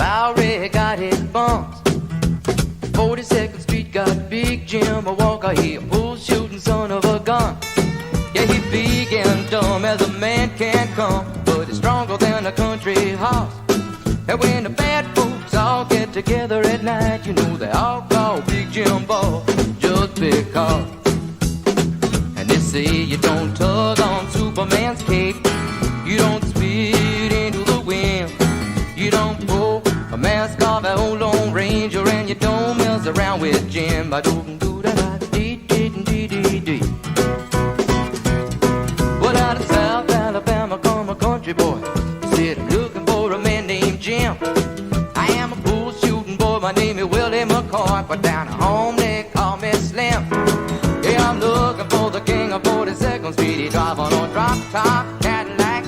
Bowery got his bumps. 42nd Street got Big Jim Walker, he a bull-shooting son of a gun. Yeah, he big and dumb as a man can come, but he's stronger than a country horse. And when the bad folks all get together at night, you know they all call Big Jim Boss just because. And they say you don't tug on Superman's cape, you don't spit into the wind, you don't pull a mask off an old Lone Ranger, and you don't mess around with Jim. Well, out of South Alabama come a country boy. He said, I'm looking for a man named Jim. I am a bull shooting boy, my name is Willie McCoy, but down at home they call me Slim. Yeah, I'm looking for the king of 42nd Street. He driving on drop top Cadillac.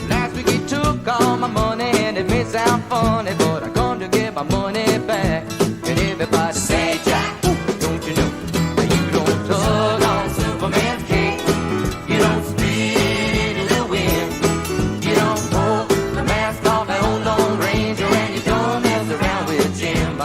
Last week he took all my money, and it may sound funny, but I come to get my money back. And everybody say, Jack, don't you know that you don't tug on Superman's cape, you don't spit into the wind, you don't pull the mask off an old Lone Ranger, and you don't mess around with Jim.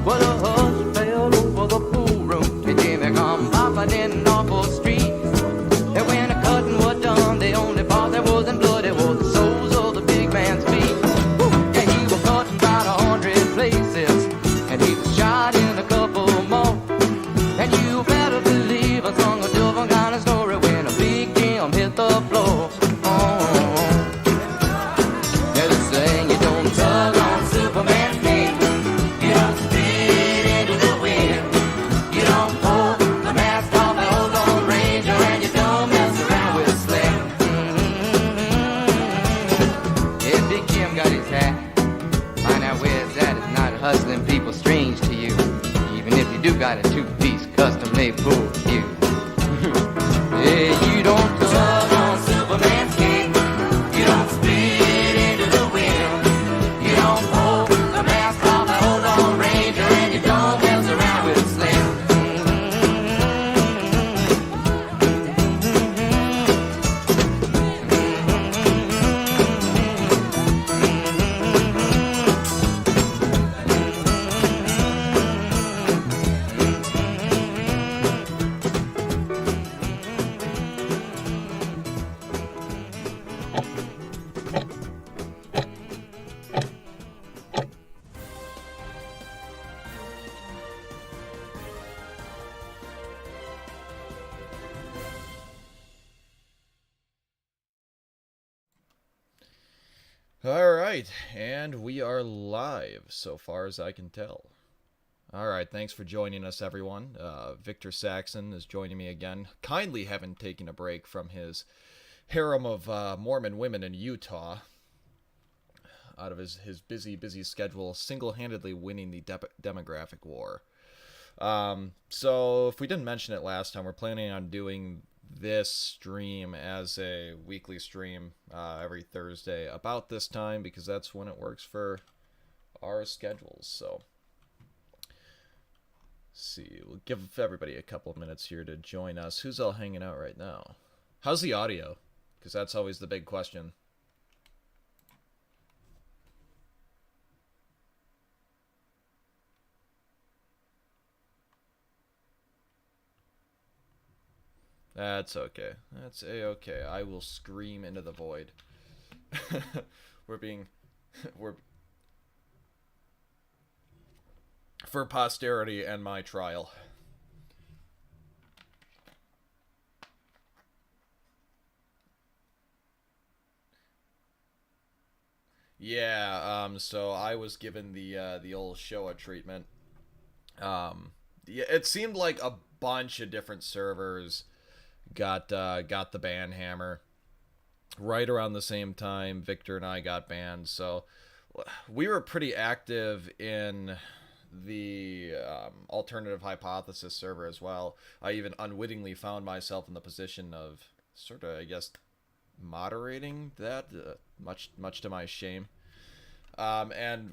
Well, the hush fell over the pool room, and Jimmy come popping in an awful street. And when the cutting was done, the only part that wasn't bloody was the soles of the big man's feet. Yeah, he was cut in about 100 places, and he was shot in a couple more. And you better believe I sung a different kind of story when a Big Jim hit the floor. Yeah, they saying you don't tug on Superman's cape, you don't spit into the wind, you don't pull the mask off an old Lone Ranger, and you don't mess around with Slim. Yeah, Big Jim got his hat. Find out where it's at. It's not hustling people strange to you, even if you do got a two-piece custom-made pool cue. Yeah, you don't tug on Superman's cape, you don't spit into the wind, you don't pull the mask off an old Lone Ranger, and you don't mess around with Slim. All right, and we are live so far as I can tell. All right, thanks for joining us, everyone. Victor Saxon is joining me again, kindly having taken a break from his harem of Mormon women in Utah, out of his busy schedule, single-handedly winning the demographic war. So if we didn't mention it last time, we're planning on doing this stream as a weekly stream every Thursday about this time, because that's when it works for our schedules. So see, we'll give everybody a couple of minutes here to join us. Who's all hanging out right now? How's the audio? Because that's always the big question. That's okay. That's a-okay. I will scream into the void. We're for posterity and my trial. Yeah, so I was given the old Showa treatment. Yeah, it seemed like a bunch of different servers got the ban hammer right around the same time Victor and I got banned. So we were pretty active in the alternative hypothesis server as well. I even unwittingly found myself in the position of sort of, I guess, moderating that, much to my shame. And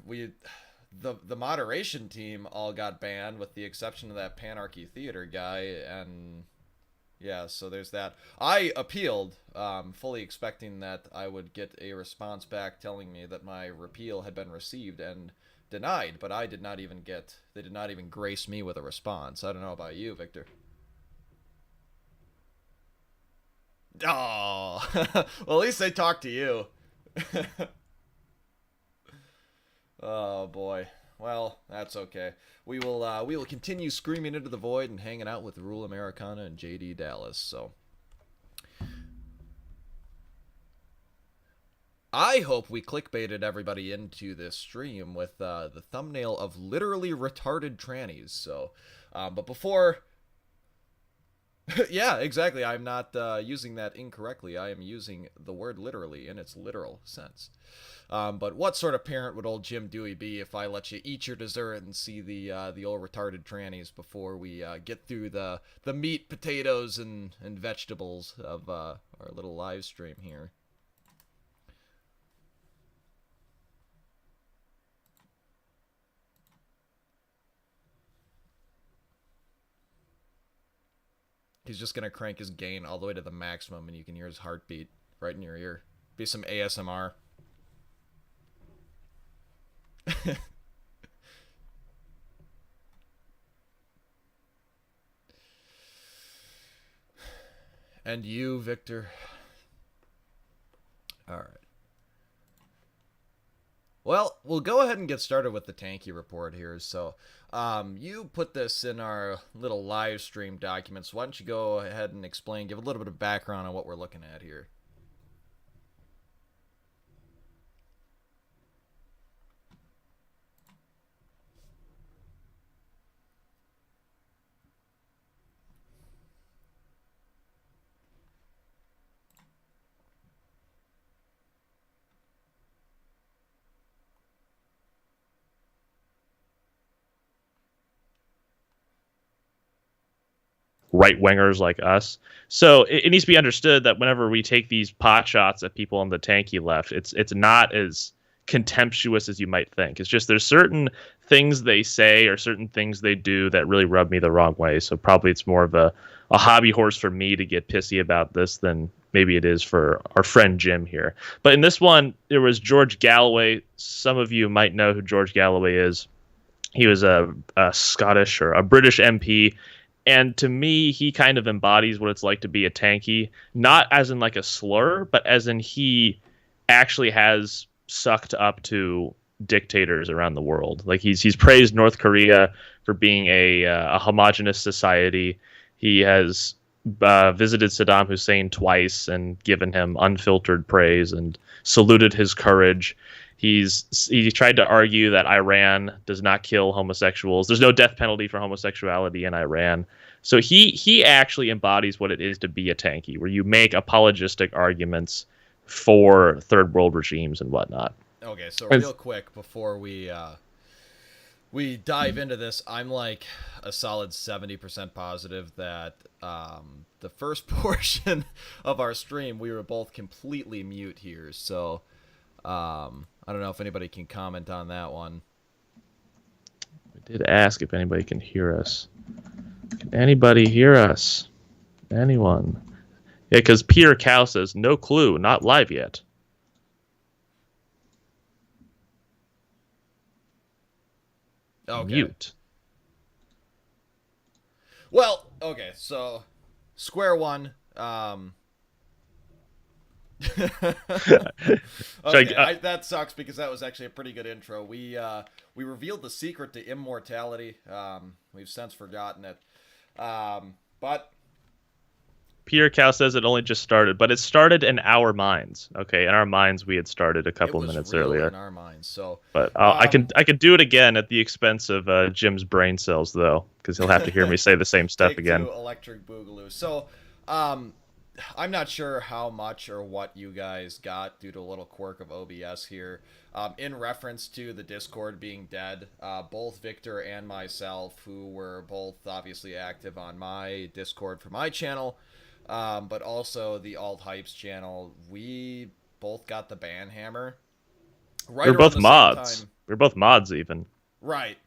the moderation team all got banned with the exception of that Panarchy Theater guy, and Yeah, so there's that. I appealed, fully expecting that I would get a response back telling me that my repeal had been received and denied, but I did not even get, they did not even grace me with a response. I don't know about you, Victor. Oh, well, at least they talked to you. Oh boy. Well, that's okay. We will continue screaming into the void and hanging out with Rule Americana and JD Dallas. So I hope we clickbaited everybody into this stream with the thumbnail of literally retarded trannies. So, but before, yeah, exactly. I'm not using that incorrectly. I am using the word literally in its literal sense. But what sort of parent would old Jim Dewey be if I let you eat your dessert and see the old retarded trannies before we get through the meat, potatoes, and vegetables of our little live stream here? He's just gonna crank his gain all the way to the maximum, and you can hear his heartbeat right in your ear. Be some ASMR. And you, Victor. All right. Well, we'll go ahead and get started with the tanky report here. So, you put this in our little live stream documents. Why don't you go ahead and explain, give a little bit of background on what we're looking at here? right wingers like us. So it needs to be understood that whenever we take these pot shots at people on the tanky left, it's not as contemptuous as you might think. It's just there's certain things they say or certain things they do that really rub me the wrong way. So probably it's more of a hobby horse for me to get pissy about this than maybe it is for our friend Jim here. But in this one, there was George Galloway. Some of you might know who George Galloway is. He was a Scottish or a British MP. And to me, he kind of embodies what it's like to be a tanky, not as in like a slur, but as in he actually has sucked up to dictators around the world. Like he's praised North Korea for being a homogenous society. He has visited Saddam Hussein twice and given him unfiltered praise and saluted his courage. He tried to argue that Iran does not kill homosexuals. There's no death penalty for homosexuality in Iran. So he actually embodies what it is to be a tanky, where you make apologistic arguments for third world regimes and whatnot. Okay, so real quick before we dive into this, I'm like a solid 70% positive that the first portion of our stream we were both completely mute here. So I don't know if anybody can comment on that one. I did ask if anybody can hear us. Can anybody hear us? Anyone? Yeah, because Peter Cow says, no clue, not live yet. Okay. Mute. Well, okay, so square one. Okay, that sucks because that was actually a pretty good intro. We revealed the secret to immortality. We've since forgotten it. But Peter Cow says it only just started, but it started in our minds. Okay, in our minds we had started a couple minutes earlier. In our minds, so. But I can do it again at the expense of Jim's brain cells, though, because he'll have to hear me say the same stuff Take again. Two electric boogaloo. So, I'm not sure how much or what you guys got due to a little quirk of OBS here. In reference to the Discord being dead, both Victor and myself, who were both obviously active on my Discord for my channel, but also the Alt Hypes channel, we both got the ban hammer. We're both mods. We're both mods, even. Right.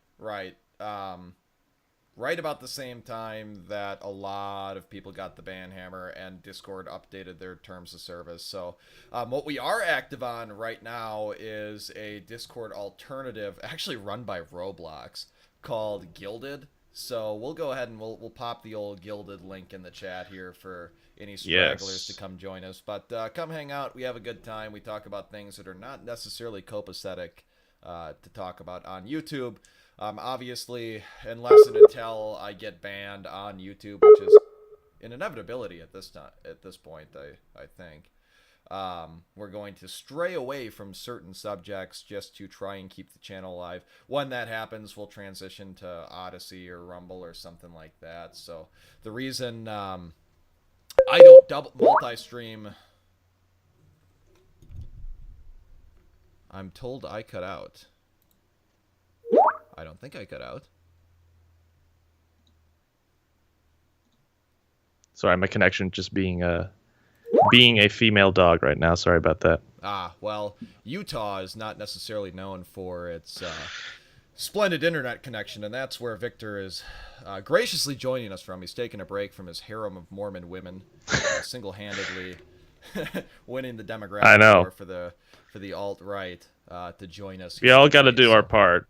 right about the same time that a lot of people got the ban hammer and Discord updated their terms of service. So what we are active on right now is a Discord alternative actually run by Roblox called Gilded. So we'll go ahead and we'll pop the old Gilded link in the chat here for any stragglers to come join us. But come hang out. We have a good time. We talk about things that are not necessarily copacetic to talk about on YouTube. Obviously, unless and until I get banned on YouTube, which is an inevitability at this point, I think. We're going to stray away from certain subjects just to try and keep the channel alive. When that happens, we'll transition to Odyssey or Rumble or something like that. So the reason I don't double multi-stream, I'm told I cut out. I don't think I cut out. Sorry, my connection just being a female dog right now. Sorry about that. Well, Utah is not necessarily known for its splendid internet connection, and that's where Victor is graciously joining us from. He's taking a break from his harem of Mormon women, single-handedly winning the demographic war for the alt-right to join us. We all got to do our part.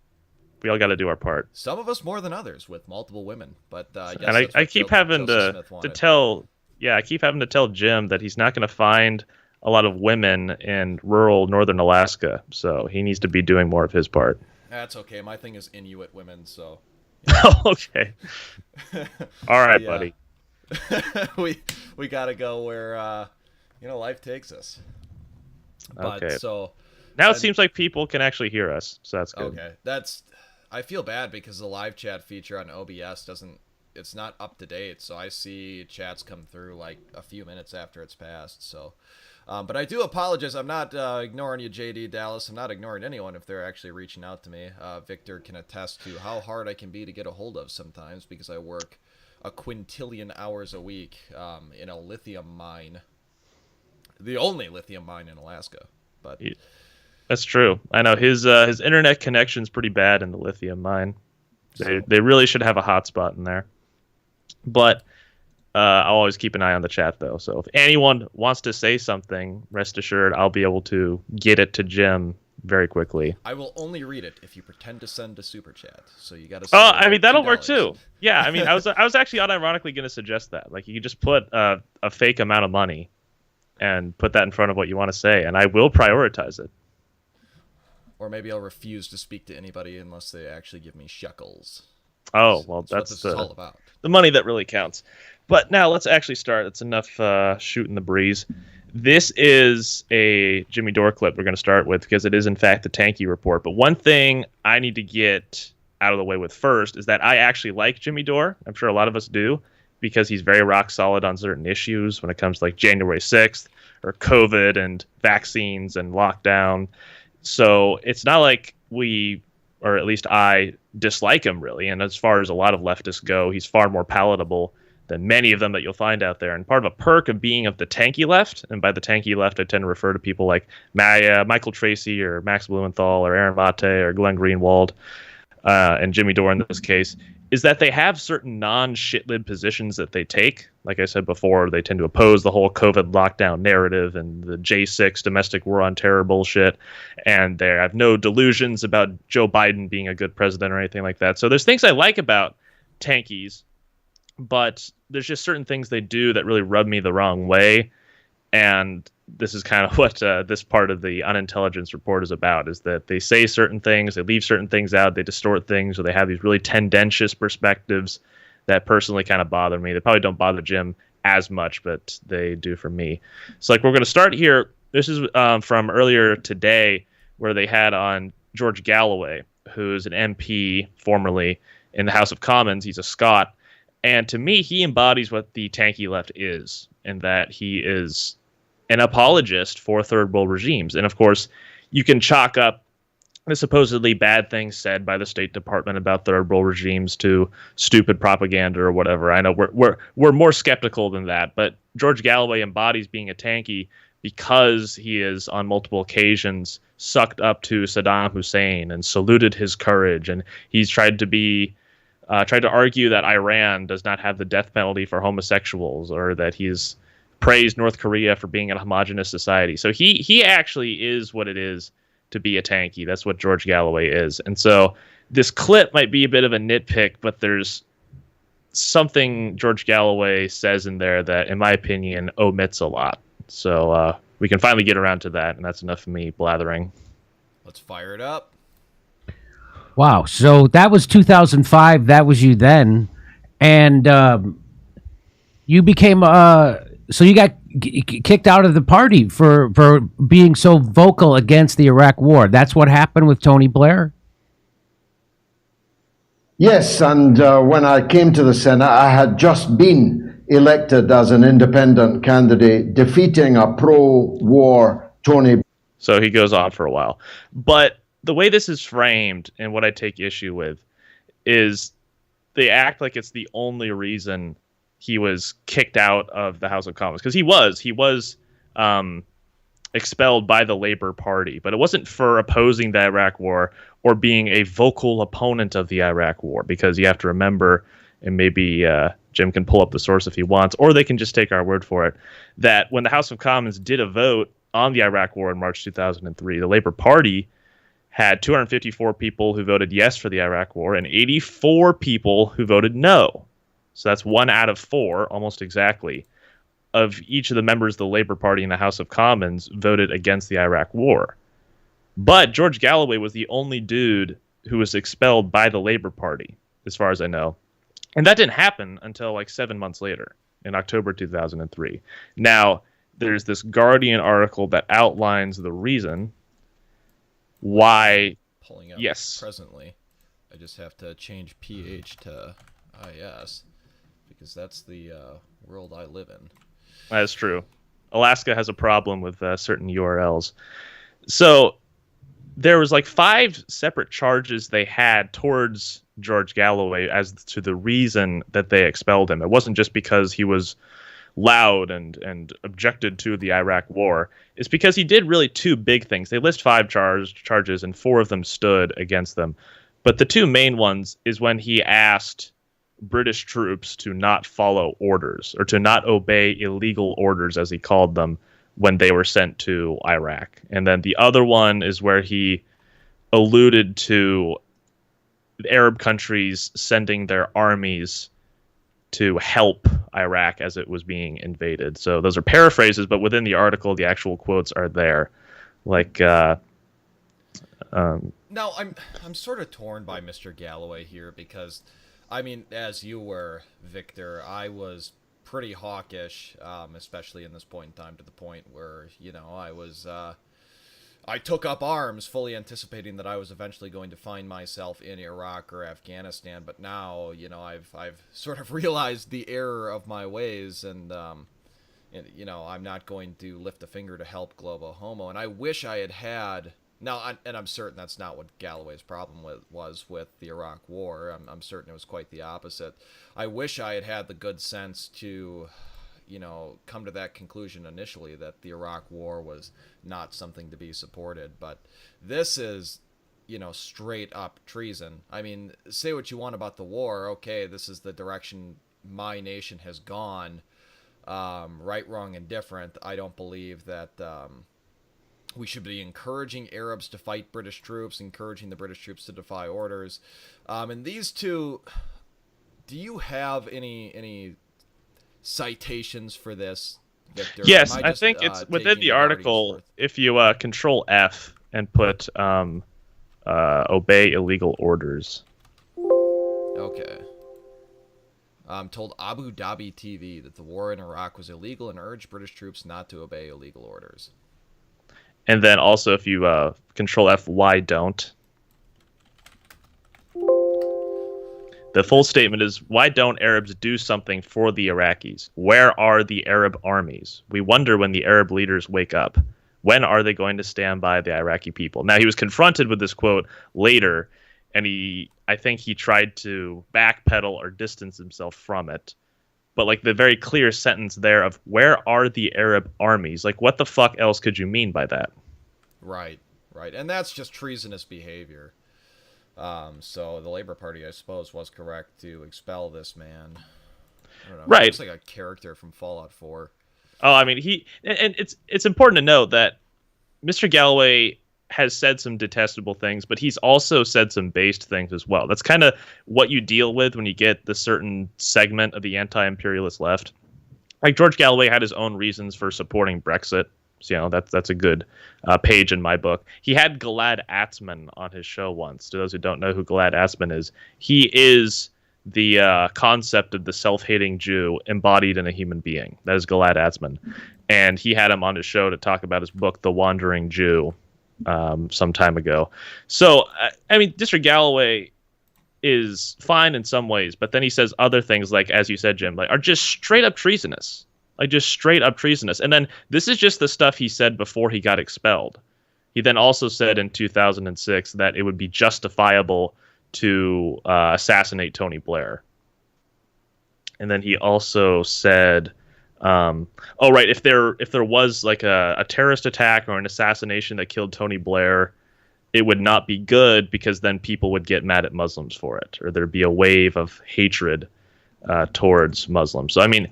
We all got to do our part. Some of us more than others with multiple women, but I guess and I keep having to tell. Yeah, I keep having to tell Jim that he's not going to find a lot of women in rural northern Alaska, so he needs to be doing more of his part. That's okay. My thing is Inuit women, so. Okay. All right, buddy. we got to go where life takes us. But, okay. So now it seems like people can actually hear us, so that's good. Okay, I feel bad because the live chat feature on OBS it's not up to date, so I see chats come through like a few minutes after it's passed. So, but I do apologize. I'm not ignoring you, JD Dallas. I'm not ignoring anyone if they're actually reaching out to me. Victor can attest to how hard I can be to get a hold of sometimes because I work a quintillion hours a week in a lithium mine, the only lithium mine in Alaska. But that's true. I know his internet connection's pretty bad in the lithium mine. They really should have a hotspot in there. But I'll always keep an eye on the chat, though. So if anyone wants to say something, rest assured I'll be able to get it to Jim very quickly. I will only read it if you pretend to send a super chat. So you got to. Oh, I mean that'll work too. Yeah, I mean I was actually unironically going to suggest that. Like you could just put a fake amount of money and put that in front of what you want to say, and I will prioritize it. Or maybe I'll refuse to speak to anybody unless they actually give me shekels. Oh, well, that's what this is all about. The money that really counts. But now let's actually start. It's enough shooting the breeze. This is a Jimmy Dore clip we're going to start with because it is, in fact, the Tanky Report. But one thing I need to get out of the way with first is that I actually like Jimmy Dore. I'm sure a lot of us do because he's very rock solid on certain issues when it comes to like January 6th or COVID and vaccines and lockdown. So it's not like we, or at least I, dislike him really. And as far as a lot of leftists go, he's far more palatable than many of them that you'll find out there. And part of a perk of being of the tanky left, and by the tanky left I tend to refer to people like Michael Tracy or Max Blumenthal or Aaron Mate or Glenn Greenwald and Jimmy Dore in this case, is that they have certain non-shitlib positions that they take. Like I said before, they tend to oppose the whole COVID lockdown narrative and the J6 domestic war on terror bullshit. And they have no delusions about Joe Biden being a good president or anything like that. So there's things I like about tankies, but there's just certain things they do that really rub me the wrong way. And this is kind of what this part of the Unintelligence Report is about, is that they say certain things, they leave certain things out, they distort things, or they have these really tendentious perspectives that personally kind of bother me. They probably don't bother Jim as much, but they do for me. So like we're going to start here. This is from earlier today where they had on George Galloway, who's an MP formerly in the House of Commons. He's a Scot. And to me, he embodies what the tanky left is, in that he is an apologist for third world regimes. And of course, you can chalk up the supposedly bad things said by the State Department about third world regimes to stupid propaganda or whatever. I know we're more skeptical than that, but George Galloway embodies being a tanky because he is on multiple occasions sucked up to Saddam Hussein and saluted his courage, and he's tried to be tried to argue that Iran does not have the death penalty for homosexuals, or that he's praised North Korea for being a homogenous society. So he actually is what it is to be a tanky. That's what George Galloway is. And so this clip might be a bit of a nitpick, but there's something George Galloway says in there that, in my opinion, omits a lot. So we can finally get around to that, and that's enough of me blathering. Let's fire it up. Wow. So that was 2005. That was you then. And you became, so you got kicked out of the party for being so vocal against the Iraq war. That's what happened with Tony Blair? Yes, and when I came to the Senate, I had just been elected as an independent candidate, defeating a pro-war Tony. So he goes on for a while. But the way this is framed, and what I take issue with, is they act like it's the only reason he was kicked out of the House of Commons. Because he was expelled by the Labour Party, but it wasn't for opposing the Iraq War or being a vocal opponent of the Iraq War, because you have to remember, and maybe Jim can pull up the source if he wants, or they can just take our word for it, that when the House of Commons did a vote on the Iraq War in March 2003, the Labour Party had 254 people who voted yes for the Iraq War and 84 people who voted no. So that's 1 out of 4, almost exactly, of each of the members of the Labour Party in the House of Commons voted against the Iraq War. But George Galloway was the only dude who was expelled by the Labour Party, as far as I know. And that didn't happen until like 7 months later, in October 2003. Now, there's this Guardian article that outlines the reason why. Pulling up presently. I just have to change PH to IS, because that's the world I live in. That's true. Alaska has a problem with certain URLs. So there was like 5 separate charges they had towards George Galloway as to the reason that they expelled him. It wasn't just because he was loud and objected to the Iraq War. It's because he did really 2 big things. They list 5 charges, and 4 of them stood against them. But the 2 main ones is when he asked British troops to not follow orders, or to not obey illegal orders, as he called them, when they were sent to Iraq. And then the other one is where he alluded to Arab countries sending their armies to help Iraq as it was being invaded. So those are paraphrases, but within the article, the actual quotes are there. Like, now I'm sort of torn by Mr. Galloway here, because, I mean, as you were, Victor, I was pretty hawkish, especially in this point in time, to the point where, you know, I took up arms fully anticipating that I was eventually going to find myself in Iraq or Afghanistan. But now, you know, I've sort of realized the error of my ways, and you know, I'm not going to lift a finger to help Globo Homo. And I wish I had now, and I'm certain that's not what Galloway's problem was with the Iraq War. I'm certain it was quite the opposite. I wish I had the good sense to, you know, come to that conclusion initially, that the Iraq War was not something to be supported. But this is, you know, straight up treason. I mean, say what you want about the war. Okay, this is the direction my nation has gone. Right, wrong, and different. I don't believe that we should be encouraging Arabs to fight British troops, encouraging the British troops to defy orders. And these two, do you have any citations for this, Victor? Yes, I think it's within the article. If you Control F and put obey illegal orders. Okay. Told Abu Dhabi TV that the war in Iraq was illegal and urged British troops not to obey illegal orders. And then also, if you Control F, why don't? The full statement is, why don't Arabs do something for the Iraqis? Where are the Arab armies? We wonder when the Arab leaders wake up. When are they going to stand by the Iraqi people? Now, he was confronted with this quote later, and I think he tried to backpedal or distance himself from it. But like the very clear sentence there of, where are the Arab armies? Like, what the fuck else could you mean by that? Right. And that's just treasonous behavior. So the Labor Party, I suppose, was correct to expel this man. I don't know. He Right. looks like a character from Fallout 4. Oh, I mean, and it's important to note that Mr. Galloway has said some detestable things, but he's also said some based things as well. That's kind of what you deal with when you get the certain segment of the anti-imperialist left. Like George Galloway had his own reasons for supporting Brexit. So, that's a good page in my book. He had Gilad Atzmon on his show once. To those who don't know who Gilad Atzmon is, he is the concept of the self-hating Jew embodied in a human being. That is Gilad Atzmon. And he had him on his show to talk about his book, The Wandering Jew, some time ago. So, I mean, District Galloway is fine in some ways, but then he says other things, like, as you said, Jim, like, are just straight up treasonous. Like, just straight up treasonous. And then this is just the stuff he said before he got expelled. He then also said in 2006 that it would be justifiable to assassinate Tony Blair. And then he also said, if there was like a terrorist attack or an assassination that killed Tony Blair, it would not be good because then people would get mad at Muslims for it, or there'd be a wave of hatred towards Muslims. So I mean,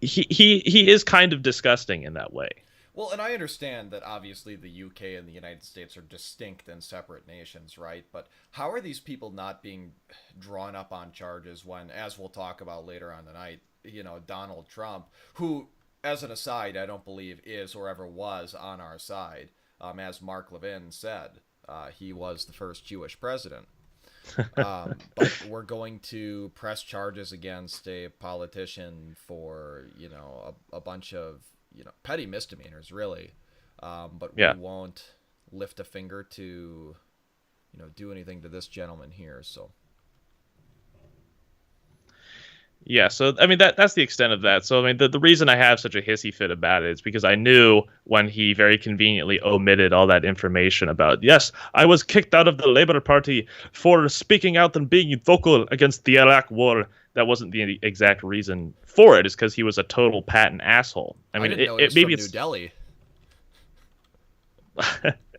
he is kind of disgusting in that way. Well, and I understand that obviously the UK and the United States are distinct and separate nations, right? But how are these people not being drawn up on charges when, as we'll talk about later on tonight, Donald Trump, who, as an aside, I don't believe is or ever was on our side, as Mark Levin said, he was the first Jewish president. But we're going to press charges against a politician for, a bunch of, petty misdemeanors, really. But we won't lift a finger to, do anything to this gentleman here. So. Yeah, so I mean that's the extent of that. So I mean the reason I have such a hissy fit about it is because I knew when he very conveniently omitted all that information about, yes, I was kicked out of the Labour Party for speaking out and being vocal against the Iraq War. That wasn't the exact reason for it. Is because he was a total patent asshole. I mean, didn't know he was from New Delhi.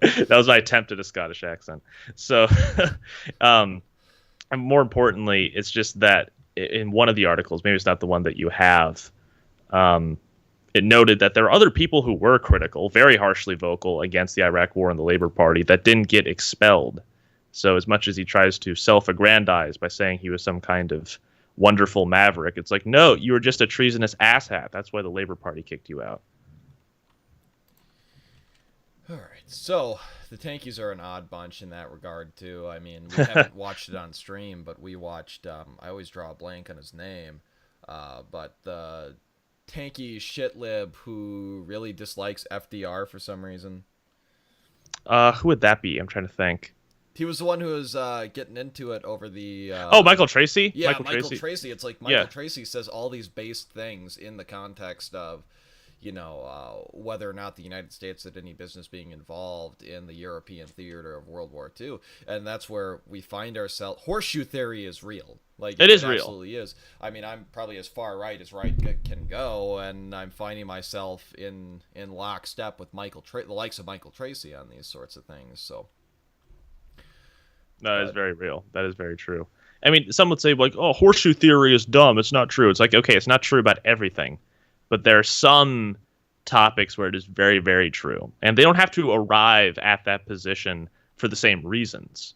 That was my attempt at a Scottish accent. So, and more importantly, it's just that in one of the articles, maybe it's not the one that you have, it noted that there are other people who were critical, very harshly vocal against the Iraq War and the Labour Party that didn't get expelled. So as much as he tries to self-aggrandize by saying he was some kind of wonderful maverick, it's like, no, you were just a treasonous asshat. That's why the Labour Party kicked you out. All right, so the Tankies are an odd bunch in that regard, too. I mean, we haven't watched it on stream, but we watched, I always draw a blank on his name, but the Tanky shitlib who really dislikes FDR for some reason. Who would that be? I'm trying to think. He was the one who was getting into it over the... Michael Tracy? Yeah, Michael Tracy. It's like Michael Tracy says all these based things in the context of, whether or not the United States had any business being involved in the European theater of World War II. And that's where we find ourselves. Horseshoe theory is real. Like, it is real. Absolutely is. I mean, I'm probably as far right as right can go, and I'm finding myself in lockstep with the likes of Michael Tracy on these sorts of things. So. No, that is very real. That is very true. I mean, some would say, like, oh, horseshoe theory is dumb. It's not true. It's like, okay, it's not true about everything. But there are some topics where it is very, very true. And they don't have to arrive at that position for the same reasons,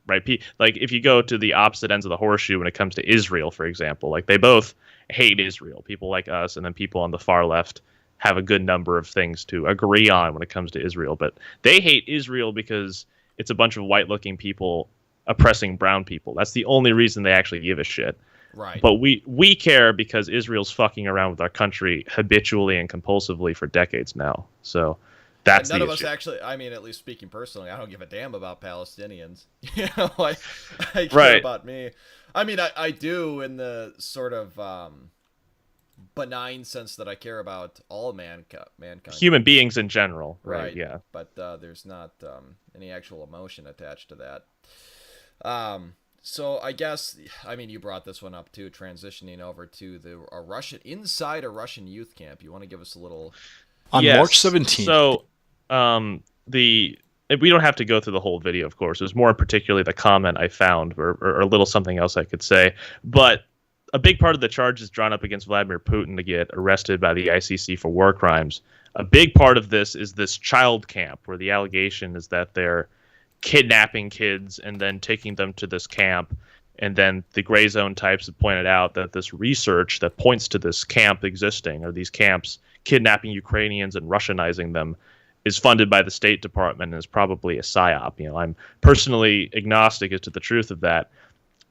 right? Like, if you go to the opposite ends of the horseshoe when it comes to Israel, for example, like, they both hate Israel. People like us and then people on the far left have a good number of things to agree on when it comes to Israel. But they hate Israel because it's a bunch of white-looking people oppressing brown people. That's the only reason they actually give a shit. Right. But we care because Israel's fucking around with our country habitually and compulsively for decades now. So that's none the of issue. us actually. I mean, at least speaking personally, I don't give a damn about Palestinians. I care about me. I mean, I do in the sort of benign sense that I care about all mankind, human beings in general. Right. Yeah. But there's not any actual emotion attached to that. So I guess, I mean, you brought this one up too, transitioning over to a Russian youth camp. You want to give us a little... On March 17th. So the we don't have to go through the whole video, of course. It was more particularly the comment I found, or a little something else I could say. But a big part of the charges drawn up against Vladimir Putin to get arrested by the ICC for war crimes, a big part of this is this child camp, where the allegation is that they're kidnapping kids and then taking them to this camp. And then the gray zone types have pointed out that this research that points to this camp existing, or these camps kidnapping Ukrainians and Russianizing them, is funded by the State Department and is probably a psyop. You know, I'm personally agnostic as to the truth of that.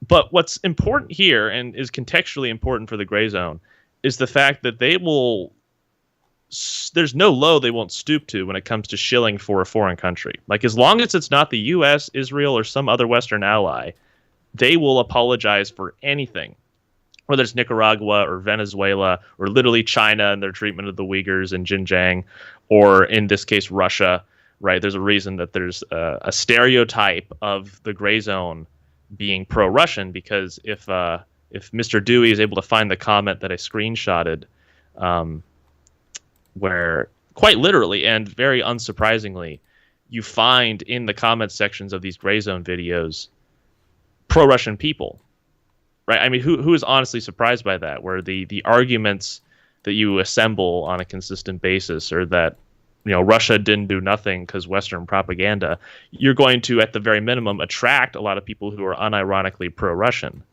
But what's important here, and is contextually important for the gray zone, is the fact that they will. There's no low they won't stoop to when it comes to shilling for a foreign country. Like, as long as it's not the U.S., Israel, or some other Western ally, they will apologize for anything, whether it's Nicaragua or Venezuela or literally China and their treatment of the Uyghurs in Xinjiang, or in this case, Russia, right? There's a reason that there's a stereotype of the gray zone being pro-Russian, because if Mr. Dewey is able to find the comment that I screenshotted, where quite literally and very unsurprisingly, you find in the comment sections of these gray zone videos pro-Russian people, right? I mean, who is honestly surprised by that? Where the arguments that you assemble on a consistent basis are that, you know, Russia didn't do nothing because Western propaganda, you're going to, at the very minimum, attract a lot of people who are unironically pro-Russian.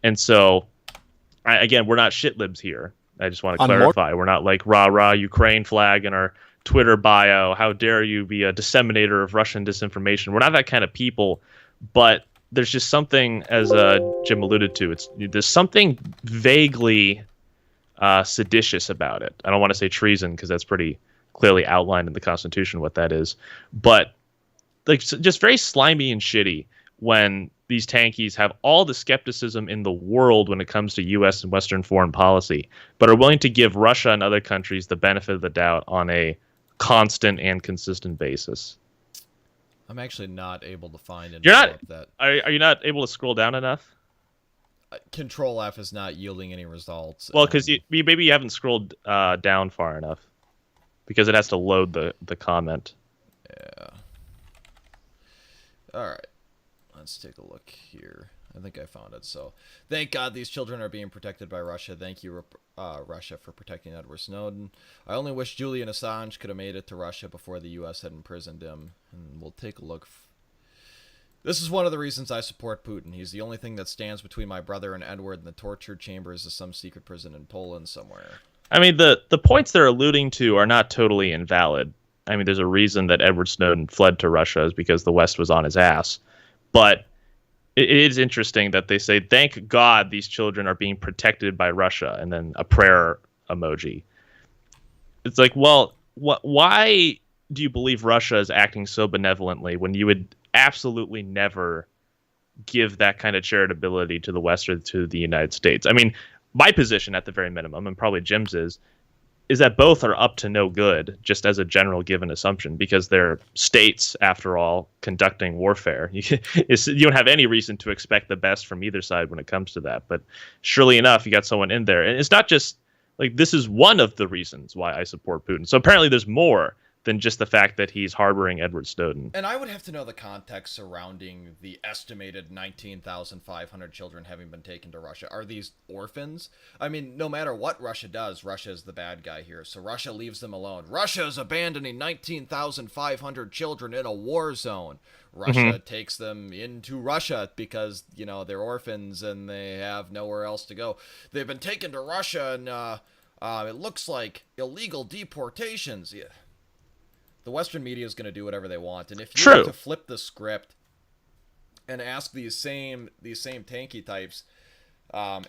And so, again, we're not shitlibs here. I just want to clarify. We're not like rah-rah Ukraine flag in our Twitter bio. How dare you be a disseminator of Russian disinformation? We're not that kind of people, but there's just something, as Jim alluded to, there's something vaguely seditious about it. I don't want to say treason, because that's pretty clearly outlined in the Constitution what that is, but like just very slimy and shitty when these tankies have all the skepticism in the world when it comes to U.S. and Western foreign policy, but are willing to give Russia and other countries the benefit of the doubt on a constant and consistent basis. I'm actually not able to find You're not. that. Are you not able to scroll down enough? Control F is not yielding any results. Well, because maybe you haven't scrolled down far enough, because it has to load the comment. Yeah. All right. Let's take a look here. I think I found it. So, thank God these children are being protected by Russia. Thank you, Russia, for protecting Edward Snowden. I only wish Julian Assange could have made it to Russia before the U.S. had imprisoned him. And we'll take a look. This is one of the reasons I support Putin. He's the only thing that stands between my brother and Edward and the torture chambers of some secret prison in Poland somewhere. I mean, the points they're alluding to are not totally invalid. I mean, there's a reason that Edward Snowden fled to Russia, is because the West was on his ass. But it is interesting that they say, thank God these children are being protected by Russia, and then a prayer emoji. It's like, well, why do you believe Russia is acting so benevolently when you would absolutely never give that kind of charitability to the West or to the United States? I mean, my position at the very minimum, and probably Jim's is that both are up to no good, just as a general given assumption, because they're states, after all, conducting warfare. You don't have any reason to expect the best from either side when it comes to that. But surely enough, you got someone in there. And it's not just, like, this is one of the reasons why I support Putin. So apparently there's more than just the fact that he's harboring Edward Snowden. And I would have to know the context surrounding the estimated 19,500 children having been taken to Russia. Are these orphans? I mean, no matter what Russia does, Russia is the bad guy here. So Russia leaves them alone. Russia is abandoning 19,500 children in a war zone. Russia takes them into Russia because, you know, they're orphans and they have nowhere else to go. They've been taken to Russia and it looks like illegal deportations. Yeah. The Western media is going to do whatever they want, and if you were to flip the script and ask these same tanky types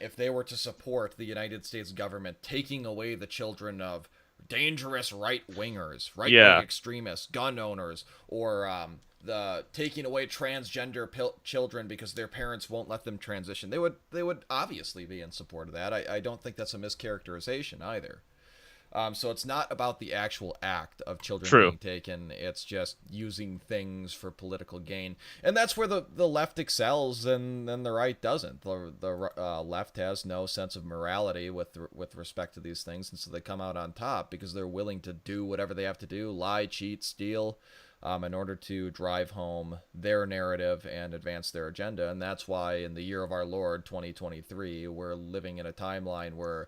if they were to support the United States government taking away the children of dangerous right-wingers, right-wing extremists, gun owners, or the taking away transgender children because their parents won't let them transition, they would obviously be in support of that. I don't think that's a mischaracterization either. So it's not about the actual act of children being taken. It's just using things for political gain. And that's where the left excels and the right doesn't. The left has no sense of morality with respect to these things. And so they come out on top because they're willing to do whatever they have to do, lie, cheat, steal, in order to drive home their narrative and advance their agenda. And that's why in the year of our Lord, 2023, we're living in a timeline where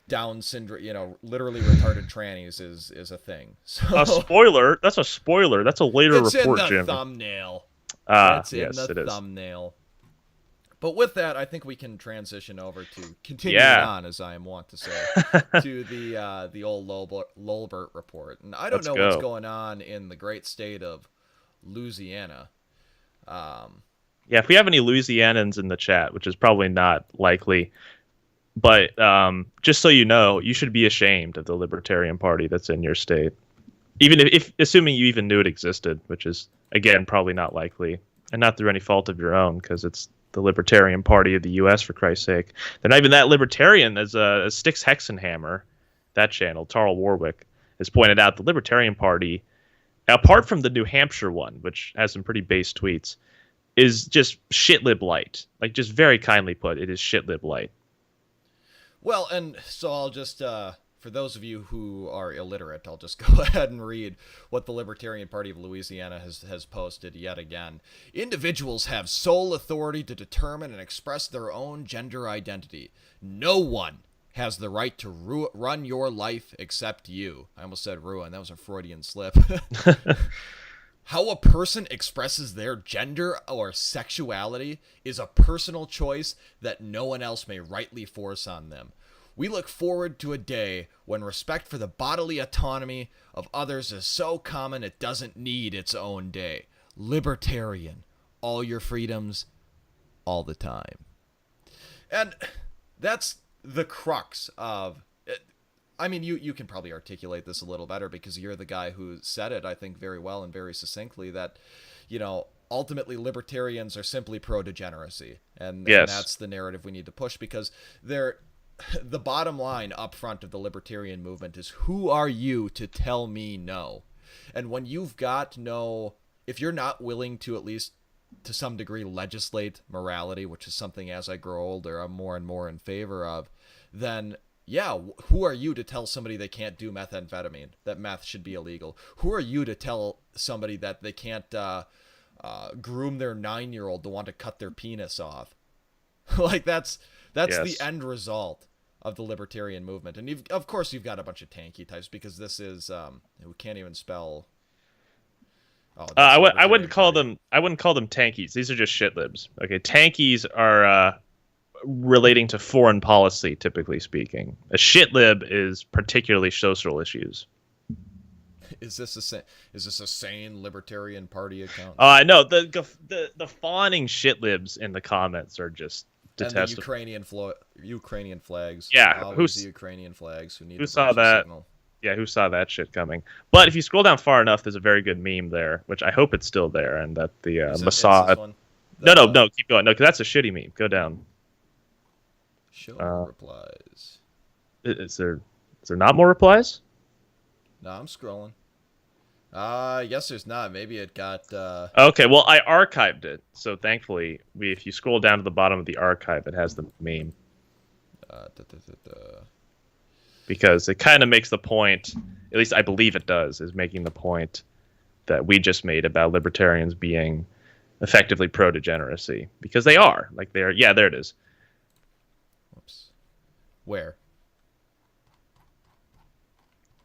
Down syndrome, literally retarded trannies is a thing. So A spoiler. That's a spoiler. That's a later it's report, in the Jim. thumbnail. Yes, in the it is. thumbnail. But with that, I think we can transition over to continue on, as I am wont to say, to the old Lolbert report. And I don't know what's going on in the great state of Louisiana. Yeah, if we have any Louisianans in the chat, which is probably not likely, but just so you know, you should be ashamed of the Libertarian Party that's in your state. Even if assuming you even knew it existed, which is, again, probably not likely, and not through any fault of your own, because it's the Libertarian Party of the U.S., for Christ's sake. They're not even that libertarian as Styx Hexenhammer, that channel, Tarl Warwick, has pointed out. The Libertarian Party, apart from the New Hampshire one, which has some pretty base tweets, is just shitlib light. Like, just very kindly put, it is shitlib light. Well, and so I'll just, for those of you who are illiterate, I'll just go ahead and read what the Libertarian Party of Louisiana has posted yet again. Individuals have sole authority to determine and express their own gender identity. No one has the right to run your life except you. I almost said ruin. That was a Freudian slip. How a person expresses their gender or sexuality is a personal choice that no one else may rightly force on them. We look forward to a day when respect for the bodily autonomy of others is so common it doesn't need its own day. Libertarian. All your freedoms, all the time. And that's the crux of... I mean, you can probably articulate this a little better because you're the guy who said it, I think, very well and very succinctly, that, ultimately libertarians are simply pro-degeneracy. And that's the narrative we need to push, because the bottom line up front of the libertarian movement is, who are you to tell me no? And when you've got if you're not willing to at least to some degree legislate morality, which is something as I grow older I'm more and more in favor of, then... yeah, who are you to tell somebody they can't do methamphetamine, that meth should be illegal? Who are you to tell somebody that they can't groom their 9-year-old to want to cut their penis off? Like, that's the end result of the libertarian movement. And of course you've got a bunch of tanky types, because this is who can't even spell. I wouldn't call them tankies. These are just shitlibs. Okay, tankies are relating to foreign policy, typically speaking. A shitlib is particularly social issues. Is this a sane Libertarian Party account? I know the fawning shitlibs in the comments are just detestable. And the Ukrainian flags. Yeah, who's the Ukrainian flags? Who saw that? Signal. Yeah, who saw that shit coming? But if you scroll down far enough, there's a very good meme there, which I hope it's still there, and that the Mossad. No, keep going. No, because that's a shitty meme. Go down. Show more replies. Is there not more replies? No, I'm scrolling. Yes, there's not. Maybe it got... Okay, well, I archived it. So thankfully, if you scroll down to the bottom of the archive, it has the meme. Because it kind of makes the point, at least I believe it does, is making the point that we just made about libertarians being effectively pro-degeneracy. Because they are. Like, they are. Yeah, there it is. Where?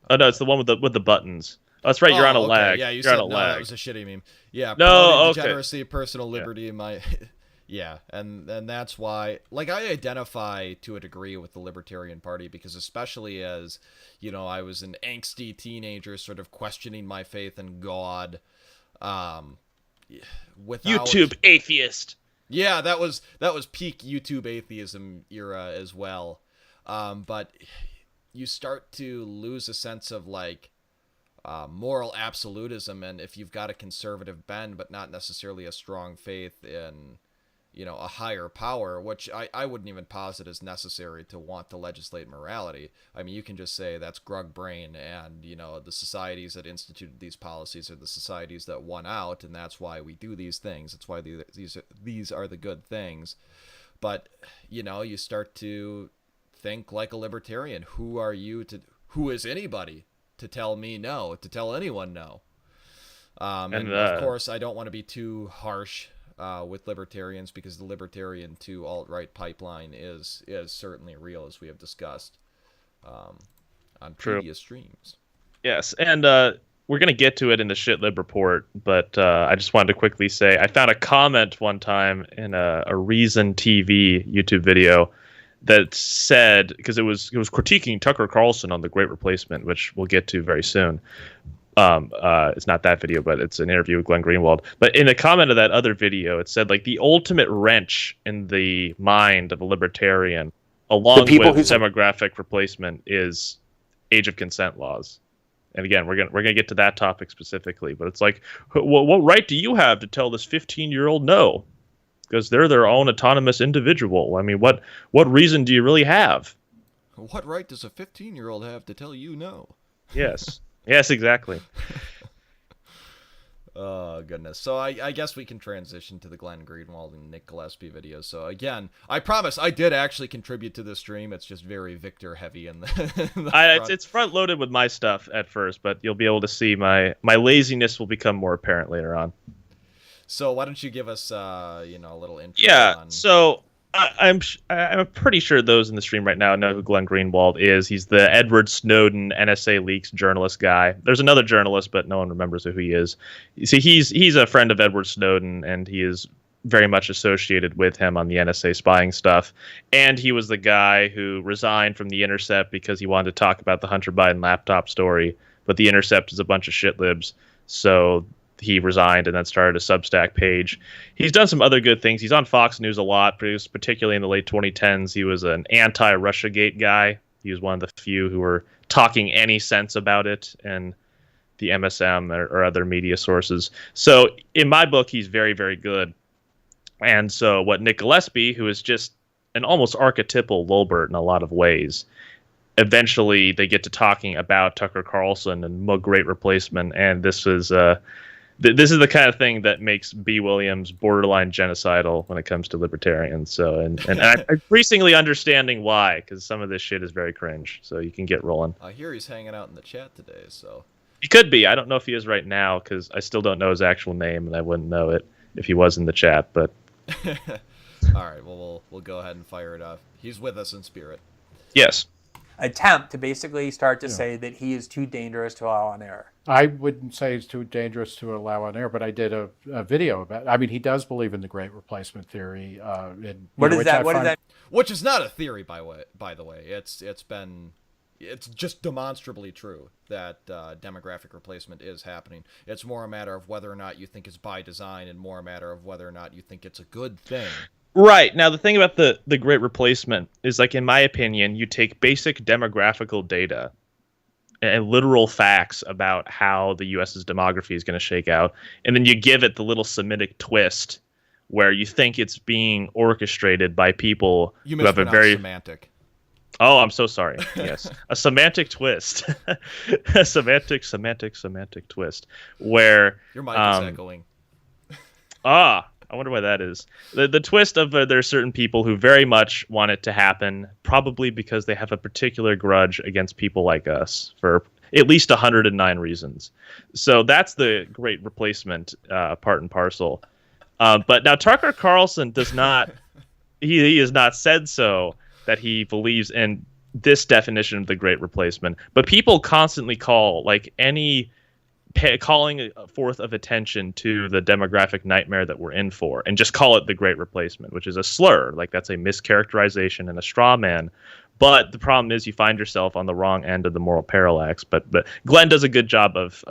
Oh no, it's the one with the buttons. Oh, that's right. You're on a lag. Yeah, you're said on a lag. That was a shitty meme. Yeah. No. Degeneracy, personal liberty, yeah, and that's why, like, I identify to a degree with the Libertarian Party, because especially as, I was an angsty teenager, sort of questioning my faith in God, without YouTube atheist. Yeah, that was peak YouTube atheism era as well. But you start to lose a sense of, like, moral absolutism, and if you've got a conservative bend but not necessarily a strong faith in, a higher power, which I wouldn't even posit as necessary to want to legislate morality. I mean, you can just say that's Grug brain, and, the societies that instituted these policies are the societies that won out, and that's why we do these things. That's why these are the good things. But, you start to think like a libertarian. Who is anybody to tell me no, to tell anyone no? And of course, I don't want to be too harsh with libertarians, because the libertarian to alt-right pipeline is certainly real, as we have discussed on previous streams. Yes, and we're going to get to it in the Shitlib report, but I just wanted to quickly say I found a comment one time in a Reason TV YouTube video that said, because it was critiquing Tucker Carlson on the Great Replacement, which we'll get to very soon. It's not that video, but it's an interview with Glenn Greenwald. But in a comment of that other video, it said, like, the ultimate wrench in the mind of a libertarian, along with demographic replacement, is age of consent laws. And again, we're gonna get to that topic specifically, but it's like, what right do you have to tell this 15-year-old no? Because they're their own autonomous individual. I mean, what reason do you really have? What right does a 15-year-old have to tell you no? Yes. Yes, exactly. Oh, goodness. So I guess we can transition to the Glenn Greenwald and Nick Gillespie videos. So again, I promise I did actually contribute to this stream. It's just very Victor heavy in the it's front loaded with my stuff at first, but you'll be able to see my laziness will become more apparent later on. So why don't you give us a little intro? Yeah. On... So I'm pretty sure those in the stream right now know who Glenn Greenwald is. He's the Edward Snowden NSA leaks journalist guy. There's another journalist, but no one remembers who he is. See, he's a friend of Edward Snowden, and he is very much associated with him on the NSA spying stuff. And he was the guy who resigned from The Intercept because he wanted to talk about the Hunter Biden laptop story. But The Intercept is a bunch of shitlibs, so he resigned and then started a Substack page. He's done some other good things. He's on Fox News a lot, particularly in the late 2010s. He was an anti-Russiagate guy. He was one of the few who were talking any sense about it in the MSM or other media sources. So in my book, he's very, very good. And so what Nick Gillespie, who is just an almost archetypal Lulbert in a lot of ways, eventually they get to talking about Tucker Carlson and Great Replacement, and this is the kind of thing that makes B. Williams borderline genocidal when it comes to libertarians. So, and I'm increasingly understanding why, because some of this shit is very cringe. So you can get rolling. I hear he's hanging out in the chat today, so he could be. I don't know if he is right now, because I still don't know his actual name, and I wouldn't know it if he was in the chat. But all right, well, we'll go ahead and fire it off. He's with us in spirit. Yes. Attempt to basically start to say that he is too dangerous to allow on air. I wouldn't say it's too dangerous to allow on air, but I did a video about it. I mean, he does believe in the Great Replacement theory. What is that? Which is not a theory, by the way. It's just demonstrably true that demographic replacement is happening. It's more a matter of whether or not you think it's by design, and more a matter of whether or not you think it's a good thing. Right. Now, the thing about the Great Replacement is, like, in my opinion, you take basic demographical data and literal facts about how the U.S.'s demography is going to shake out, and then you give it the little Semitic twist where you think it's being orchestrated by people who have a very... semantic. Oh, I'm so sorry. Yes. A semantic twist. A semantic twist where... Your mic is echoing. I wonder why that is. The twist of there are certain people who very much want it to happen, probably because they have a particular grudge against people like us for at least 109 reasons. So that's the Great Replacement, part and parcel. But now Tucker Carlson does not, he has not said so, that he believes in this definition of the Great Replacement. But people constantly call, like, calling forth of attention to the demographic nightmare that we're in for, and just call it the Great Replacement, which is a slur. Like, that's a mischaracterization and a straw man. But the problem is you find yourself on the wrong end of the moral parallax. But Glenn does a good job of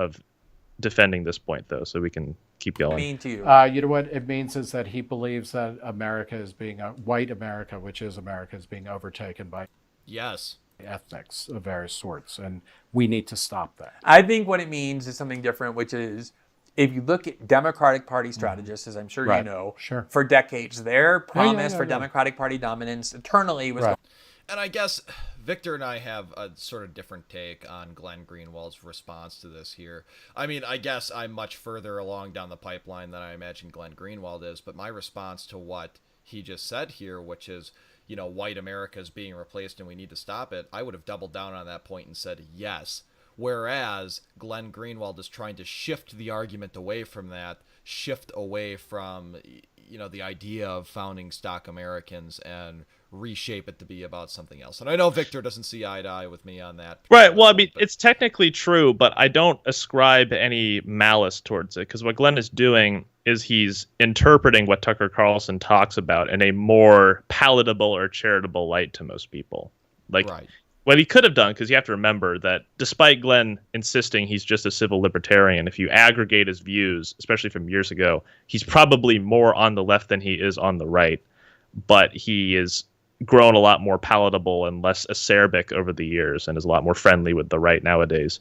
defending this point, though, so we can keep going. I mean to you. You know what it means is that he believes that America is being, white America, which is America, is being overtaken by Yes. ethnics of various sorts, and we need to stop that. I think what it means is something different, which is, if you look at Democratic Party strategists, as I'm sure you know, for decades, their promise for Democratic Party dominance eternally was... And I guess Victor and I have a sort of different take on Glenn Greenwald's response to this here. I mean, I guess I'm much further along down the pipeline than I imagine Glenn Greenwald is, but my response to what he just said here, which is, you know, white America is being replaced and we need to stop it, I would have doubled down on that point and said, yes, Whereas Glenn Greenwald is trying to shift the argument away from that, shift away from, the idea of founding stock Americans and reshape it to be about something else. And I know Victor doesn't see eye to eye with me on that. Right. Well, I mean, it's technically true, but I don't ascribe any malice towards it, because what Glenn is doing is he's interpreting what Tucker Carlson talks about in a more palatable or charitable light to most people. Like, right. What he could have done, because you have to remember that despite Glenn insisting he's just a civil libertarian, if you aggregate his views, especially from years ago, he's probably more on the left than he is on the right. But he is grown a lot more palatable and less acerbic over the years and is a lot more friendly with the right nowadays.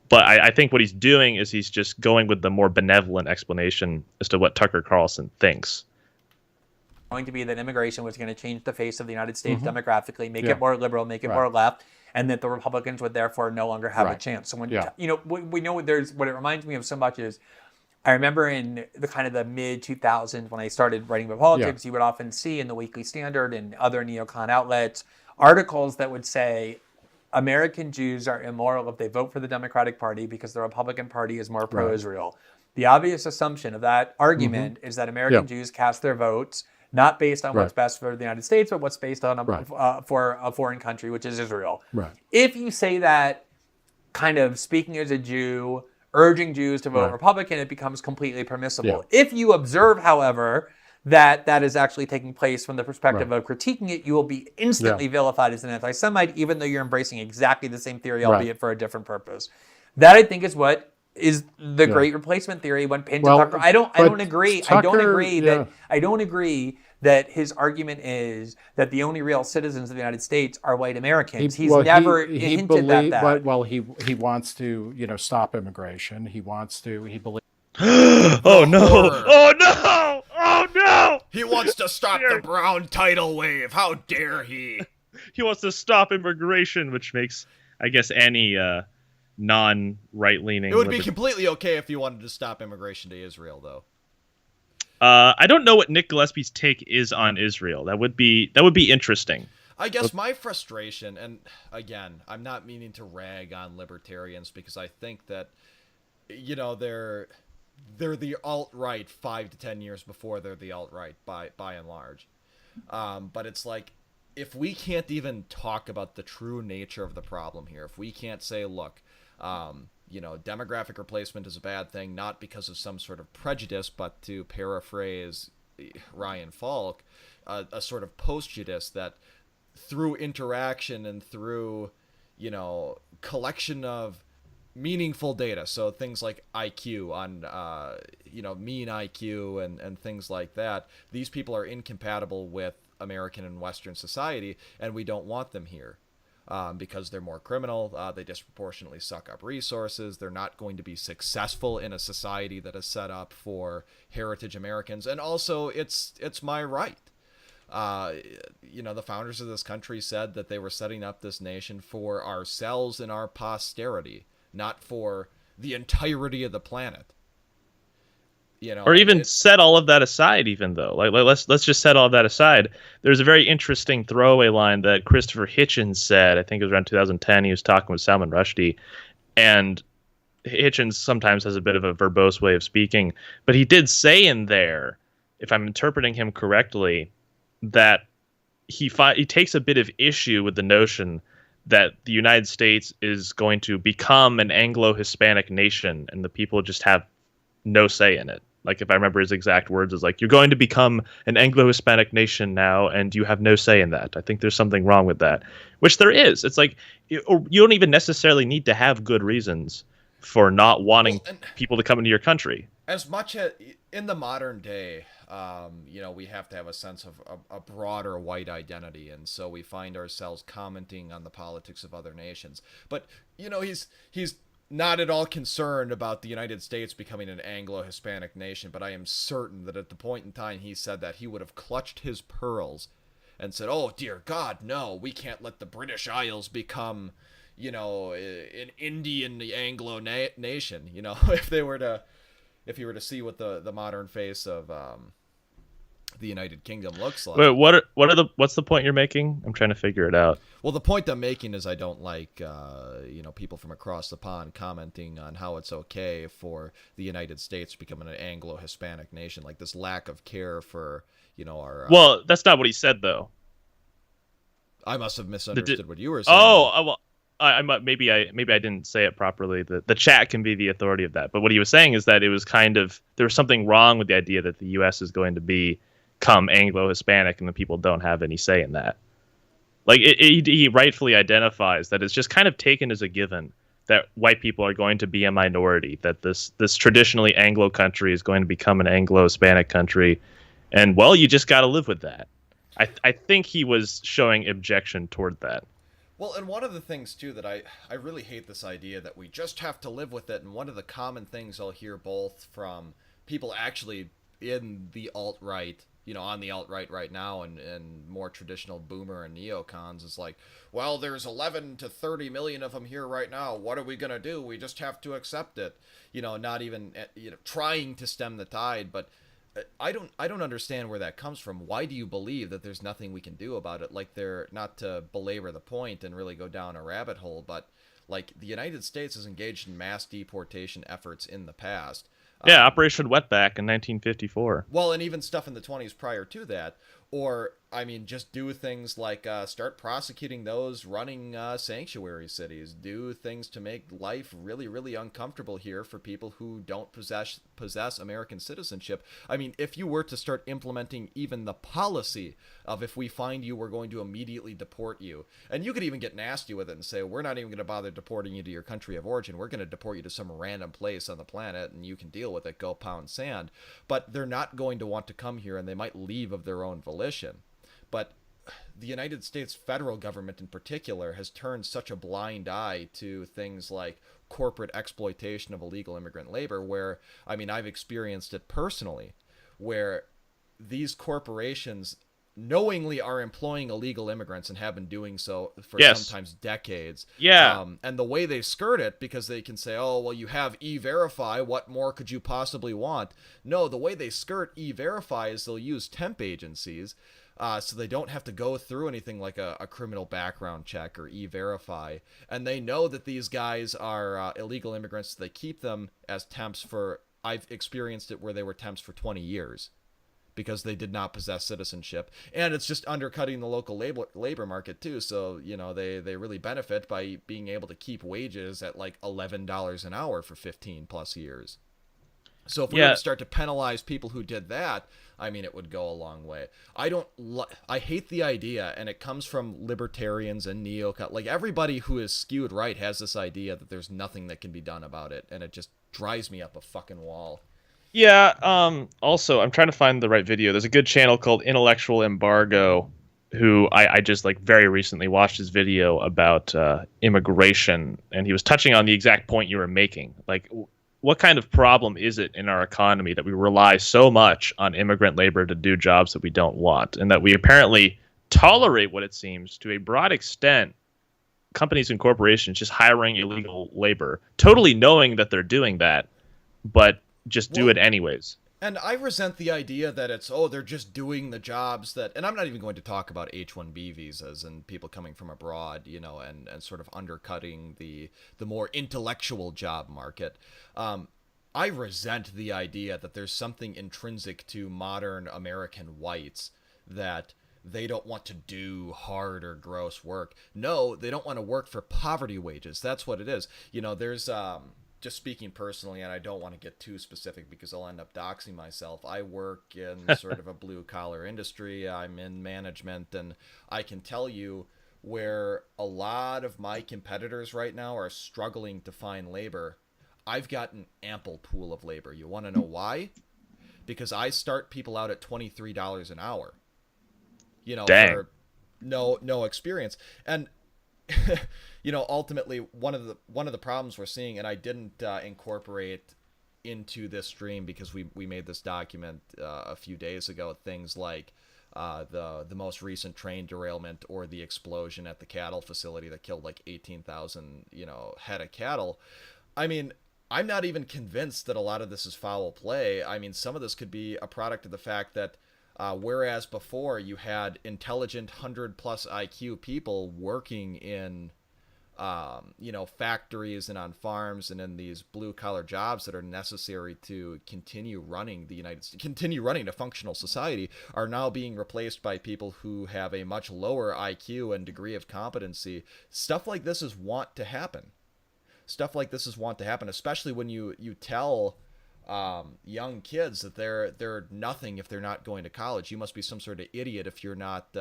But I think what he's doing is he's just going with the more benevolent explanation as to what Tucker Carlson thinks. Going to be that immigration was going to change the face of the United States demographically, make it more liberal, make it more left, and that the Republicans would therefore no longer have a chance. So when we know there's what it reminds me of so much is, I remember in the kind of the mid 2000s when I started writing about politics, you would often see in the Weekly Standard and other neocon outlets articles that would say American Jews are immoral if they vote for the Democratic Party because the Republican Party is more pro-Israel. The obvious assumption of that argument is that American Jews cast their votes not based on what's best for the United States, but what's based on for a foreign country, which is Israel. Right. If you say that, kind of speaking as a Jew, urging Jews to vote Republican, it becomes completely permissible. If you observe, however, that that is actually taking place from the perspective of critiquing it, you will be instantly vilified as an anti-Semite, even though you're embracing exactly the same theory, albeit for a different purpose. That, I think, is what is the great replacement theory when pinned to Tucker. I don't agree. I don't agree that his argument is that the only real citizens of the United States are white Americans. He's never hinted at that. Well, he wants to, stop immigration. He wants to. He believes. Oh no! Oh no! Oh no! He wants to stop the brown tidal wave. How dare he? He wants to stop immigration, which makes, I guess, any non-right-leaning. It would be completely okay if you wanted to stop immigration to Israel, though. I don't know what Nick Gillespie's take is on Israel. That would be interesting. I guess my frustration, and again, I'm not meaning to rag on libertarians because I think that, they're the alt-right 5 to 10 years before they're the alt-right by and large. But it's like, if we can't even talk about the true nature of the problem here, if we can't say, look, demographic replacement is a bad thing, not because of some sort of prejudice, but to paraphrase Ryan Falk, a sort of postjudice that through interaction and through, collection of meaningful data, so things like IQ on, mean IQ and things like that, these people are incompatible with American and Western society, and we don't want them here. Because they're more criminal, they disproportionately suck up resources, they're not going to be successful in a society that is set up for heritage Americans, and also it's my right. The founders of this country said that they were setting up this nation for ourselves and our posterity, not for the entirety of the planet. Or even set all of that aside, even though, let's just set all of that aside. There's a very interesting throwaway line that Christopher Hitchens said. I think it was around 2010. He was talking with Salman Rushdie, and Hitchens sometimes has a bit of a verbose way of speaking, but he did say in there, if I'm interpreting him correctly, that he takes a bit of issue with the notion that the United States is going to become an Anglo-Hispanic nation, and the people just have no say in it. Like, if I remember his exact words, is like, you're going to become an Anglo-Hispanic nation now, and you have no say in that. I think there's something wrong with that, which there is. It's like, you don't even necessarily need to have good reasons for not wanting people to come into your country. As much as in the modern day, we have to have a sense of a broader white identity, and so we find ourselves commenting on the politics of other nations. But, he's not at all concerned about the United States becoming an Anglo-Hispanic nation, but I am certain that at the point in time he said that, he would have clutched his pearls and said, oh, dear God, no, we can't let the British Isles become, an Indian Anglo nation, if he were to see what the modern face of the United Kingdom looks like. Wait, what's the point you're making? I'm trying to figure it out. Well, the point I'm making is I don't like people from across the pond commenting on how it's okay for the United States to become an Anglo-Hispanic nation, like this lack of care for our. Well, that's not what he said though. I must have misunderstood what you were saying. Well, maybe I didn't say it properly. The chat can be the authority of that. But what he was saying is that it was kind of there was something wrong with the idea that the U.S. is going to become Anglo-Hispanic and the people don't have any say in that. Like he rightfully identifies that it's just kind of taken as a given that white people are going to be a minority, that this traditionally Anglo country is going to become an Anglo-Hispanic country, and well, you just got to live with that. I think he was showing objection toward that. Well, and one of the things, too, that I really hate this idea that we just have to live with it, and one of the common things I'll hear both from people actually in the alt-right, on the alt-right right now, and more traditional boomer and neocons is like, well, there's 11 to 30 million of them here right now. What are we going to do? We just have to accept it. Not even trying to stem the tide, but I don't understand where that comes from. Why do you believe that there's nothing we can do about it? Like, they're not to belabor the point and really go down a rabbit hole, but like the United States has engaged in mass deportation efforts in the past. Yeah, Operation Wetback in 1954. Well, and even stuff in the 20s prior to that. Or, just do things like start prosecuting those running sanctuary cities. Do things to make life really, really uncomfortable here for people who don't possess American citizenship. If you were to start implementing even the policy of if we find you, we're going to immediately deport you. And you could even get nasty with it and say, we're not even going to bother deporting you to your country of origin. We're going to deport you to some random place on the planet, and you can deal with it. Go pound sand. But they're not going to want to come here, and they might leave of their own volition. But the United States federal government in particular has turned such a blind eye to things like corporate exploitation of illegal immigrant labor, where, I've experienced it personally, where these corporations knowingly are employing illegal immigrants and have been doing so for sometimes decades. Yeah. And the way they skirt it, because they can say, oh, well, you have E-Verify, what more could you possibly want? No, the way they skirt E-Verify is they'll use temp agencies, so they don't have to go through anything like a criminal background check or E-Verify. And they know that these guys are illegal immigrants, so they keep them as temps for, I've experienced it where they were temps for 20 years. Because they did not possess citizenship. And it's just undercutting the local labor market, too. So, they really benefit by being able to keep wages at like $11 an hour for 15 plus years. So if we were to start to penalize people who did that, it would go a long way. I hate the idea, and it comes from libertarians and neocons. Like, everybody who is skewed right has this idea that there's nothing that can be done about it, and it just drives me up a fucking wall. Yeah, also, I'm trying to find the right video. There's a good channel called Intellectual Embargo, who I just, very recently watched his video about immigration, and he was touching on the exact point you were making. Like, what kind of problem is it in our economy that we rely so much on immigrant labor to do jobs that we don't want, and that we apparently tolerate what it seems to a broad extent, companies and corporations just hiring illegal labor, totally knowing that they're doing that, but just do it anyways. And I resent the idea that it's, they're just doing the jobs that, and I'm not even going to talk about H-1B visas and people coming from abroad, and sort of undercutting the more intellectual job market. I resent the idea that there's something intrinsic to modern American whites that they don't want to do hard or gross work. No, they don't want to work for poverty wages. That's what it is. There's, just speaking personally, and I don't want to get too specific because I'll end up doxing myself. I work in sort of a blue-collar industry. I'm in management, and I can tell you where a lot of my competitors right now are struggling to find labor. I've got an ample pool of labor. You want to know why? Because I start people out at $23 an hour. Dang. For no experience. And ultimately one of the problems we're seeing, and I didn't incorporate into this stream because we made this document a few days ago, things like the most recent train derailment or the explosion at the cattle facility that killed like 18,000 head of cattle. I'm not even convinced that a lot of this is foul play. Some of this could be a product of the fact that Whereas before you had intelligent 100+ IQ people working in factories and on farms and in these blue collar jobs that are necessary to continue running a functional society, are now being replaced by people who have a much lower IQ and degree of competency. Stuff like this is wont to happen. Especially when you tell young kids that they're nothing if they're not going to college. You must be some sort of idiot if you're not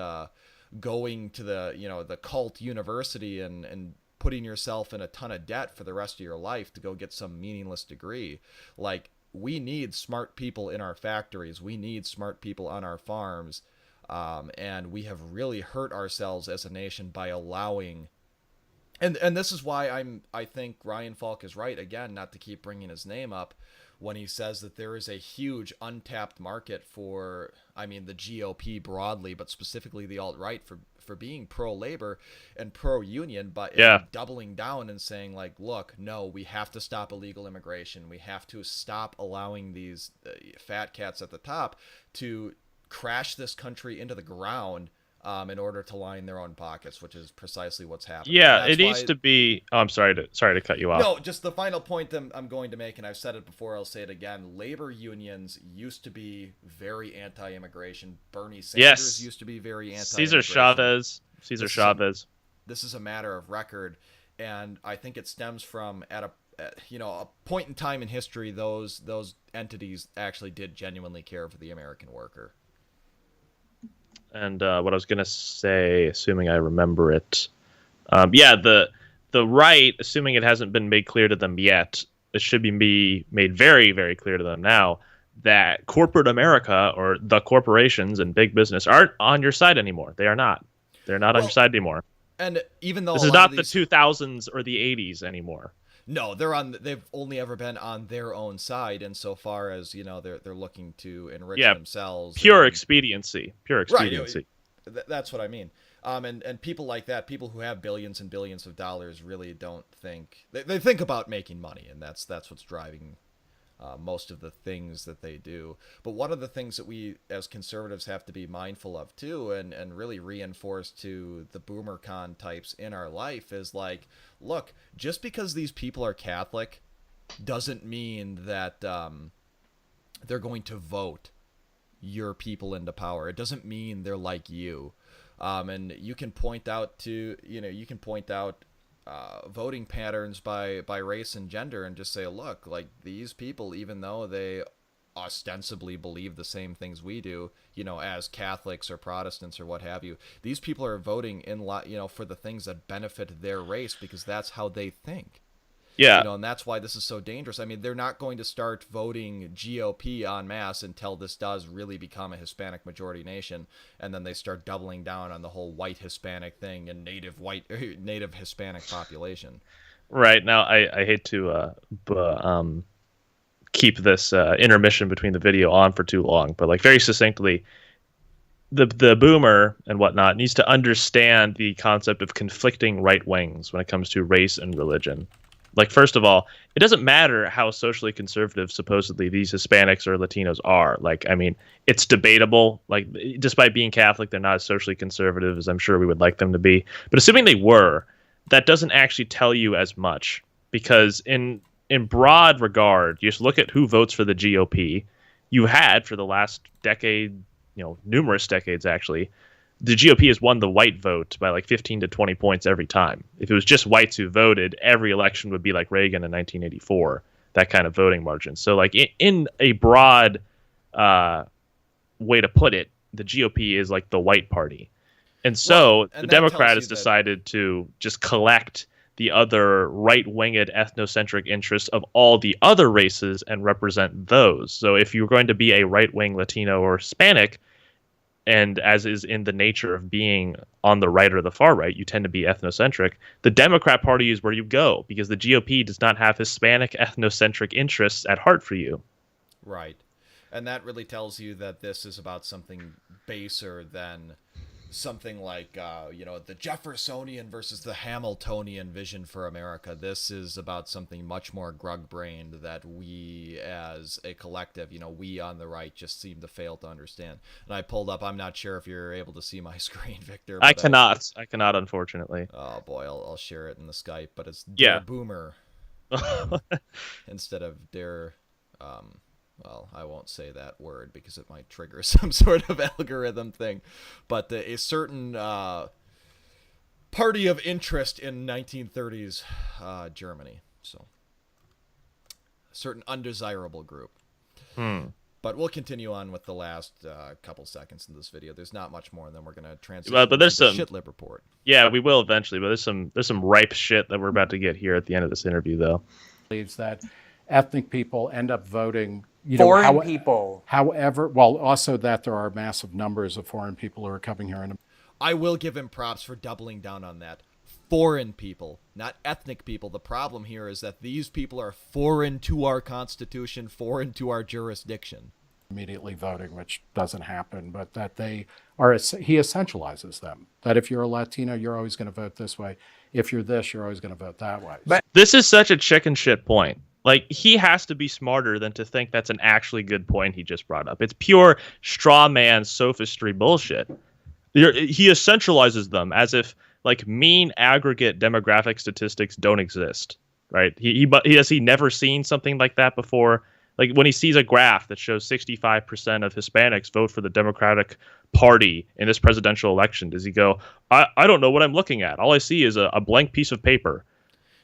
going to the cult university and putting yourself in a ton of debt for the rest of your life to go get some meaningless degree. Like, we need smart people in our factories. We need smart people on our farms. And we have really hurt ourselves as a nation by allowing. And this is why I think Ryan Falk is right, again, not to keep bringing his name up, when he says that there is a huge untapped market for, the GOP broadly, but specifically the alt-right for being pro-labor and pro-union, but doubling down and saying, like, look, no, we have to stop illegal immigration. We have to stop allowing these fat cats at the top to crash this country into the ground in order to line their own pockets, which is precisely what's happening. Yeah, it needs to be. Oh, I'm sorry to cut you off. No, just the final point I'm going to make, and I've said it before, I'll say it again. Labor unions used to be very anti-immigration. Bernie Sanders used to be very anti-immigration. Cesar Chavez. This is a matter of record, and I think it stems from at a point in time in history, those entities actually did genuinely care for the American worker. And what I was going to say, assuming I remember it, the right, assuming it hasn't been made clear to them yet, it should be made very, very clear to them now that corporate America, or the corporations and big business, aren't on your side anymore. They are not. They're not on your side anymore. And even though this is not the 2000s or the 80s anymore. No, they've only ever been on their own side insofar as, they're looking to enrich themselves. Pure expediency. Right, that's what I mean. And people like that, people who have billions and billions of dollars, really don't think they think about making money, and that's what's driving most of the things that they do. But one of the things that we as conservatives have to be mindful of too, and really reinforce to the boomer con types in our life, is like, look, just because these people are Catholic doesn't mean that they're going to vote your people into power. It doesn't mean they're like you. And you can point out voting patterns by race and gender and just say, look, like, these people, even though they ostensibly believe the same things we do, as Catholics or Protestants or what have you, these people are voting for the things that benefit their race because that's how they think. Yeah. And that's why this is so dangerous. They're not going to start voting GOP en masse until this does really become a Hispanic majority nation, and then they start doubling down on the whole white Hispanic thing and native Hispanic population. Right. Now, I hate to keep this intermission between the video on for too long, but, like, very succinctly, the boomer and whatnot needs to understand the concept of conflicting right wings when it comes to race and religion. Like, first of all, it doesn't matter how socially conservative supposedly these Hispanics or Latinos are. Like, it's debatable. Like, despite being Catholic, they're not as socially conservative as I'm sure we would like them to be. But assuming they were, that doesn't actually tell you as much, because in broad regard, you just look at who votes for the GOP. You had, for the last decade, numerous decades actually, the GOP has won the white vote by like 15 to 20 points every time. If it was just whites who voted, every election would be like Reagan in 1984, that kind of voting margin. So, like, in a broad way to put it, the GOP is like the white party. And so the Democrats decided to just collect the other right-winged ethnocentric interests of all the other races and represent those. So if you're going to be a right-wing Latino or Hispanic, and as is in the nature of being on the right or the far right, you tend to be ethnocentric, the Democrat Party is where you go, because the GOP does not have Hispanic ethnocentric interests at heart for you. Right. And that really tells you that this is about something baser than something like, the Jeffersonian versus the Hamiltonian vision for America. This is about something much more grug-brained that we as a collective, we on the right just seem to fail to understand. And I pulled up, I'm not sure if you're able to see my screen, Victor. I cannot, unfortunately. Oh boy, I'll share it in the Skype, but it's Dear Boomer instead of Dear... well, I won't say that word because it might trigger some sort of algorithm thing. But a certain party of interest in 1930s Germany. So, a certain undesirable group. But we'll continue on with the last couple seconds in this video. There's not much more, and then we're going to transition but there's to the some shit-lib report. Yeah, we will eventually, but there's some ripe shit that we're about to get here at the end of this interview, though. Believes that ethnic people end up voting... foreign people. However, well, also that there are massive numbers of foreign people who are coming here. I will give him props for doubling down on that. Foreign people, not ethnic people. The problem here is that these people are foreign to our Constitution, foreign to our jurisdiction. Immediately voting, which doesn't happen, but that he essentializes them. That if you're a Latino, you're always going to vote this way. If you're this, you're always going to vote that way. But this is such a chicken shit point. Like, he has to be smarter than to think that's an actually good point he just brought up. It's pure straw man sophistry bullshit. He essentializes them as if, like, mean aggregate demographic statistics don't exist, right? Has he never seen something like that before? Like, when he sees a graph that shows 65% of Hispanics vote for the Democratic Party in this presidential election, does he go, I don't know what I'm looking at. All I see is a blank piece of paper.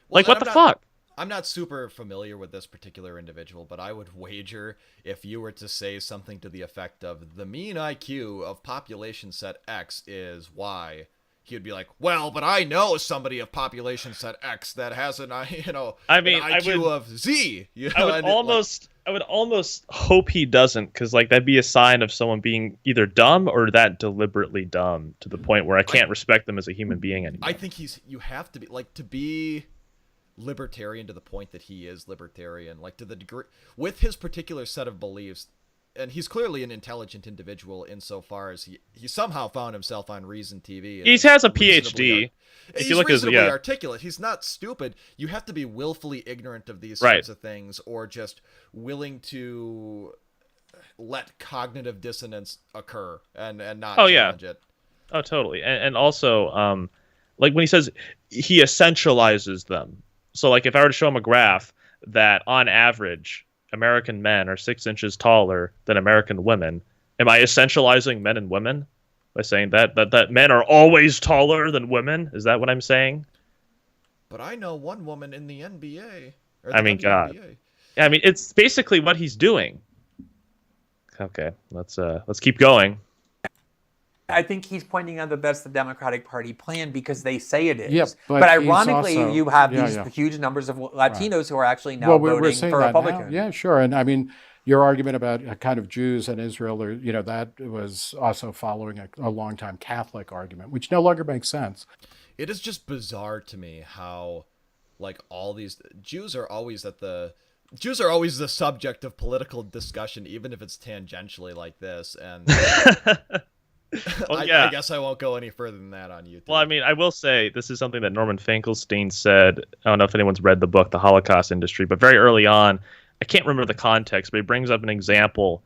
Like, what the fuck? I'm not super familiar with this particular individual, but I would wager if you were to say something to the effect of the mean IQ of population set X is Y, he would be like, well, but I know somebody of population set X that has an IQ of Z. I would almost hope he doesn't, because like that'd be a sign of someone being either dumb or that deliberately dumb to the point where I can't respect them as a human being anymore. I think you have to be like to be libertarian to the point that he is libertarian, like to the degree with his particular set of beliefs, and he's clearly an intelligent individual insofar as he somehow found himself on Reason TV. He has a PhD. He's reasonably articulate. He's not stupid. You have to be willfully ignorant of these sorts of things, or just willing to let cognitive dissonance occur and not challenge it. Oh, totally. And also, like when he says he essentializes them. So, like, if I were to show him a graph that, on average, American men are 6 inches taller than American women, am I essentializing men and women by saying that men are always taller than women? Is that what I'm saying? But I know one woman in the NBA. I mean, God. I mean, it's basically what he's doing. Okay, let's keep going. I think he's pointing out that that's the Democratic Party plan because they say it is. Yep, but ironically, you have these huge numbers of Latinos who are actually now voting for Republicans. Yeah, sure. And I mean, your argument about kind of Jews and Israel, or that was also following a longtime Catholic argument, which no longer makes sense. It is just bizarre to me how, like, all these Jews are always the subject of political discussion, even if it's tangentially like this. And I guess I won't go any further than that on YouTube. Well, I mean, I will say this is something that Norman Finkelstein said. I don't know if anyone's read the book, The Holocaust Industry, but very early on, I can't remember the context, but he brings up an example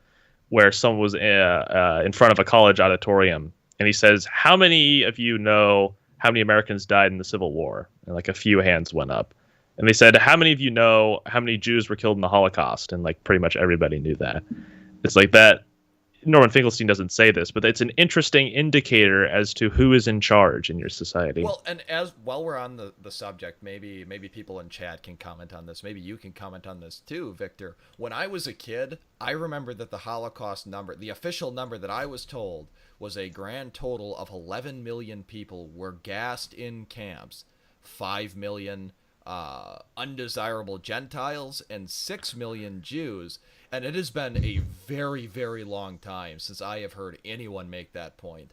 where someone was in front of a college auditorium, and he says, how many of you know how many Americans died in the Civil War? And like a few hands went up. And they said, how many of you know how many Jews were killed in the Holocaust? And like pretty much everybody knew that. It's like that. Norman Finkelstein doesn't say this, but it's an interesting indicator as to who is in charge in your society. Well, and while we're on the subject, maybe people in chat can comment on this. Maybe you can comment on this too, Victor. When I was a kid, I remember that the Holocaust number, the official number that I was told, was a grand total of 11 million people were gassed in camps, 5 million undesirable Gentiles, and 6 million Jews. And it has been a very, very long time since I have heard anyone make that point.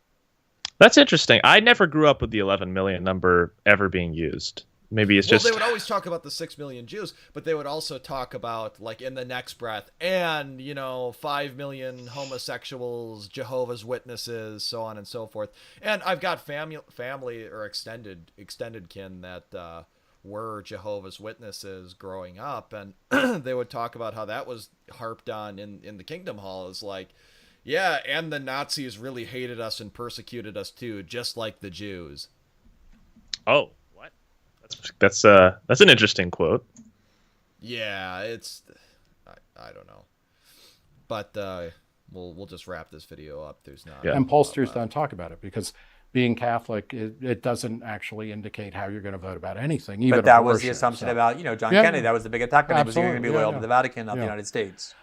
That's interesting. I never grew up with the 11 million number ever being used. Maybe it's well, just they would always talk about the 6 million Jews, but they would also talk about, like, in the next breath, and, 5 million homosexuals, Jehovah's Witnesses, so on and so forth. And I've got family or extended kin that were Jehovah's Witnesses growing up, and they would talk about how that was harped on in the Kingdom Hall as like, yeah, and the Nazis really hated us and persecuted us too, just like the Jews. Oh, what? That's an interesting quote. Yeah, I don't know, but we'll just wrap this video up. There's not. And pollsters don't talk about it because being Catholic, it doesn't actually indicate how you're going to vote about anything. Even but that abortion, was the assumption so. about John Kennedy. That was the big attack on him. Was going to be loyal to the Vatican, not the United States.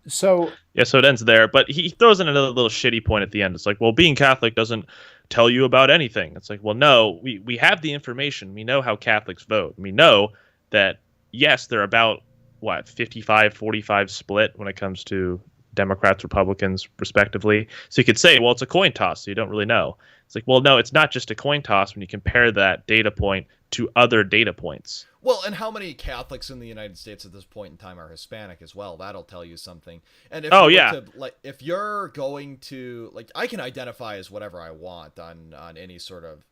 So it ends there. But he throws in another little shitty point at the end. It's like, well, being Catholic doesn't tell you about anything. It's like, well, no, we have the information. We know how Catholics vote. We know that, yes, they're about, 55-45 split when it comes to Democrats, Republicans, respectively. So you could say, well, it's a coin toss, so you don't really know. It's like, well, no, it's not just a coin toss when you compare that data point to other data points. Well, and how many Catholics in the United States at this point in time are Hispanic as well? That'll tell you something. And if you're going to, I can identify as whatever I want on any sort of,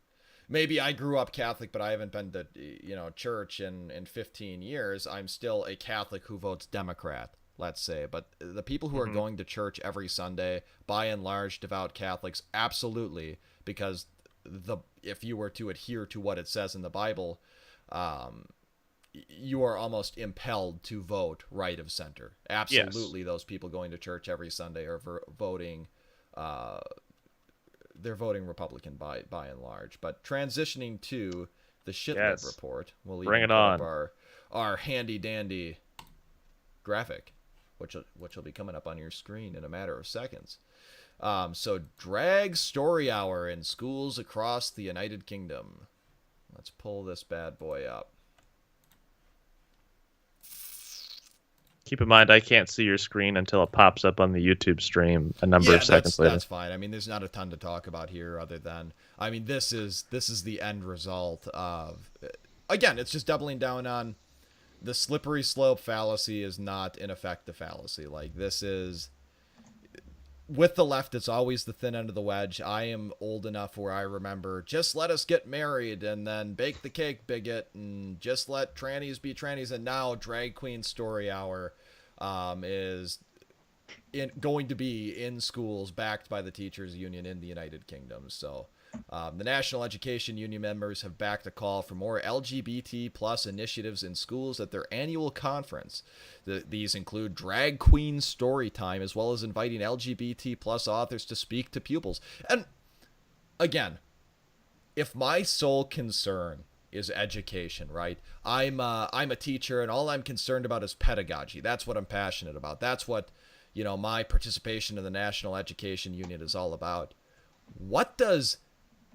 maybe I grew up Catholic, but I haven't been to church in 15 years. I'm still a Catholic who votes Democrat, let's say. But the people who are going to church every Sunday, by and large, devout Catholics, absolutely, because if you were to adhere to what it says in the Bible, you are almost impelled to vote right of center. Absolutely, yes. Those people going to church every Sunday are voting. They're voting Republican by and large. But transitioning to the Shitlib report, we'll bring it on. Up our handy dandy graphic, which will be coming up on your screen in a matter of seconds. So drag story hour in schools across the United Kingdom. Let's pull this bad boy up. Keep in mind, I can't see your screen until it pops up on the YouTube stream a number of seconds later. That's fine. I mean, there's not a ton to talk about here other than, this is the end result of, again, it's just doubling down on the slippery slope fallacy is not, in effect, the fallacy. This is, with the left, it's always the thin end of the wedge. I am old enough where I remember, just let us get married and then bake the cake, bigot, and just let trannies be trannies. And now drag queen story hour is going to be in schools backed by the teachers union in the United Kingdom. So the National Education Union members have backed a call for more LGBT plus initiatives in schools at their annual conference. These include drag queen story time, as well as inviting LGBT plus authors to speak to pupils. And again, if my sole concern is education, right? I'm a teacher, and all I'm concerned about is pedagogy. That's what I'm passionate about. That's what, my participation in the National Education Union is all about. What does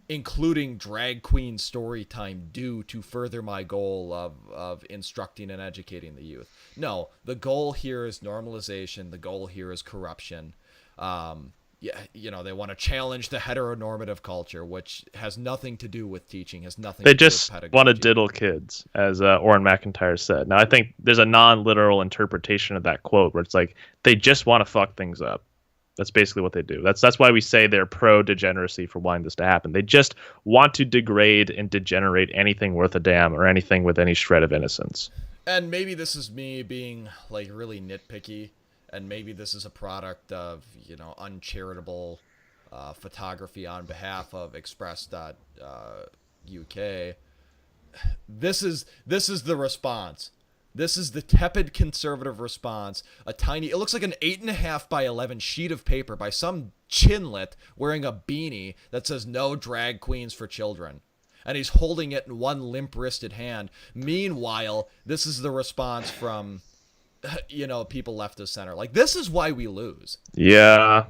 including drag queen story time do to further my goal of instructing and educating the youth? No, the goal here is normalization. The goal here is corruption. They want to challenge the heteronormative culture, which has nothing to do with teaching, has nothing to do with pedagogy. They just want to diddle kids, as Orrin McIntyre said. Now, I think there's a non-literal interpretation of that quote where it's like, they just want to fuck things up. That's basically what they do. That's why we say they're pro-degeneracy for wanting this to happen. They just want to degrade and degenerate anything worth a damn or anything with any shred of innocence. And maybe this is me being really nitpicky, and maybe this is a product of uncharitable photography on behalf of Express.uk. This is the response. This is the tepid conservative response. It looks like an 8.5 by 11 sheet of paper by some chinlet wearing a beanie that says "No drag queens for children." And he's holding it in one limp-wristed hand. Meanwhile, this is the response from, people left of center. This is why we lose. Yeah.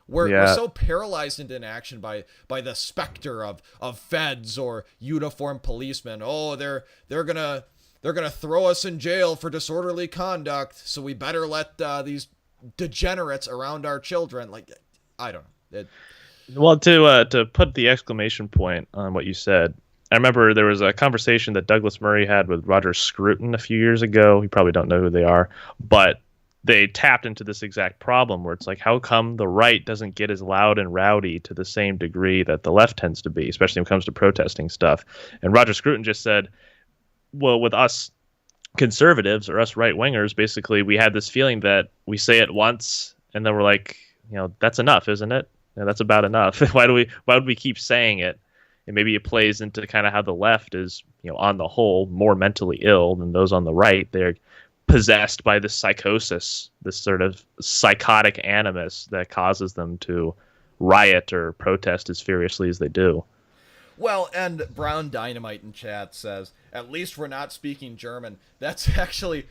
We're so paralyzed into inaction by the specter of feds or uniformed policemen. Oh, they're gonna throw us in jail for disorderly conduct, so we better let these degenerates around our children. I don't know. Well, to put the exclamation point on what you said, I remember there was a conversation that Douglas Murray had with Roger Scruton a few years ago. You probably don't know who they are, but they tapped into this exact problem where it's like, how come the right doesn't get as loud and rowdy to the same degree that the left tends to be, especially when it comes to protesting stuff? And Roger Scruton just said, well, with us conservatives or us right wingers, basically, we had this feeling that we say it once and then we're like, that's enough, isn't it? That's about enough. Why would we keep saying it? And maybe it plays into kind of how the left is, on the whole, more mentally ill than those on the right. They're possessed by this psychosis, this sort of psychotic animus that causes them to riot or protest as furiously as they do. Well, and Brown Dynamite in chat says, at least we're not speaking German. That's actually,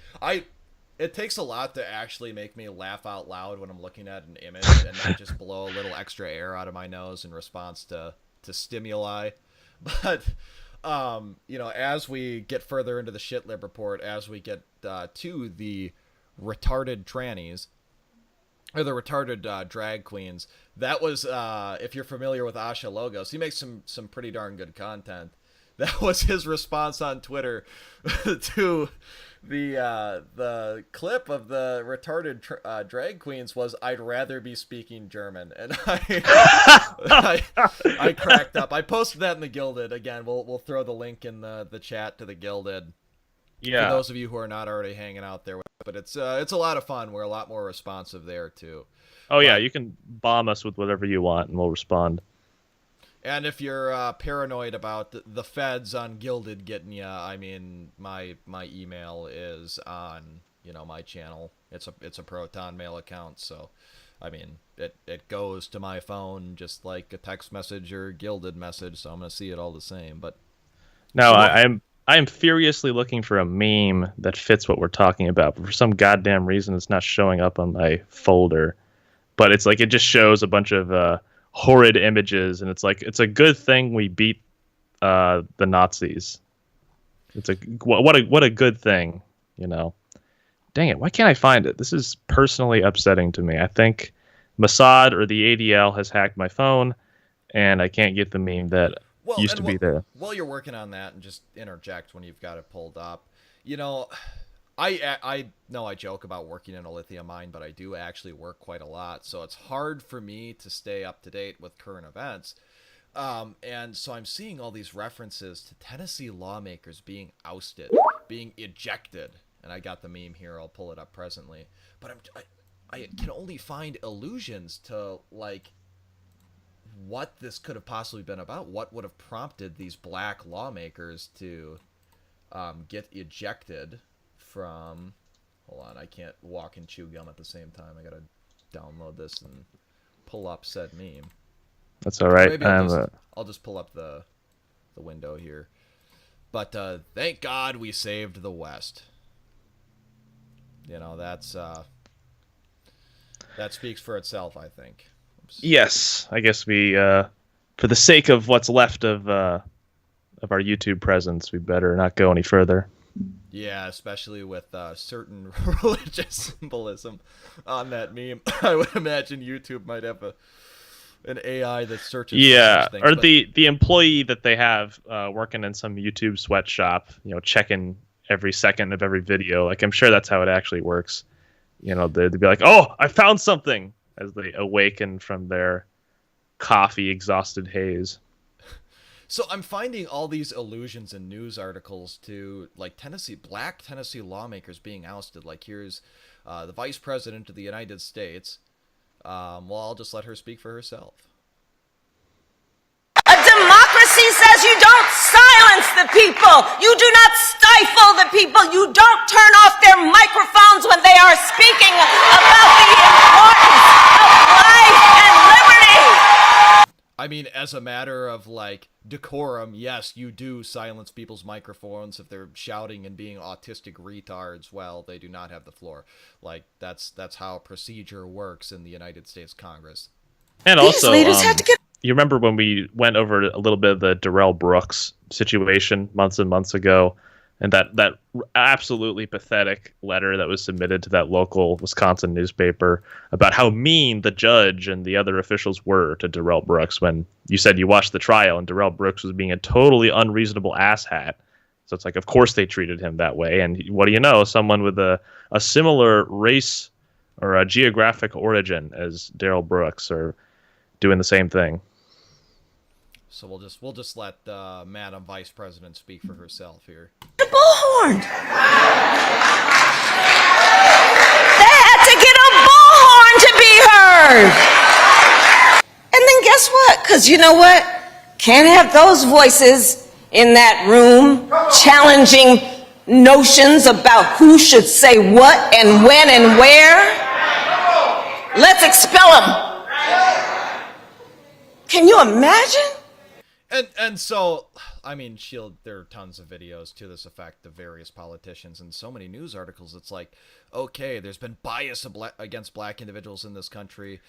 it takes a lot to actually make me laugh out loud when I'm looking at an image and not just blow a little extra air out of my nose in response to stimuli. But as we get further into the shitlib report, as we get to the retarded trannies or the retarded drag queens, that was if you're familiar with Asha Logos, he makes some pretty darn good content. That was his response on Twitter to the clip of the retarded drag queens was, "I'd rather be speaking German," and I cracked up. I posted that in the Gilded. Again, we'll throw the link in the chat to the Gilded. Yeah. For those of you who are not already hanging out there, but it's a lot of fun. We're a lot more responsive there too. Oh yeah, you can bomb us with whatever you want, and we'll respond. And if you're paranoid about the feds on Gilded getting you, I mean, my email is on my channel. It's a Proton Mail account, so I mean it goes to my phone just like a text message or Gilded message, so I'm gonna see it all the same. But no, I am furiously looking for a meme that fits what we're talking about, but for some goddamn reason it's not showing up on my folder. But it's like it just shows a bunch of horrid images, and it's like it's a good thing we beat the Nazis. It's what a good thing, Dang it, why can't I find it? This is personally upsetting to me. I think Mossad or the ADL has hacked my phone, and I can't get the meme that used to be there. While you're working on that, and just interject when you've got it pulled up, I know I joke about working in a lithium mine, but I do actually work quite a lot, so it's hard for me to stay up to date with current events. And so I'm seeing all these references to Tennessee lawmakers being ousted, being ejected, and I got the meme here. I'll pull it up presently. But I can only find allusions to like what this could have possibly been about. What would have prompted these black lawmakers to get ejected from, hold on, I can't walk and chew gum at the same time. I gotta download this and pull up said meme. That's all right. Maybe I'll just pull up the window here. But thank God we saved the West. That's that speaks for itself, I think. Oops. Yes, I guess we, for the sake of what's left of our YouTube presence, we better not go any further. Yeah, especially with certain religious symbolism on that meme. I would imagine YouTube might have an AI that searches. Yeah, for things, or but the employee that they have working in some YouTube sweatshop, checking every second of every video. Like I'm sure that's how it actually works. They'd be like, "Oh, I found something," as they awaken from their coffee-exhausted haze. So I'm finding all these allusions in news articles to like black Tennessee lawmakers being ousted. Like here's the vice president of the United States. Well, I'll just let her speak for herself. A democracy says you don't silence the people. You do not stifle the people. You don't turn off their microphones when they are speaking about the importance of life and liberty. I mean, as a matter of like decorum, yes, you do silence people's microphones if they're shouting and being autistic retards while they do not have the floor. Like that's how procedure works in the United States Congress. And also, you remember when we went over a little bit of the Darrell Brooks situation months and months ago? And that absolutely pathetic letter that was submitted to that local Wisconsin newspaper about how mean the judge and the other officials were to Darrell Brooks, when you said you watched the trial and Darrell Brooks was being a totally unreasonable asshat. So it's like, of course they treated him that way. And what do you know? Someone with a similar race or a geographic origin as Darrell Brooks are doing the same thing. So we'll just let Madam Vice President speak for herself here. Bullhorn. They had to get a bullhorn to be heard. And then guess what? Because you know what? Can't have those voices in that room challenging notions about who should say what and when and where. Let's expel them. Can you imagine? And so, I mean, there are tons of videos to this effect of various politicians and so many news articles. It's like, okay, there's been bias against black individuals in this country.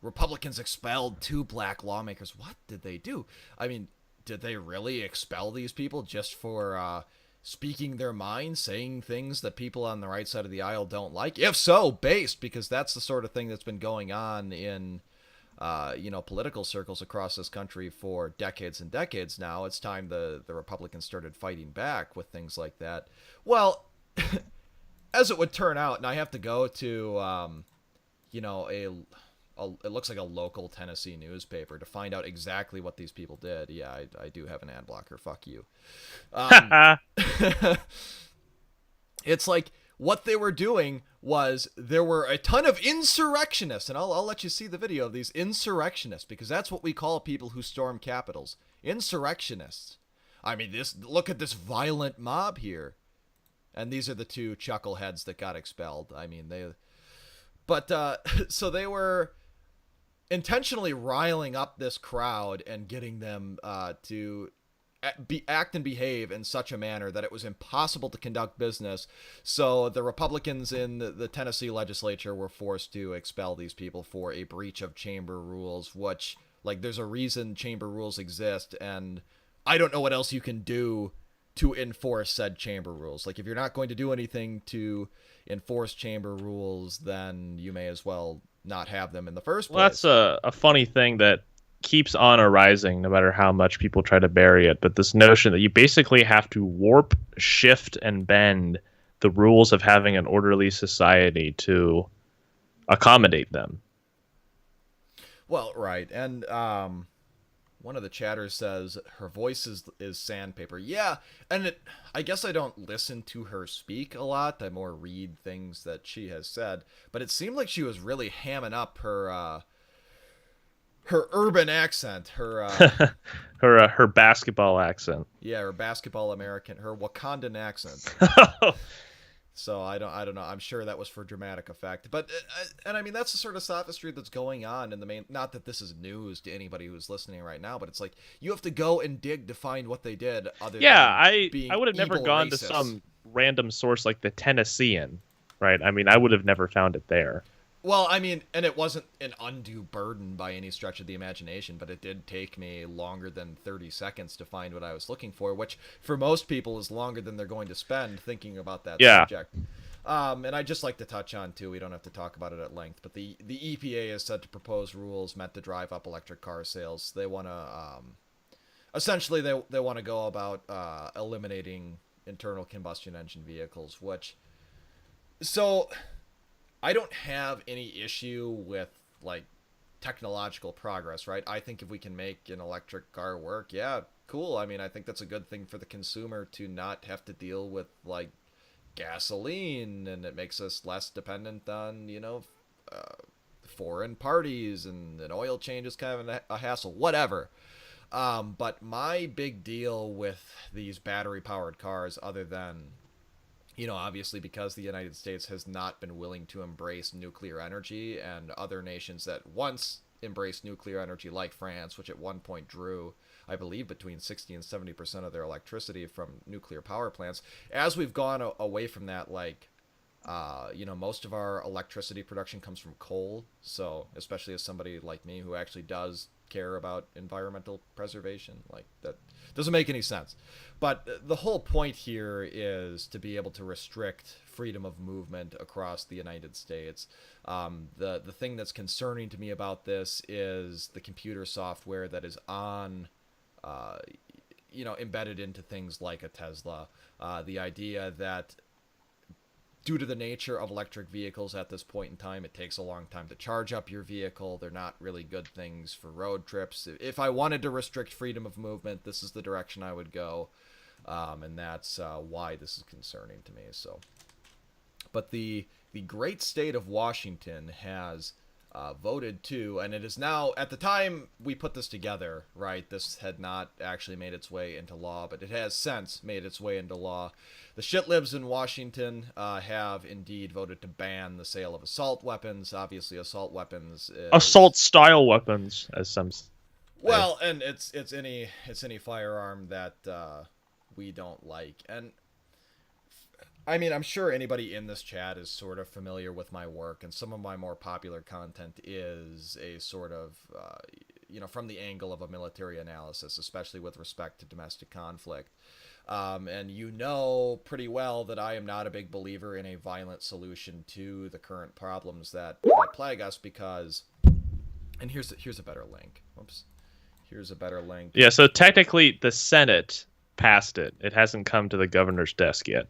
Republicans expelled 2 black lawmakers. What did they do? I mean, did they really expel these people just for speaking their mind, saying things that people on the right side of the aisle don't like? If so, based, because that's the sort of thing that's been going on in political circles across this country for decades and decades now. It's time the Republicans started fighting back with things like that. Well, as it would turn out, and I have to go to, it looks like a local Tennessee newspaper to find out exactly what these people did. Yeah, I do have an ad blocker. Fuck you. It's like, what they were doing was there were a ton of insurrectionists, and I'll let you see the video of these insurrectionists, because that's what we call people who storm capitals. Insurrectionists. I mean, look at this violent mob here. And these are the 2 chuckleheads that got expelled. I mean, so they were intentionally riling up this crowd and getting them to act and behave in such a manner that it was impossible to conduct business. So the Republicans in the Tennessee legislature were forced to expel these people for a breach of chamber rules, which, like, there's a reason chamber rules exist, and I don't know what else you can do to enforce said chamber rules. Like, if you're not going to do anything to enforce chamber rules, then you may as well not have them in the first place. Well, that's a funny thing that keeps on arising no matter how much people try to bury it, but this notion that you basically have to warp, shift, and bend the rules of having an orderly society to accommodate them. Well, right. And one of the chatters says her voice is sandpaper. Yeah, and I guess I don't listen to her speak a lot. I more read things that she has said, but it seemed like she was really hamming up her urban accent, her basketball accent. Yeah, her basketball American, her Wakandan accent. So I don't know. I'm sure that was for dramatic effect, but and I mean, that's the sort of sophistry that's going on in the main. Not that this is news to anybody who's listening right now, but it's like you have to go and dig to find what they did. I would have never gone to some random source like the Tennessean, right? I mean, I would have never found it there. Well, I mean, and it wasn't an undue burden by any stretch of the imagination, but it did take me longer than 30 seconds to find what I was looking for, which for most people is longer than they're going to spend thinking about that subject. And I just like to touch on, too, we don't have to talk about it at length, but the EPA is said to propose rules meant to drive up electric car sales. They want to, essentially, they want to go about eliminating internal combustion engine vehicles, so I don't have any issue with, like, technological progress, right? I think if we can make an electric car work, yeah, cool. I mean, I think that's a good thing for the consumer to not have to deal with, like, gasoline, and it makes us less dependent on, foreign parties, and an oil change is kind of a hassle, whatever. But my big deal with these battery-powered cars, other than, obviously because the United States has not been willing to embrace nuclear energy, and other nations that once embraced nuclear energy, like France, which at one point drew, I believe, between 60 and 70% of their electricity from nuclear power plants. As we've gone away from that, like, Most of our electricity production comes from coal. So especially as somebody like me who actually does care about environmental preservation, like that doesn't make any sense. But the whole point here is to be able to restrict freedom of movement across the United States. The thing that's concerning to me about this is the computer software that is on embedded into things like a Tesla. The idea that due to the nature of electric vehicles at this point in time, it takes a long time to charge up your vehicle. They're not really good things for road trips. If I wanted to restrict freedom of movement, this is the direction I would go. And that's why this is concerning to me. So, but the great state of Washington has voted to, and it is now, at the time we put this together, right, this had not actually made its way into law, but it has since made its way into law. The shitlibs in Washington have indeed voted to ban the sale of assault weapons. Obviously, assault weapons assault-style weapons, as some say. Well, and it's any firearm that we don't like. And I mean, I'm sure anybody in this chat is sort of familiar with my work, and some of my more popular content is a sort of, from the angle of a military analysis, especially with respect to domestic conflict. And you know pretty well that I am not a big believer in a violent solution to the current problems that plague us because, and here's a better link. Whoops. Here's a better link. Yeah, so technically the Senate passed it. It hasn't come to the governor's desk yet.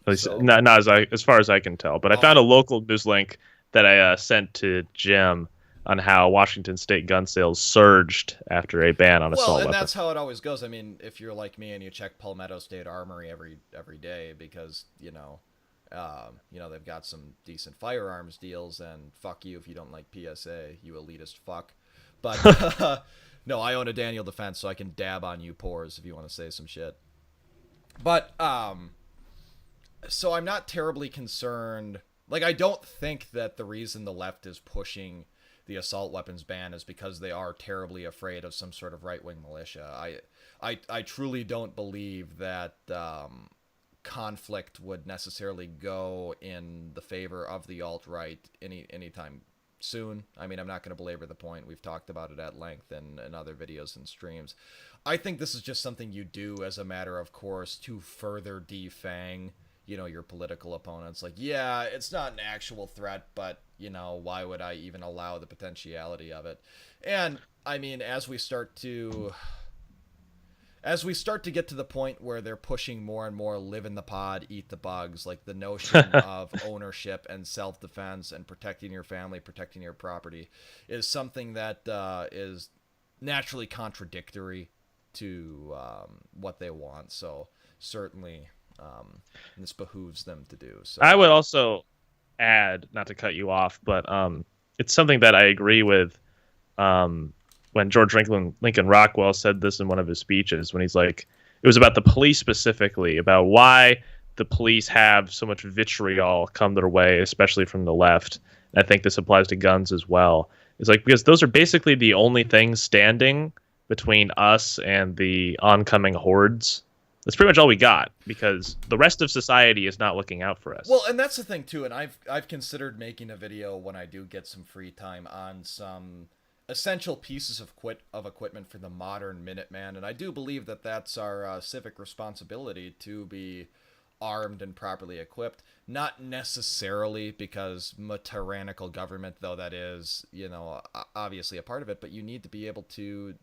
At least, not as far as I can tell. But I found a local news link that I sent to Jim on how Washington state gun sales surged after a ban on assault weapons. Well, and that's how it always goes. I mean, if you're like me and you check Palmetto State Armory every day because, they've got some decent firearms deals, and fuck you if you don't like PSA, you elitist fuck. But, no, I own a Daniel Defense, so I can dab on you pores if you want to say some shit. But, so I'm not terribly concerned. Like, I don't think that the reason the left is pushing the assault weapons ban is because they are terribly afraid of some sort of right-wing militia. I truly don't believe that conflict would necessarily go in the favor of the alt-right anytime soon. I mean, I'm not going to belabor the point. We've talked about it at length in other videos and streams. I think this is just something you do as a matter of course to further defang your political opponents. Like, yeah, it's not an actual threat, but, why would I even allow the potentiality of it? And, I mean, as we start to get to the point where they're pushing more and more live in the pod, eat the bugs, like the notion of ownership and self-defense and protecting your family, protecting your property is something that is naturally contradictory to what they want. So, certainly... this behooves them to do. So I would also add, not to cut you off, but it's something that I agree with when George Lincoln Rockwell said this in one of his speeches, when he's like, it was about the police specifically, about why the police have so much vitriol come their way, especially from the left. And I think this applies to guns as well. It's like, because those are basically the only things standing between us and the oncoming hordes. That's pretty much all we got, because the rest of society is not looking out for us. Well, and that's the thing too, and I've considered making a video when I do get some free time on some essential pieces of equipment for the modern Minuteman, and I do believe that that's our civic responsibility to be armed and properly equipped. Not necessarily because a tyrannical government, though that is, obviously a part of it, but you need to be able to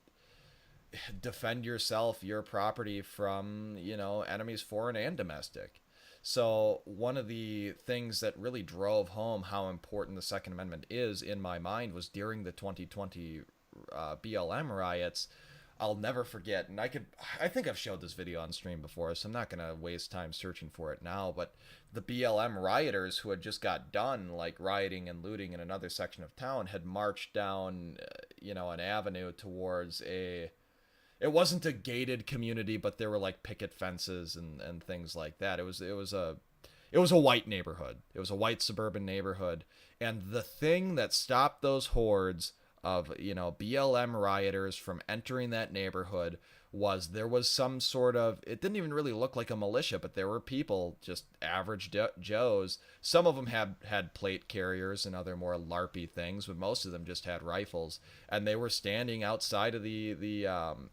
defend yourself, your property from, enemies foreign and domestic. So one of the things that really drove home how important the Second Amendment is in my mind was during the 2020 BLM riots. I'll never forget, and I think I've showed this video on stream before, so I'm not going to waste time searching for it now, but the BLM rioters who had just got done, like, rioting and looting in another section of town had marched down, an avenue towards it wasn't a gated community, but there were like picket fences and things like that. It was a white neighborhood. It was a white suburban neighborhood. And the thing that stopped those hordes of, BLM rioters from entering that neighborhood was there was some sort of, it didn't even really look like a militia, but there were people, just average Joes. Some of them had plate carriers and other more LARPy things, but most of them just had rifles, and they were standing outside of the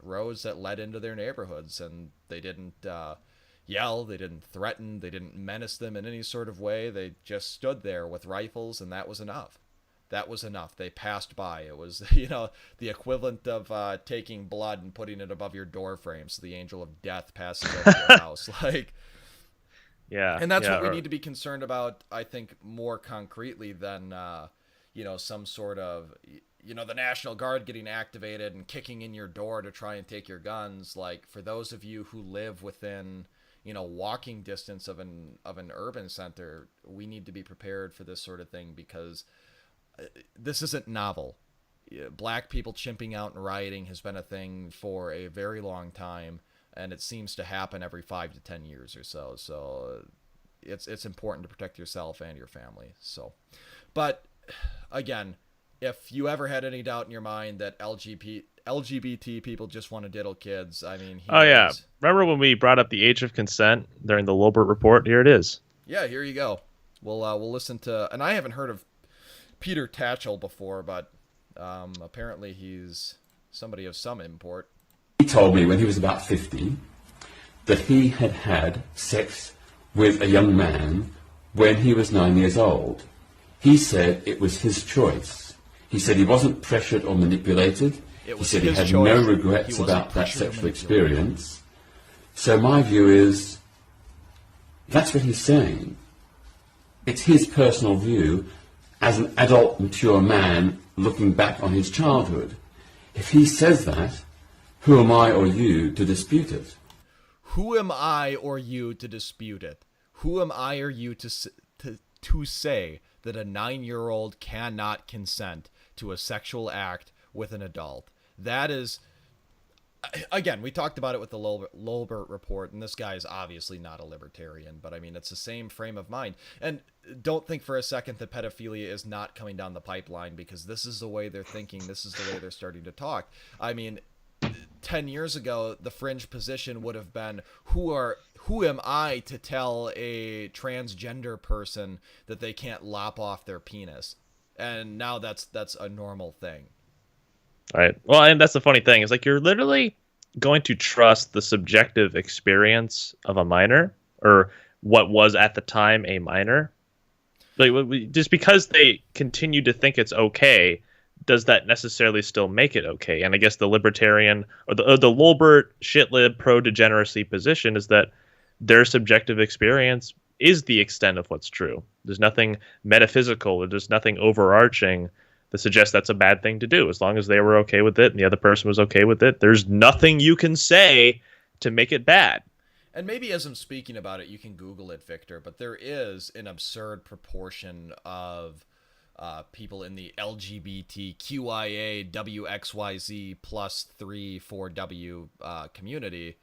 roads that led into their neighborhoods, and they didn't yell, they didn't threaten, they didn't menace them in any sort of way. They just stood there with rifles, and that was enough. That was enough. They passed by. It was, the equivalent of taking blood and putting it above your door frame so the angel of death passes over your house. Yeah. And that's what we need to be concerned about, I think, more concretely than, some sort of, the National Guard getting activated and kicking in your door to try and take your guns. Like, for those of you who live within, walking distance of an urban center, we need to be prepared for this sort of thing, because this isn't novel. Black people chimping out and rioting has been a thing for a very long time, and it seems to happen every 5 to 10 years or so. So it's important to protect yourself and your family. So, but again, if you ever had any doubt in your mind that LGBT people just want to diddle kids, I mean, yeah. Remember when we brought up the age of consent during the Lolbert report? Here it is. Yeah, here you go. We'll listen to, and I haven't heard of Peter Tatchell before, but apparently he's somebody of some import. He told me when he was about 50 that he had had sex with a young man when he was 9 years old. He said it was his choice. He said he wasn't pressured or manipulated. He said he had no regrets about that sexual experience. So my view is, that's what he's saying. It's his personal view as an adult, mature man looking back on his childhood. If he says that, who am I or you to dispute it? Who am I or you to dispute it? Who am I or you to say that a 9-year-old cannot consent to a sexual act with an adult? That is, again, we talked about it with the Lolbert report, and this guy is obviously not a libertarian, but I mean, it's the same frame of mind. And don't think for a second that pedophilia is not coming down the pipeline, because this is the way they're thinking. This is the way they're starting to talk. I mean, 10 years ago, the fringe position would have been, who am I to tell a transgender person that they can't lop off their penis? And now that's a normal thing. Right. Well, and that's the funny thing, is like, you're literally going to trust the subjective experience of a minor, or what was at the time a minor. Like, just because they continue to think it's okay, does that necessarily still make it okay? And I guess the libertarian or the Lolbert shitlib pro-degeneracy position is that their subjective experience is the extent of what's true. There's nothing metaphysical, or there's nothing overarching that suggests that's a bad thing to do. As long as they were okay with it and the other person was okay with it, there's nothing you can say to make it bad. And maybe as I'm speaking about it, you can Google it, Victor, but there is an absurd proportion of people in the LGBTQIA WXYZ plus 3 4W community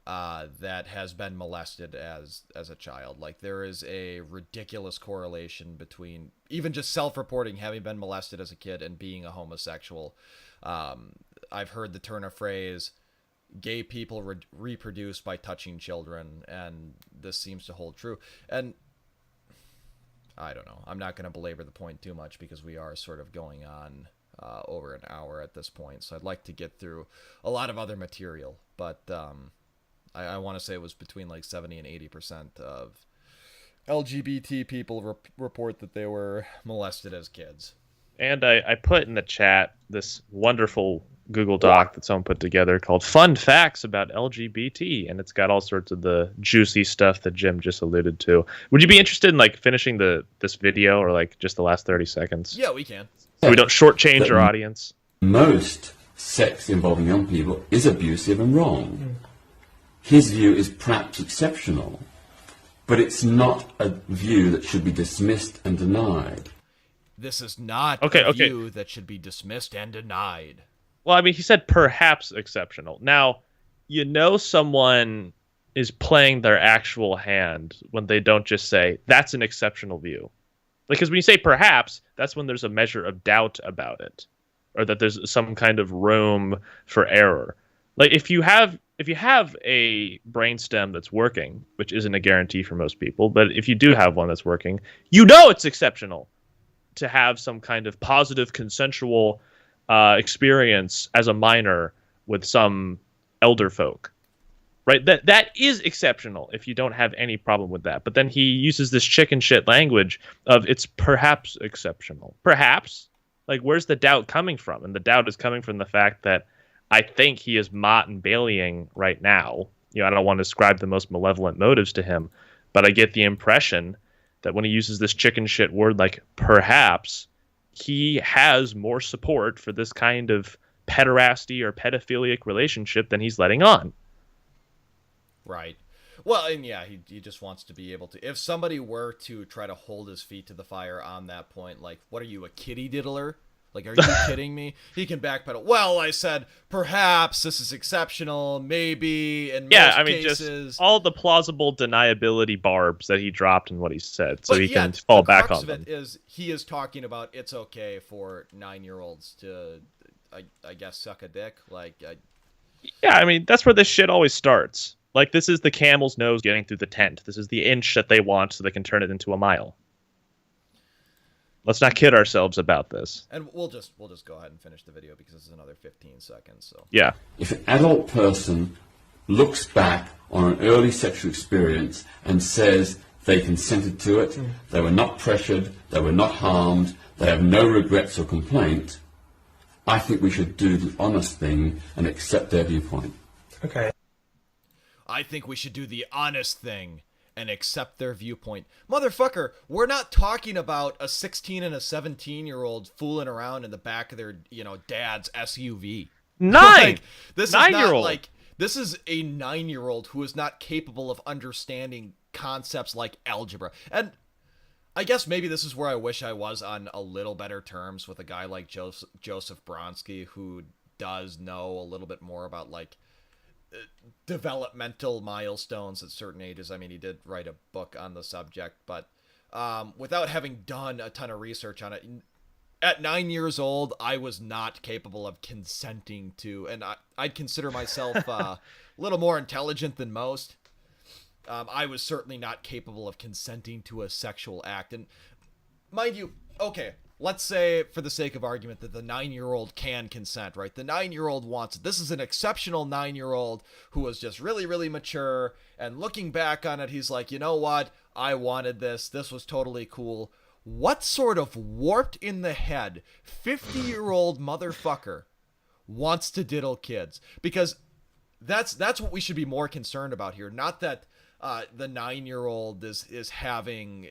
that has been molested as a child. Like, there is a ridiculous correlation between even just self-reporting having been molested as a kid and being a homosexual. I've heard the turn of phrase, gay people reproduce by touching children, and this seems to hold true. And I don't know. I'm not going to belabor the point too much, because we are sort of going on over an hour at this point. So I'd like to get through a lot of other material, but I want to say it was between like 70 and 80% of LGBT people report that they were molested as kids. And I put in the chat this wonderful Google Doc that someone put together called Fun Facts About LGBT, and it's got all sorts of the juicy stuff that Jim just alluded to. Would you be interested in like finishing this video, or like just the last 30 seconds? Yeah, we can. So we don't shortchange our audience. Most sex involving young people is abusive and wrong. His view is perhaps exceptional, but it's not a view that should be dismissed and denied. This is not a view that should be dismissed and denied. Well, I mean, he said perhaps exceptional. Now, someone is playing their actual hand when they don't just say, that's an exceptional view. Because when you say perhaps, that's when there's a measure of doubt about it, or that there's some kind of room for error. Like if you have a brainstem that's working, which isn't a guarantee for most people, but if you do have one that's working, you know it's exceptional to have some kind of positive consensual experience as a minor with some elder folk, right? That is exceptional if you don't have any problem with that. But then he uses this chicken shit language of it's perhaps exceptional. Perhaps. Like, where's the doubt coming from? And the doubt is coming from the fact that I think he is Mott and Baileying right now. I don't want to ascribe the most malevolent motives to him, but I get the impression that when he uses this chicken shit word like perhaps, he has more support for this kind of pederasty or pedophilic relationship than he's letting on. Right. Well, and yeah, he just wants to be able to... If somebody were to try to hold his feet to the fire on that point, like, what are you, a kitty diddler? Like, are you kidding me? He can backpedal. Well, I said, perhaps this is exceptional, maybe, in most cases. Just all the plausible deniability barbs that he dropped in what he said, so but he can fall back on them. The crux of it is he is talking about it's okay for 9-year-olds to, I guess, suck a dick. Yeah, I mean, that's where this shit always starts. Like, this is the camel's nose getting through the tent. This is the inch that they want so they can turn it into a mile. Let's not kid ourselves about this. And we'll just go ahead and finish the video because this is another 15 seconds. So yeah. If an adult person looks back on an early sexual experience and says they consented to it, they were not pressured, they were not harmed, they have no regrets or complaint, I think we should do the honest thing and accept their viewpoint. Okay. I think we should do the honest thing and accept their viewpoint. Motherfucker, we're not talking about a 16 and a 17-year-old fooling around in the back of their, dad's SUV. This is not like, this is a 9-year-old who is not capable of understanding concepts like algebra. And I guess maybe this is where I wish I was on a little better terms with a guy like Joseph Bronsky, who does know a little bit more about, developmental milestones at certain ages. I mean, he did write a book on the subject, but without having done a ton of research on it, at 9 years old, I was not capable of consenting to, and I'd consider myself a little more intelligent than most. I was certainly not capable of consenting to a sexual act. And mind you, okay, let's say, for the sake of argument, that the 9-year-old can consent, right? The 9-year-old wants it. This is an exceptional 9-year-old who was just really, really mature, and looking back on it, he's like, you know what? I wanted this. This was totally cool. What sort of warped in the head 50-year-old motherfucker wants to diddle kids? Because that's what we should be more concerned about here. Not that the 9-year-old is having...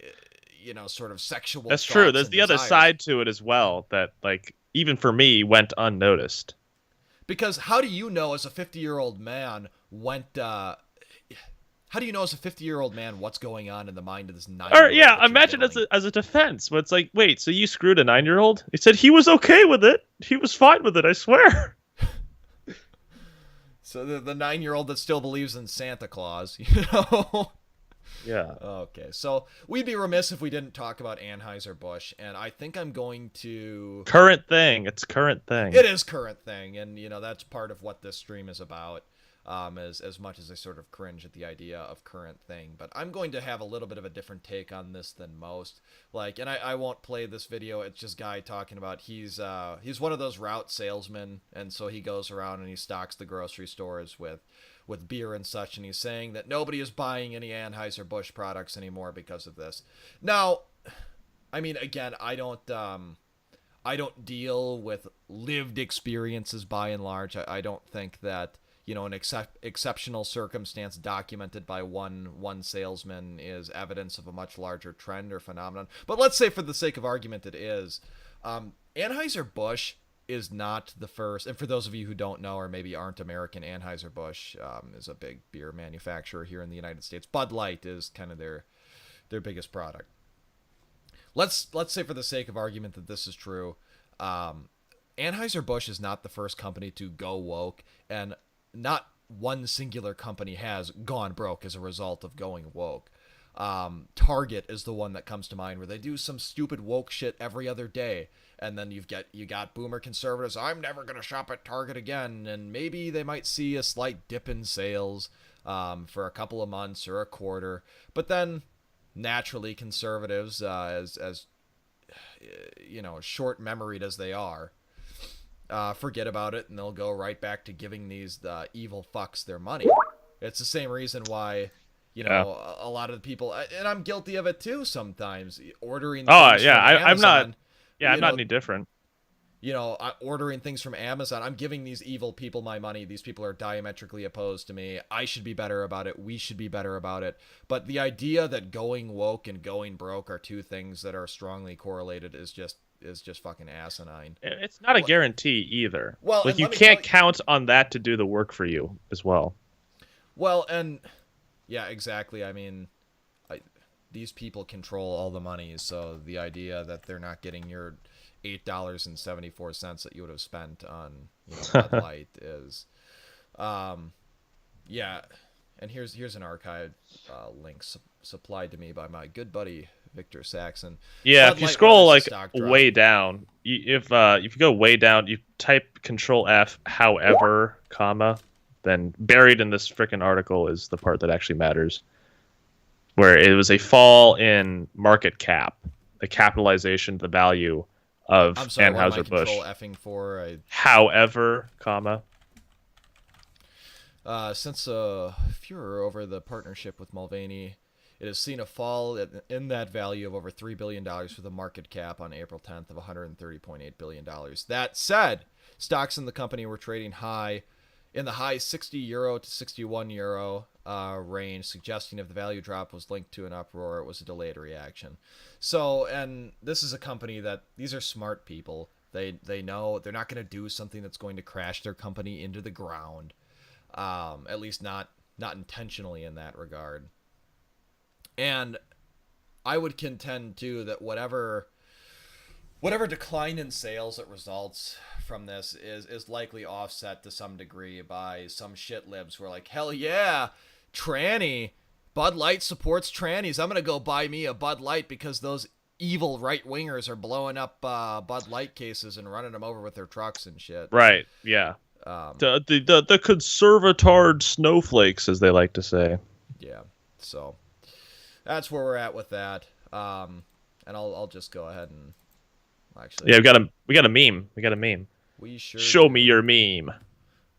sort of sexual. That's true. There's the other side to it as well that, even for me, went unnoticed. Because how do you know as a 50-year-old man what's going on in the mind of this 9-year-old? Or yeah, imagine as a defense, where it's like, wait, so you screwed a 9-year-old? He said he was okay with it. He was fine with it. I swear. So the 9-year-old that still believes in Santa Claus, Yeah. Okay, so we'd be remiss if we didn't talk about Anheuser-Busch, and I think I'm going to... Current thing. It's current thing. It is current thing, and, that's part of what this stream is about, as much as I sort of cringe at the idea of current thing. But I'm going to have a little bit of a different take on this than most. And I won't play this video. It's just Guy talking about he's one of those route salesmen, and so he goes around and he stocks the grocery stores with beer and such, and he's saying that nobody is buying any Anheuser-Busch products anymore because of this. Now, I mean, again, I don't don't deal with lived experiences by and large. I don't think that, an exceptional circumstance documented by one salesman is evidence of a much larger trend or phenomenon. But let's say for the sake of argument it is. Anheuser-Busch is not the first, and for those of you who don't know or maybe aren't American, Anheuser-Busch is a big beer manufacturer here in the United States. Bud Light is kind of their biggest product. Let's say for the sake of argument that this is true, Anheuser-Busch is not the first company to go woke, and not one singular company has gone broke as a result of going woke. Target is the one that comes to mind, where they do some stupid woke shit every other day. And then you got boomer conservatives. I'm never going to shop at Target again. And maybe they might see a slight dip in sales for a couple of months or a quarter. But then naturally conservatives, as you know, short-memoried as they are, forget about it, and they'll go right back to giving these evil fucks their money. It's the same reason why, you know, a lot of the people, and I'm guilty of it too sometimes, ordering things from Amazon. I'm not any different. You know, ordering things from Amazon. I'm giving these evil people my money. These people are diametrically opposed to me. I should be better about it. We should be better about it. But the idea that going woke and going broke are two things that are strongly correlated is just fucking asinine. It's not a guarantee either. Well, like, you can't count on that to do the work for you as well. Well, and yeah, exactly. I mean, these people control all the money, so the idea that they're not getting your $8.74 that you would have spent on, you know, Bud Light is, yeah. And here's an archive link supplied to me by my good buddy Victor Saxon. Yeah, Bud if you Light scroll like stock drop. way down, if you go way down, you type Control F, however, comma, then buried in this frickin' article is the part that actually matters, where it was a fall in market cap, the capitalization, the value of Anheuser-Busch. Control effing for? However, comma. Since furor over the partnership with Mulvaney, it has seen a fall in that value of over $3 billion for the market cap on April 10th of $130.8 billion. That said, stocks in the company were trading in the high 60 euro to 61 euro range, suggesting if the value drop was linked to an uproar, it was a delayed reaction. So, and this is a company that, these are smart people. They know they're not going to do something that's going to crash their company into the ground. At least not intentionally in that regard. And I would contend too that whatever decline in sales that results from this is likely offset to some degree by some shit libs who are like, hell yeah, tranny, Bud Light supports trannies. I'm gonna go buy me a Bud Light because those evil right wingers are blowing up Bud Light cases and running them over with their trucks and shit. Right. Yeah. The conservatard snowflakes, as they like to say. Yeah. So that's where we're at with that. And I'll just go ahead and actually. Yeah, we got a meme. We got a meme. We sure show do. Me your meme.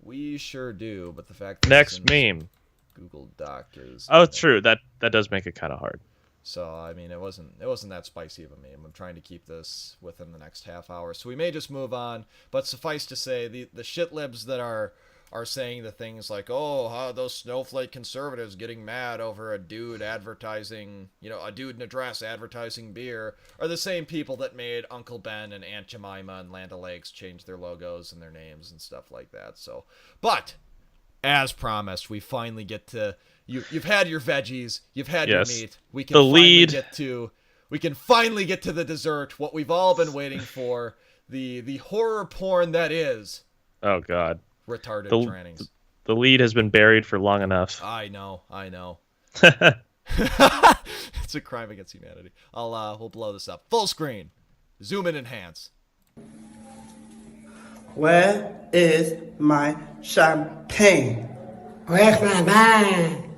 We sure do, but the fact that next meme Google Doc is. Oh, it's true. That does make it kind of hard. So I mean, it wasn't that spicy of a meme. I'm trying to keep this within the next half hour, so we may just move on. But suffice to say, the shit libs that are saying the things like, oh, how those snowflake conservatives getting mad over a dude advertising, you know, a dude in a dress advertising beer, are the same people that made Uncle Ben and Aunt Jemima and Land O'Lakes change their logos and their names and stuff like that. So, but as promised, we finally get to. You've had your veggies, you've had your meat. We can finally get to the dessert, what we've all been waiting for, the horror porn that is. Oh God. Retarded trannies. The lead has been buried for long enough. I know. It's a crime against humanity. We'll blow this up. Full screen. Zoom in, enhance. Where is my champagne? Where's my wine?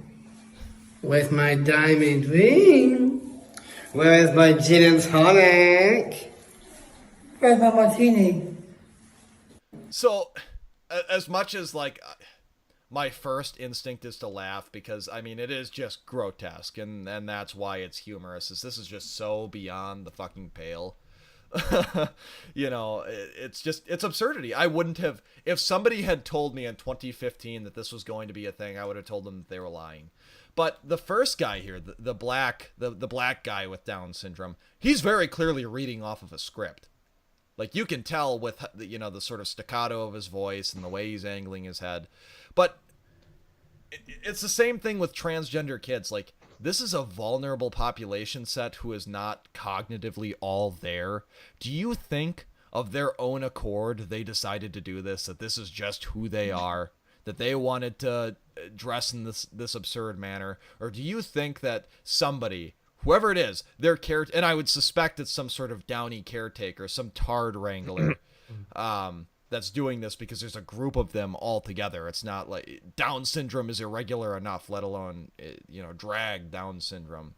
Where's my diamond ring? Where is my gin and tonic? Where's my martini? So, as much as, like, my first instinct is to laugh because, I mean, it is just grotesque, and that's why it's humorous, is this is just so beyond the fucking pale. You know, it's absurdity. I wouldn't have, if somebody had told me in 2015 that this was going to be a thing, I would have told them that they were lying. But the first guy here, the black guy with Down syndrome, he's very clearly reading off of a script. Like, you can tell with, you know, the sort of staccato of his voice and the way he's angling his head. But it's the same thing with transgender kids. Like, this is a vulnerable population set who is not cognitively all there. Do you think of their own accord they decided to do this, that this is just who they are? that they wanted to dress in this absurd manner, or do you think that somebody, whoever it is, their and I would suspect it's some sort of downy caretaker, some tard wrangler, that's doing this because there's a group of them all together. It's not like Down syndrome is irregular enough, let alone drag Down syndrome.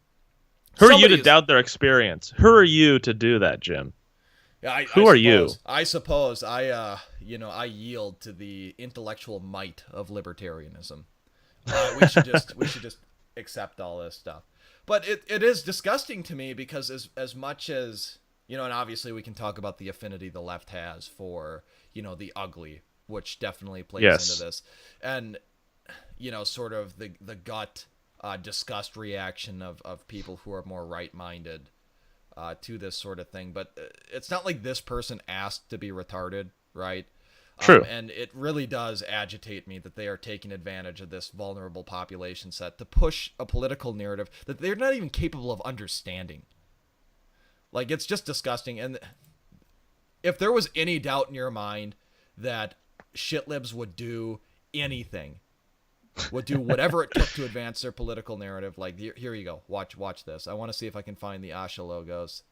Who are you to doubt their experience? Who are you to do that, Jim? Yeah, Who are you? I suppose I yield to the intellectual might of libertarianism. We should just accept all this stuff. But it is disgusting to me because as much as, and obviously we can talk about the affinity the left has for, the ugly, which definitely plays into this. And, sort of the gut disgust reaction of people who are more right-minded to this sort of thing. But it's not like this person asked to be retarded, right? True. And it really does agitate me that they are taking advantage of this vulnerable population set to push a political narrative that they're not even capable of understanding. Like, it's just disgusting. And if there was any doubt in your mind that shitlibs would do anything, would do whatever it took to advance their political narrative, like, here you go. Watch this. I want to see if I can find the Asha logos.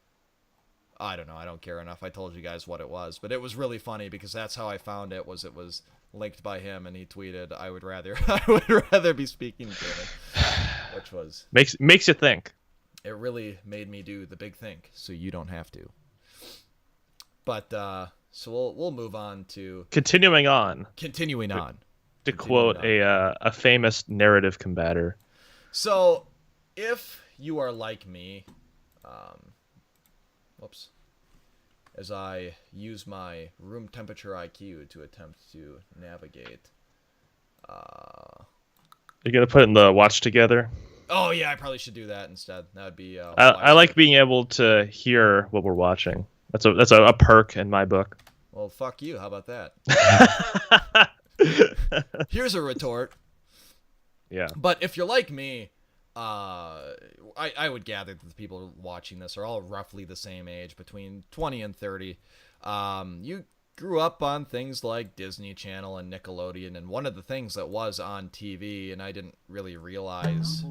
I don't know. I don't care enough. I told you guys what it was, but it was really funny because that's how I found it. Was linked by him, and he tweeted, "I would rather be speaking to him," which was makes you think. It really made me do the big think, so you don't have to. But so we'll move on to continuing on. To quote a famous narrative combator. So, if you are like me, as I use my room temperature IQ to attempt to navigate. You're gonna put it in the watch together? Oh yeah, I probably should do that instead. That would be. I like being able to hear what we're watching. That's a perk in my book. Well, fuck you. How about that? Here's a retort. Yeah. But if you're like me, I would gather that the people watching this are all roughly the same age, between 20 and 30. You grew up on things like Disney Channel and Nickelodeon, and one of the things that was on TV, and I didn't really realize,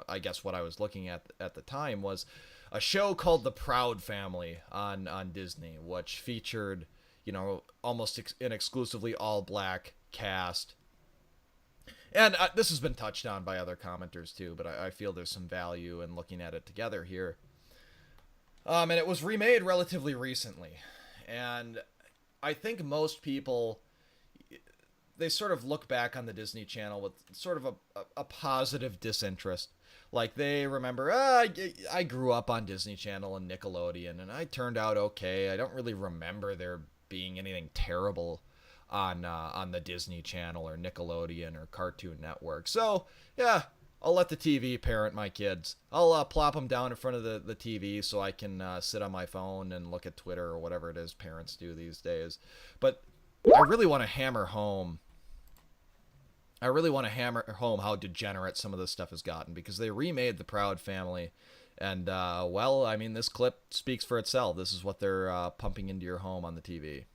I guess what I was looking at the time, was a show called The Proud Family on Disney, which featured, almost an exclusively all-black cast. And this has been touched on by other commenters too, but I feel there's some value in looking at it together here. And it was remade relatively recently. And I think most people, they sort of look back on the Disney Channel with sort of a positive disinterest. Like, they remember, I grew up on Disney Channel and Nickelodeon, and I turned out okay. I don't really remember there being anything terrible on the Disney Channel or Nickelodeon or Cartoon Network. So, yeah, I'll let the TV parent my kids. I'll plop them down in front of the TV so I can sit on my phone and look at Twitter or whatever it is parents do these days. But I really want to hammer home how degenerate some of this stuff has gotten, because they remade The Proud Family. And, this clip speaks for itself. This is what they're pumping into your home on the TV.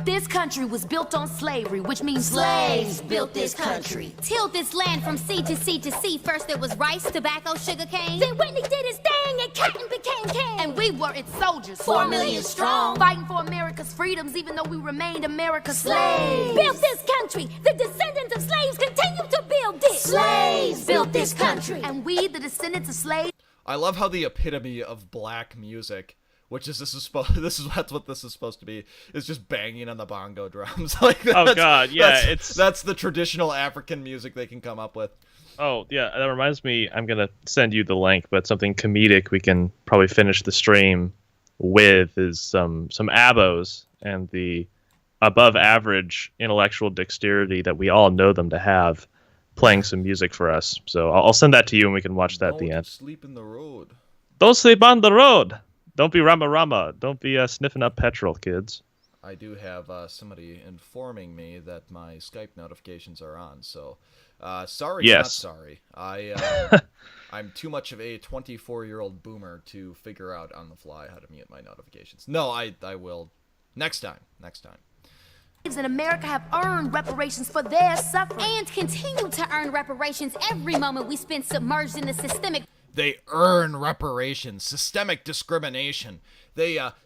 This country was built on slavery, which means slaves built this country. Tilled this land from sea to sea to sea. First there was rice, tobacco, sugar cane. Then Whitney did his thing and cotton became king. And we were its soldiers, 4 million strong. Fighting for America's freedoms, even though we remained America's slaves. Built this country. The descendants of slaves continue to build it. Slaves built this country. And we, the descendants of slaves. I love how the epitome of black music, which is that's what this is supposed to be, is just banging on the bongo drums. Oh god, yeah, that's the traditional African music they can come up with. Oh yeah, that reminds me, I'm gonna send you the link, but something comedic we can probably finish the stream with is some abos and the above average intellectual dexterity that we all know them to have, playing some music for us. So I'll send that to you and we can watch that at the end. Don't sleep in the road. Don't sleep on the road. Don't be rama. Don't be sniffing up petrol, kids. I do have somebody informing me that my Skype notifications are on, so sorry, yes. Not sorry. I'm too much of a 24-year-old boomer to figure out on the fly how to mute my notifications. No, I will next time. in America have earned reparations for their suffering and continue to earn reparations every moment we spend submerged in the systemic. They earn reparations, systemic discrimination.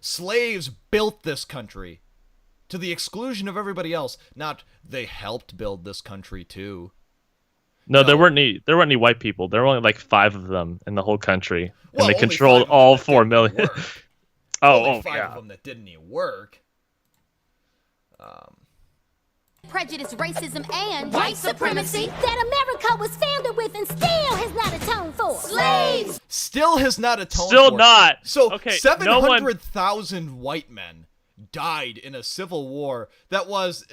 Slaves built this country to the exclusion of everybody else. Not they helped build this country too. No, there weren't any white people. There were only like 5 of them in the whole country, Well, and they only controlled 5 of them all that 4 didn't million. work. Oh, Only 5 yeah. of them that didn't even work. Prejudice, racism, and white supremacy that America was founded with and still has not atoned for. Slaves! Still has not atoned Still for. not. So Okay, 700,000 white men died in a civil war that was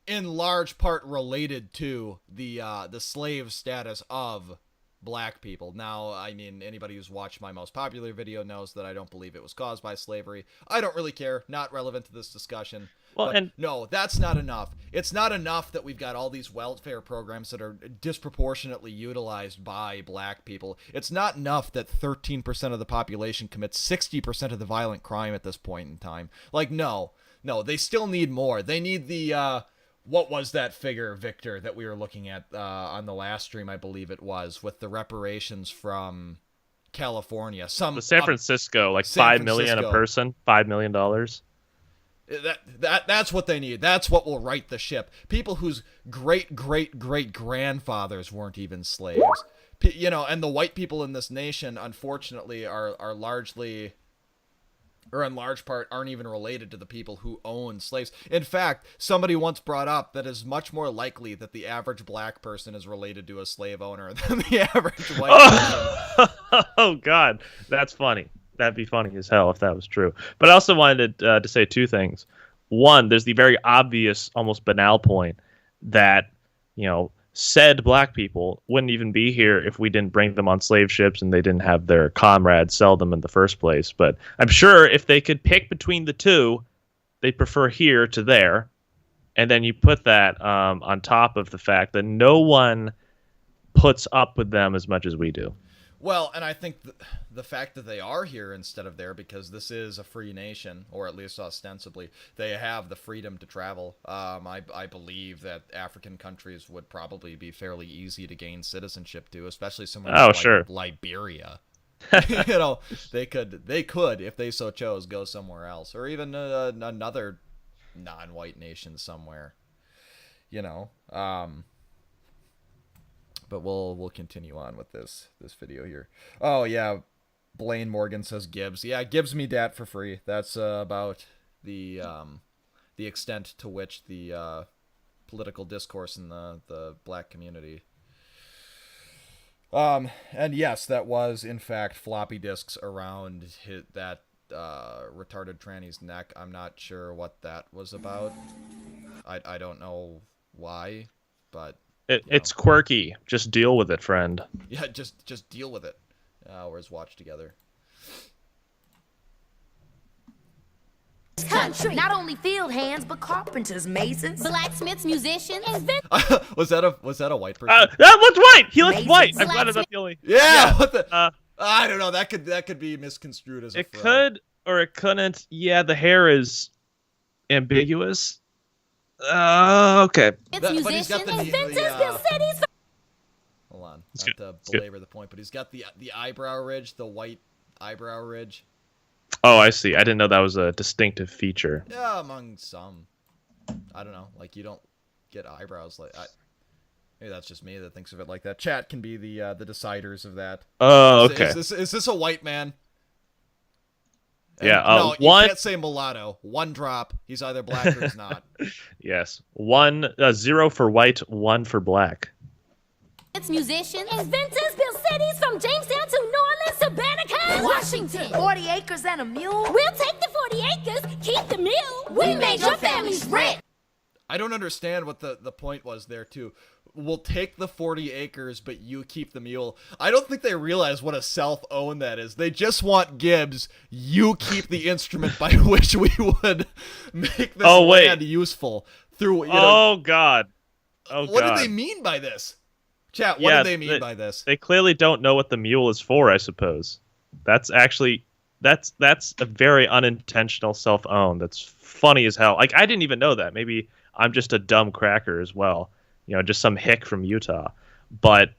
in large part related to the slave status of black people. Now, I mean, anybody who's watched my most popular video knows that I don't believe it was caused by slavery. I don't really care. Not relevant to this discussion. Well, But and no, that's not enough. It's not enough that we've got all these welfare programs that are disproportionately utilized by black people. It's not enough that 13% of the population commits 60% of the violent crime at this point in time. Like, no, they still need more. They need the, what was that figure, Victor, that we were looking at on the last stream, I believe it was, with the reparations from California. San Francisco, like San $5 million a Francisco. person, $5 million. That's what they need. That's what will right the ship. People whose great grandfathers weren't even slaves. You know, and the white people in this nation, unfortunately, are largely, or in large part, aren't even related to the people who own slaves. In fact, somebody once brought up that it's much more likely that the average black person is related to a slave owner than the average white person. Oh, God. That's funny. That'd be funny as hell if that was true. But I also wanted to say 2 things. One, there's the very obvious, almost banal point that, said black people wouldn't even be here if we didn't bring them on slave ships and they didn't have their comrades sell them in the first place. But I'm sure if they could pick between the 2, they'd prefer here to there. And then you put that on top of the fact that no one puts up with them as much as we do. Well, and I think the fact that they are here instead of there, because this is a free nation, or at least ostensibly, they have the freedom to travel. I believe that African countries would probably be fairly easy to gain citizenship to, especially somewhere like Liberia. They could, if they so chose, go somewhere else, or even another non-white nation somewhere. But we'll continue on with this video here. Oh yeah, Blaine Morgan says Gibbs. Yeah, Gibbs me dat for free. That's about the extent to which the political discourse in the black community. And yes, that was in fact floppy disks around that retarded tranny's neck. I'm not sure what that was about. I don't know why, but. It's quirky. Just deal with it, friend. Yeah, just deal with it. Whereas watch together. Country. Not only field hands, but carpenters, masons, blacksmiths, musicians, was that a white person? That looks white. He looks Masons, white. I'm glad that's the only. Yeah. What the? I don't know. That could be misconstrued as a. It could or it couldn't. Yeah, the hair is ambiguous. Okay. It's musicians, inventors, build cities. Hold on, not to belabor the point, but he's got the eyebrow ridge, the white eyebrow ridge. Oh, I see. I didn't know that was a distinctive feature. Yeah, among some. I don't know. Like, you don't get eyebrows like. Maybe that's just me that thinks of it like that. Chat can be the deciders of that. Oh, okay. Is this a white man? And yeah. No, you one. can't say mulatto. One drop. He's either black or he's not. Yes. 0 for white, 1 for black. It's musicians, inventors, build cities from Jamestown to New Orleans to Banneker, Washington. 40 acres and a mule. We'll take the 40 acres, keep the mule. We made your family's rent. I don't understand what the point was there, too. We'll take the 40 acres, but you keep the mule. I don't think they realize what a self-own that is. They just want Gibbs. You keep the instrument by which we would make this land useful. Through. Oh, God. Oh, what God. did they mean by this? Chat, what did they mean by this? They clearly don't know what the mule is for, I suppose. That's actually that's a very unintentional self-own. That's funny as hell. Like, I didn't even know that. Maybe I'm just a dumb cracker as well. Just some hick from Utah. But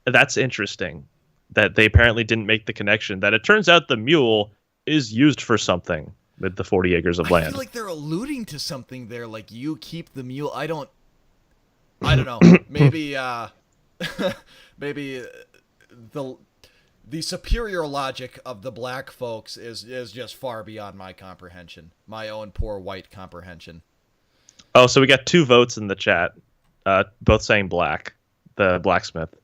that's interesting that they apparently didn't make the connection that it turns out the mule is used for something with the 40 acres of land. I feel like they're alluding to something there, like you keep the mule. I don't know. Maybe maybe the superior logic of the black folks is just far beyond my comprehension. My own poor white comprehension. Oh, so we got 2 votes in the chat, both saying black, the blacksmith.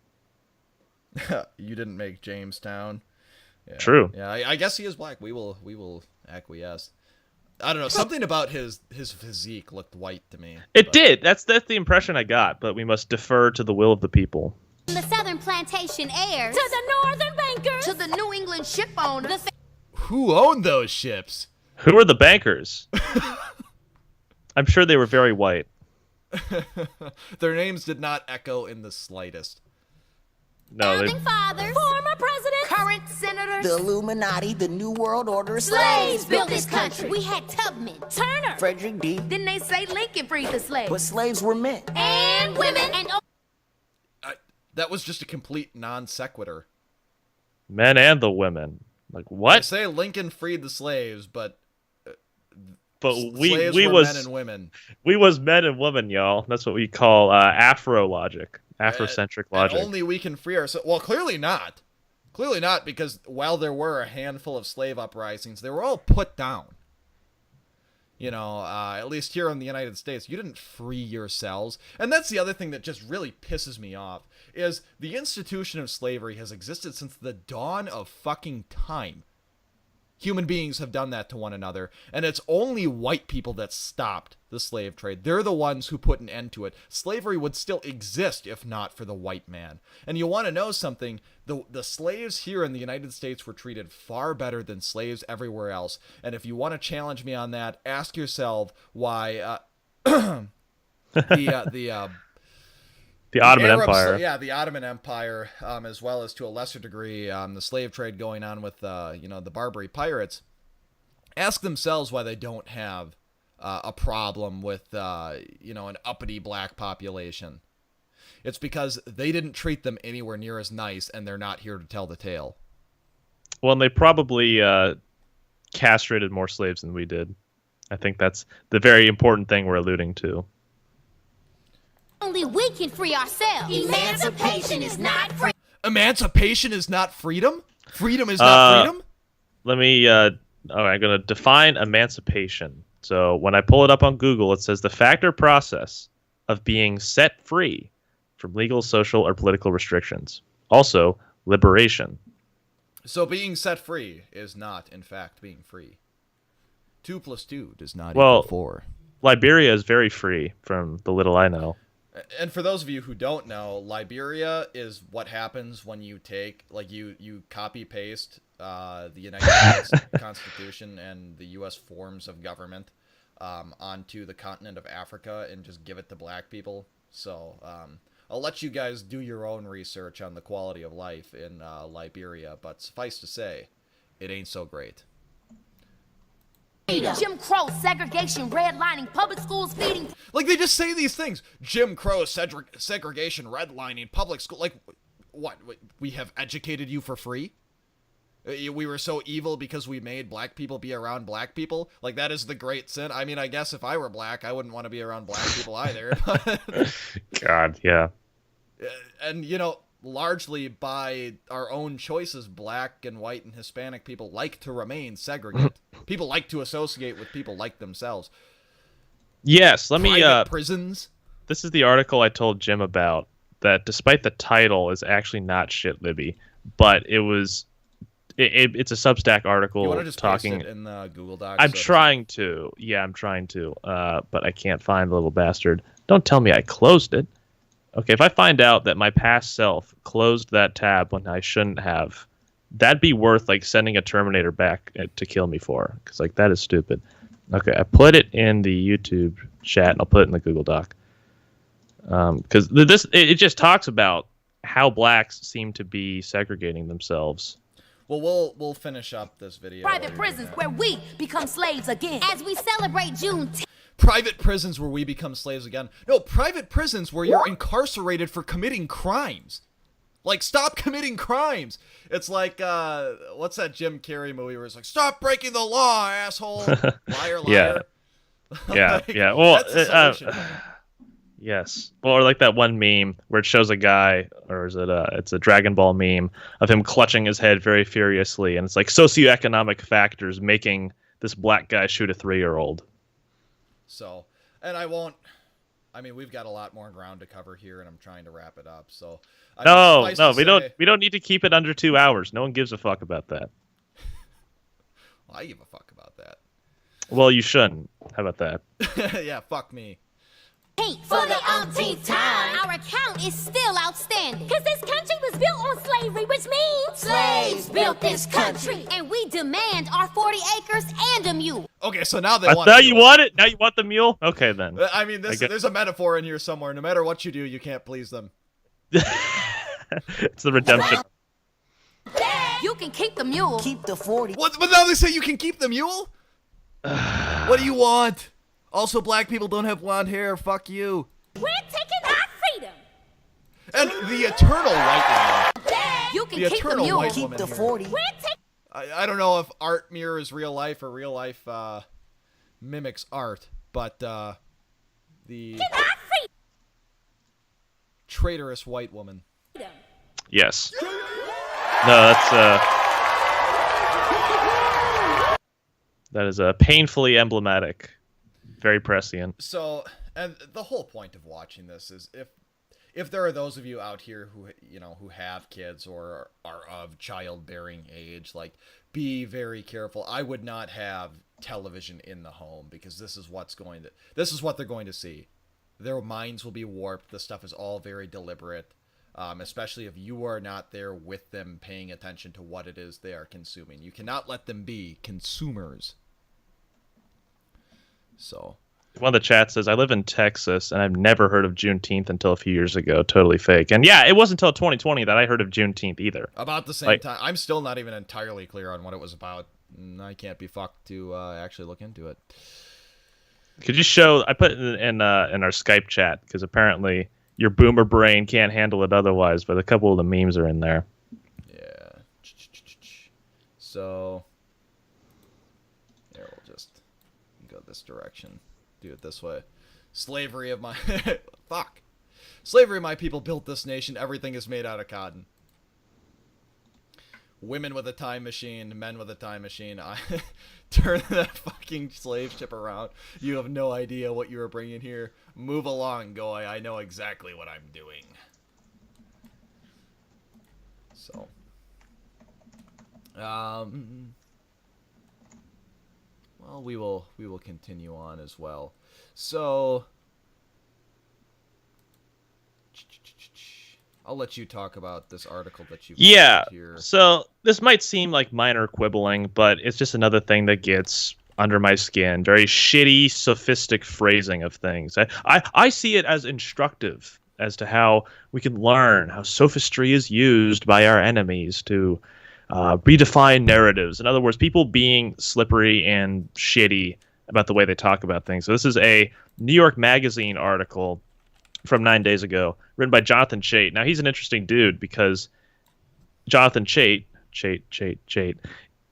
You didn't make Jamestown. Yeah. True. Yeah, I guess he is black. We will acquiesce. I don't know. Something about his physique looked white to me. It did. That's the impression I got. But we must defer to the will of the people. The Southern plantation heirs to the Northern bankers to the New England ship owners. Who owned those ships? Who are the bankers? I'm sure they were very white. Their names did not echo in the slightest. No, they... fathers, former presidents, current senators, the Illuminati, the New World Order, slaves built this country. We had Tubman, Turner, Frederick D. Then they say Lincoln freed the slaves. But slaves were men. And women. And that was just a complete non sequitur. Men and the women. Like, what? They say Lincoln freed the slaves, but we were was men and women. We was men and women, y'all. That's what we call Afro logic. Afrocentric logic. And only we can free ourselves. Well, clearly not. Clearly not, because while there were a handful of slave uprisings, they were all put down. At least here in the United States, you didn't free yourselves. And that's the other thing that just really pisses me off, is the institution of slavery has existed since the dawn of fucking time. Human beings have done that to one another, and it's only white people that stopped the slave trade. They're the ones who put an end to it. Slavery would still exist if not for the white man. And you want to know something? The slaves here in the United States were treated far better than slaves everywhere else. And if you want to challenge me on that, ask yourself why the Ottoman Empire. Yeah, the Ottoman Empire, as well as to a lesser degree the slave trade going on with the Barbary pirates, ask themselves why they don't have a problem with an uppity black population. It's because they didn't treat them anywhere near as nice, and they're not here to tell the tale. Well, and they probably castrated more slaves than we did. I think that's the very important thing we're alluding to. Only we can free ourselves. Emancipation is not free. Emancipation is not freedom? Freedom is not freedom? Let me, I'm going to define emancipation. So when I pull it up on Google, it says the fact or process of being set free from legal, social, or political restrictions. Also, liberation. So being set free is not, in fact, being free. 2 + 2 does not equal 4. Liberia is very free from the little I know. And for those of you who don't know, Liberia is what happens when you take, you copy-paste the United States Constitution and the U.S. forms of government onto the continent of Africa and just give it to black people. So I'll let you guys do your own research on the quality of life in Liberia, but suffice to say, it ain't so great. Jim Crow, segregation, redlining, public schools feeding. Like, they just say these things. Jim Crow, segregation, redlining, public school. Like, what? We have educated you for free? We were so evil because we made black people be around black people? Like, that is the great sin? I mean, I guess if I were black, I wouldn't want to be around black people either. God, yeah. And, largely by our own choices, black and white and Hispanic people like to remain segregated. People like to associate with people like themselves. Yes, let me... prisons. This is the article I told Jim about, that despite the title is actually not shit Libby, but it was... It's a Substack article. You want to just talking paste it in the Google Docs? I'm trying to. Yeah, I'm trying to. But I can't find the little bastard. Don't tell me I closed it. Okay, if I find out that my past self closed that tab when I shouldn't have, that'd be worth sending a Terminator back to kill me for, because that is stupid. Okay, I put it in the YouTube chat, and I'll put it in the Google Doc. Because it just talks about how blacks seem to be segregating themselves. Well, we'll finish up this video. Private prisons where we become slaves again. As we celebrate Juneteenth. Private prisons where we become slaves again. No, private prisons where you're incarcerated for committing crimes. Like, stop committing crimes. It's like, what's that Jim Carrey movie where it's like, stop breaking the law, asshole. Liar, liar. Yeah. Like, yeah. Well, that's the solution. yes. Well, or like that one meme where it shows a guy, or is it it's a Dragon Ball meme of him clutching his head very furiously, and it's like socioeconomic factors making this black guy shoot a 3-year-old. So, and we've got a lot more ground to cover here, and I'm trying to wrap it up. So, we don't need to keep it under 2 hours. No one gives a fuck about that. Well, I give a fuck about that. Well, you shouldn't. How about that? Yeah, fuck me. For the umpteenth time, our account is still outstanding. Cause this country was built on slavery, which means slaves built this country. And we demand our 40 acres and a mule. Okay, so now they want. Now you want it. Now you want the mule. Okay, then. I mean, there's a metaphor in here somewhere. No matter what you do, you can't please them. It's the redemption. You can keep the mule. Keep the 40. What? But now they say you can keep the mule. What do you want? Also, black people don't have blonde hair. Fuck you. We're taking our freedom. And the eternal white woman. You can The keep the eternal mule. white Keep woman the here. 40. I don't know if art mirrors real life or real life mimics art, but the traitorous white woman. Yes. No, that is painfully emblematic. Very prescient. So, and the whole point of watching this is if there are those of you out here who have kids or are of childbearing age, like, be very careful. I would not have television in the home because this is what they're going to see. Their minds will be warped. This stuff is all very deliberate, especially if you are not there with them paying attention to what it is they are consuming. You cannot let them be consumers. So, one of the chats says, I live in Texas, and I've never heard of Juneteenth until a few years ago. Totally fake. And yeah, it wasn't until 2020 that I heard of Juneteenth either. About the same time. I'm still not even entirely clear on what it was about. I can't be fucked to actually look into it. Could you show... I put it in our Skype chat, because apparently your boomer brain can't handle it otherwise, but a couple of the memes are in there. Yeah. So... There, we'll just go this direction. Do it this way. Slavery of my... Fuck. Slavery of my people built this nation. Everything is made out of cotton. Women with a time machine. Men with a time machine. I turn that fucking slave ship around. You have no idea what you are bringing here. Move along, Goy. I know exactly what I'm doing. So. Well, we will continue on as well. So, I'll let you talk about this article that you've got here. So this might seem like minor quibbling, but it's just another thing that gets under my skin. Very shitty, sophistic phrasing of things. I see it as instructive as to how we can learn how sophistry is used by our enemies to redefine narratives. In other words, people being slippery and shitty about the way they talk about things. So this is a New York Magazine article from 9 days ago, written by Jonathan Chait. Now, he's an interesting dude because Jonathan Chait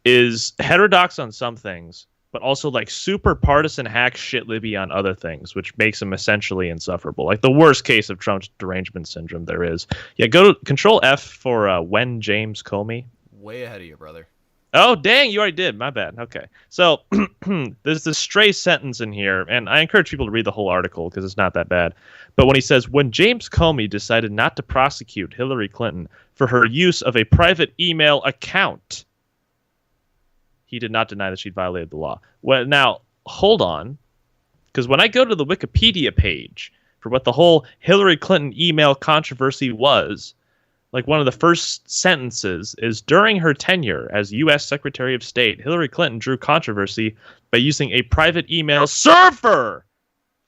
is heterodox on some things, but also like super partisan hack shit libby on other things, which makes him essentially insufferable. Like the worst case of Trump's derangement syndrome there is. Yeah, go to Control F for when James Comey. Way ahead of you, brother. Oh, dang, you already did. My bad. Okay. So there's this stray sentence in here, and I encourage people to read the whole article because it's not that bad. But when he says, when James Comey decided not to prosecute Hillary Clinton for her use of a private email account, he did not deny that she'd violated the law. Well, now, hold on, because when I go to the Wikipedia page for what the whole Hillary Clinton email controversy was, like one of the first sentences is, during her tenure as U.S. Secretary of State, Hillary Clinton drew controversy by using a private email server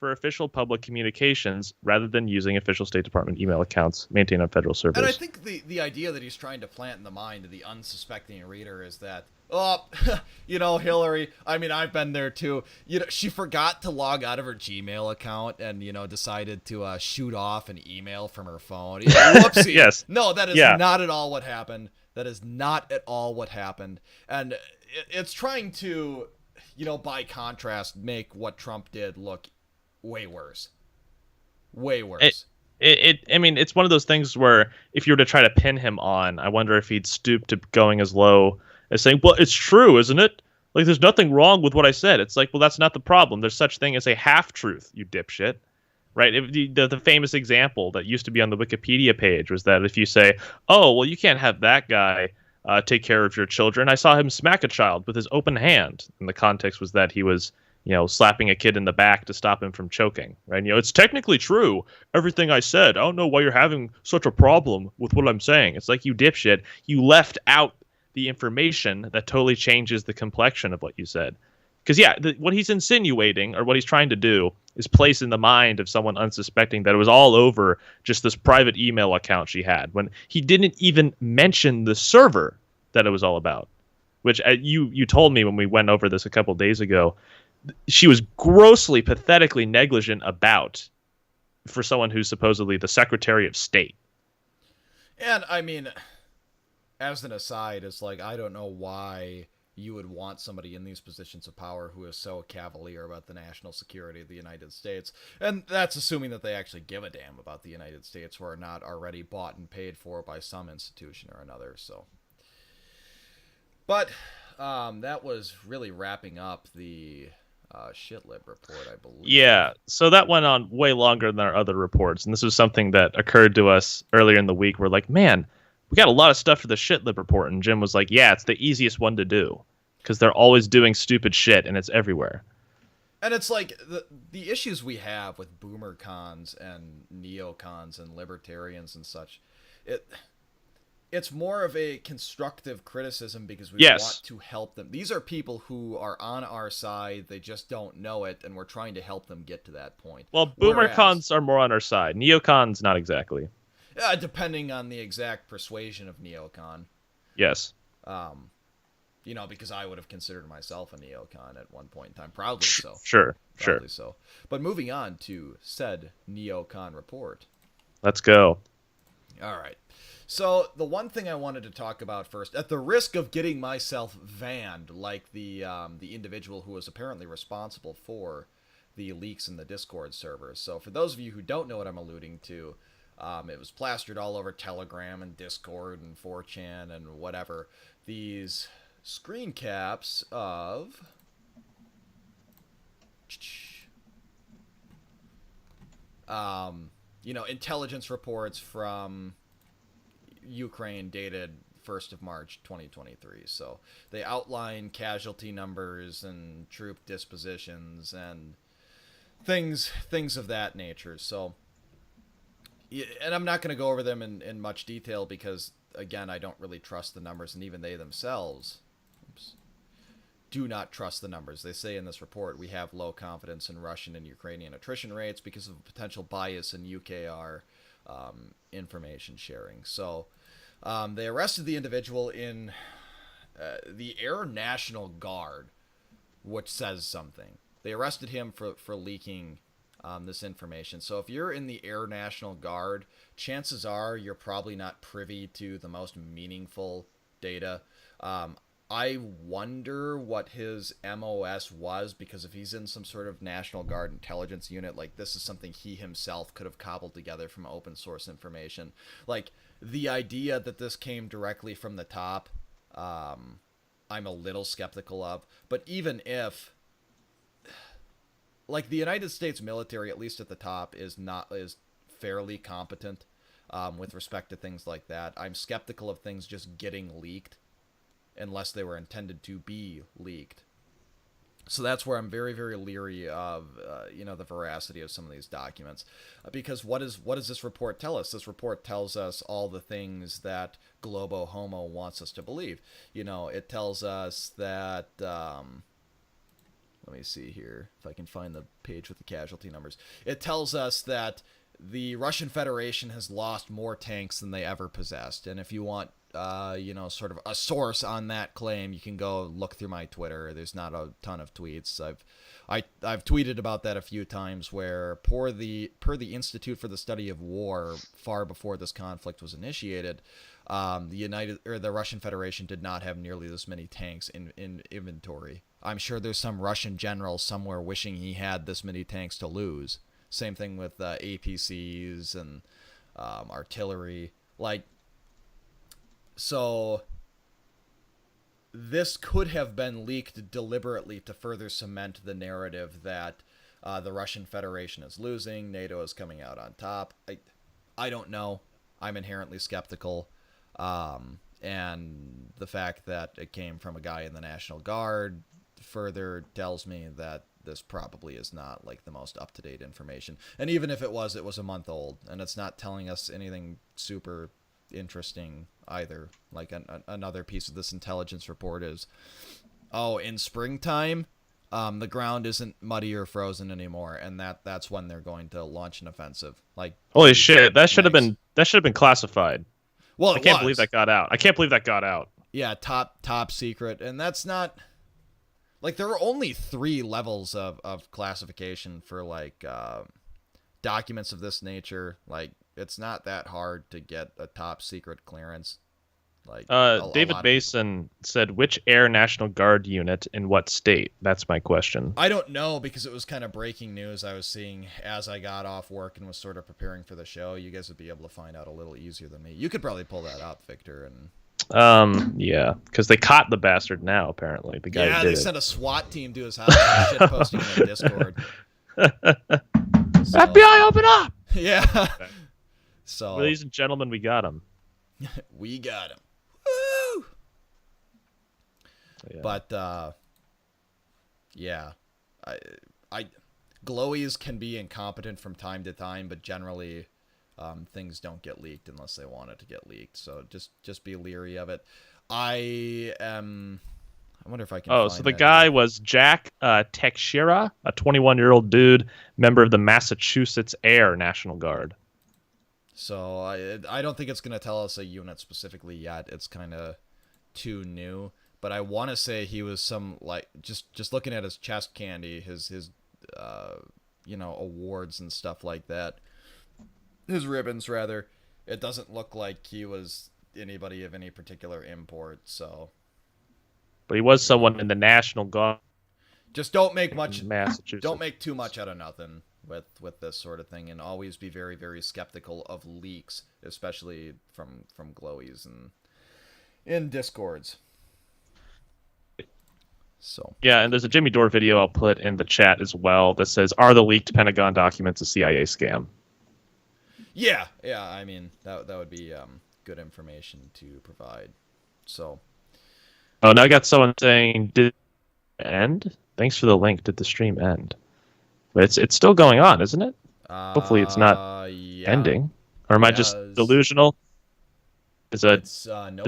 for official public communications rather than using official State Department email accounts maintained on federal servers. And I think the idea that he's trying to plant in the mind of the unsuspecting reader is that, oh, Hillary, I mean, I've been there too. She forgot to log out of her Gmail account and, decided to shoot off an email from her phone. Whoopsie. Yes. No, that is not at all what happened. That is not at all what happened. And it's trying to, by contrast, make what Trump did look way worse. Way worse. I mean, it's one of those things where if you were to try to pin him on, I wonder if he'd stoop to going as low as saying, well, it's true, isn't it? Like, there's nothing wrong with what I said. It's like, well, that's not the problem. There's such thing as a half-truth, you dipshit. Right? The famous example that used to be on the Wikipedia page was that if you say, oh, well, you can't have that guy take care of your children. I saw him smack a child with his open hand. And the context was that he was slapping a kid in the back to stop him from choking, right? It's technically true, everything I said. I don't know why you're having such a problem with what I'm saying. It's like, you dipshit, you left out the information that totally changes the complexion of what you said. Because, what he's insinuating, or what he's trying to do, is place in the mind of someone unsuspecting that it was all over just this private email account she had, when he didn't even mention the server that it was all about, which you told me when we went over this a couple days ago, she was grossly, pathetically negligent about, for someone who's supposedly the Secretary of State. And, I mean, as an aside, it's like, I don't know why you would want somebody in these positions of power who is so cavalier about the national security of the United States. And that's assuming that they actually give a damn about the United States, or are not already bought and paid for by some institution or another, so. But that was really wrapping up the Shitlib report, I believe. Yeah, so that went on way longer than our other reports, and this was something that occurred to us earlier in the week. We're like, man, we got a lot of stuff for the Shitlib report, and Jim was like, yeah, it's the easiest one to do, because they're always doing stupid shit, and it's everywhere. And it's like, the issues we have with boomer cons and neocons and libertarians and such, it's more of a constructive criticism because we want to help them. These are people who are on our side, they just don't know it, and we're trying to help them get to that point. Well, boomer cons are more on our side. Neocons, not exactly. Depending on the exact persuasion of neocon. Yes. Because I would have considered myself a neocon at one point in time. Proudly so. Sure. So. But moving on to said neocon report. Let's go. All right. So the one thing I wanted to talk about first, at the risk of getting myself vanned, like the individual who was apparently responsible for the leaks in the Discord servers. So for those of you who don't know what I'm alluding to, it was plastered all over Telegram and Discord and 4chan and whatever. These screen caps of intelligence reports from Ukraine dated 1st of March 2023. So they outline casualty numbers and troop dispositions and things of that nature. So, and I'm not going to go over them in much detail because, again, I don't really trust the numbers, and even they themselves do not trust the numbers. They say in this report, we have low confidence in Russian and Ukrainian attrition rates because of potential bias in UKR information sharing. So they arrested the individual in the Air National Guard, which says something. They arrested him for leaking this information. So if you're in the Air National Guard, chances are you're probably not privy to the most meaningful data. I wonder what his MOS was, because if he's in some sort of National Guard intelligence unit, like, this is something he himself could have cobbled together from open source information. Like, the idea that this came directly from the top, I'm a little skeptical of. But even if, like, the United States military, at least at the top, is fairly competent with respect to things like that. I'm skeptical of things just getting leaked unless they were intended to be leaked. So that's where I'm very, very leery of, the veracity of some of these documents. Because what does this report tell us? This report tells us all the things that Globo Homo wants us to believe. It tells us that, let me see here if I can find the page with the casualty numbers. It tells us that the Russian Federation has lost more tanks than they ever possessed. And if you want, sort of a source on that claim, you can go look through my Twitter. There's not a ton of tweets. I've tweeted about that a few times, where per the Institute for the Study of War, far before this conflict was initiated, the Russian Federation did not have nearly this many tanks in inventory. I'm sure there's some Russian general somewhere wishing he had this many tanks to lose. Same thing with APCs and artillery. So this could have been leaked deliberately to further cement the narrative that the Russian Federation is losing, NATO is coming out on top. I don't know. I'm inherently skeptical. And the fact that it came from a guy in the National Guard further tells me that this probably is not the most up-to-date information. And even if it was a month old, and it's not telling us anything super interesting either. Another piece of this intelligence report is, in springtime, the ground isn't muddy or frozen anymore, and that's when they're going to launch an offensive. Holy shit, that should have been classified. Well, I can't believe that got out. Yeah, top secret, and that's not there are only 3 levels of classification for documents of this nature. It's not that hard to get a top secret clearance. David Mason said, which Air National Guard unit in what state? That's my question. I don't know, because it was kind of breaking news I was seeing as I got off work and was sort of preparing for the show. You guys would be able to find out a little easier than me. You could probably pull that up, Victor. And yeah, because they caught the bastard now, apparently. The guy yeah, did they sent a SWAT team to his house and shit posting in Discord. FBI, open up! Yeah. So, ladies and gentlemen, we got him. We got him. Woo! Yeah. But yeah, I glowies can be incompetent from time to time, but generally things don't get leaked unless they want it to get leaked. So just be leery of it. I wonder if I can. Oh, so the guy was Jack Teixeira, a 21-year-old dude, member of the Massachusetts Air National Guard. So I don't think it's going to tell us a unit specifically yet. It's kind of too new. But I want to say he was some, just looking at his chest candy, his awards and stuff like that. His ribbons, rather. It doesn't look like he was anybody of any particular import, so. But he was someone in the National Guard. Just don't make much. Massachusetts. Don't make too much out of nothing with this sort of thing, and always be very, very skeptical of leaks, especially from glowies and in discords. So yeah, and there's a Jimmy Dore video I'll put in the chat as well that says, "Are the leaked Pentagon documents a CIA scam?" Yeah. I mean that would be good information to provide. So. Oh, now I got someone saying, "Did it end?" Thanks for the link. Did the stream end? But it's still going on, isn't it? Hopefully it's not ending. Or am I just delusional? Is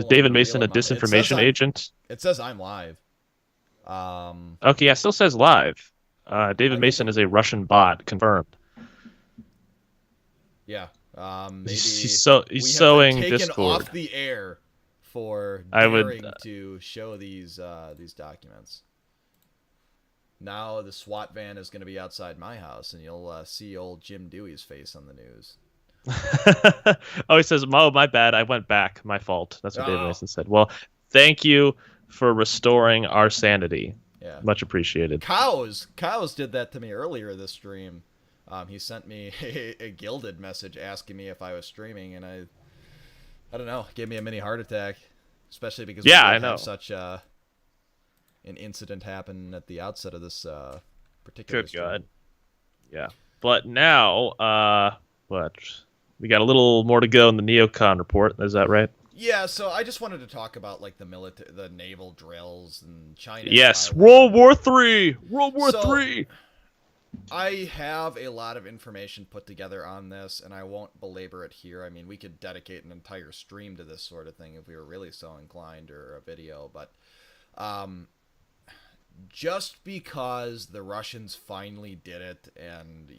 David Mason a disinformation agent? It says I'm live. Okay, yeah, it still says live. David Mason is a Russian bot, confirmed. Yeah. Maybe he's sowing taken discord off the air for daring to show these documents. Now the SWAT van is going to be outside my house, and you'll see old Jim Dewey's face on the news. Oh, he says, "Oh, my bad. I went back. My fault." That's what David Mason said. Well, thank you for restoring our sanity. Yeah. Much appreciated. Cows did that to me earlier this stream. He sent me a gilded message asking me if I was streaming, and I don't know, gave me a mini heart attack, especially because I know such an incident happened at the outset of this particular stream. God. Yeah. But now, we got a little more to go in the neocon report. Is that right? Yeah, so I just wanted to talk about the naval drills and China. Yes, World War III. World War III. I have a lot of information put together on this, and I won't belabor it here. I mean, we could dedicate an entire stream to this sort of thing if we were really so inclined, or a video, but just because the Russians finally did it and,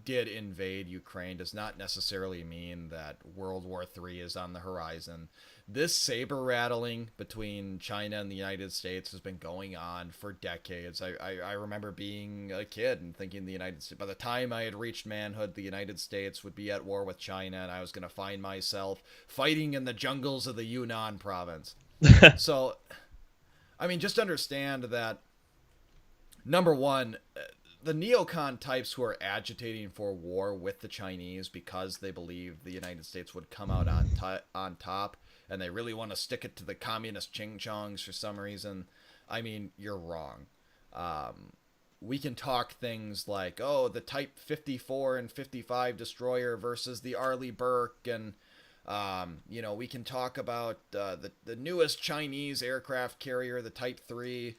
did invade Ukraine does not necessarily mean that World War III is on the horizon. This saber rattling between China and the United States has been going on for decades. I remember being a kid and thinking the United States, by the time I had reached manhood, the United States would be at war with China and I was going to find myself fighting in the jungles of the Yunnan province. So, I mean, just understand that, number one, the neocon types who are agitating for war with the Chinese because they believe the United States would come out on top, and they really want to stick it to the communist ching-chongs for some reason, I mean, you're wrong. We can talk things like, oh, the Type 54 and 55 destroyer versus the Arleigh Burke, and we can talk about the newest Chinese aircraft carrier, the Type 3,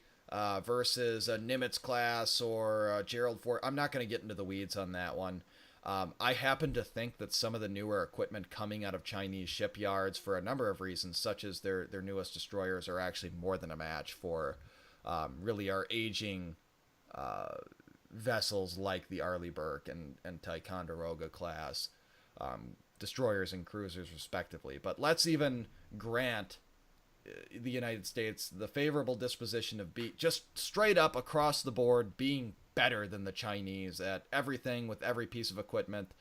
versus a Nimitz class or Gerald Ford. I'm not going to get into the weeds on that one. I happen to think that some of the newer equipment coming out of Chinese shipyards, for a number of reasons, such as their newest destroyers, are actually more than a match for really our aging vessels like the Arleigh Burke and Ticonderoga class destroyers and cruisers respectively. But let's even grant the United States the favorable disposition of just straight up across the board being better than the Chinese at everything with every piece of equipment.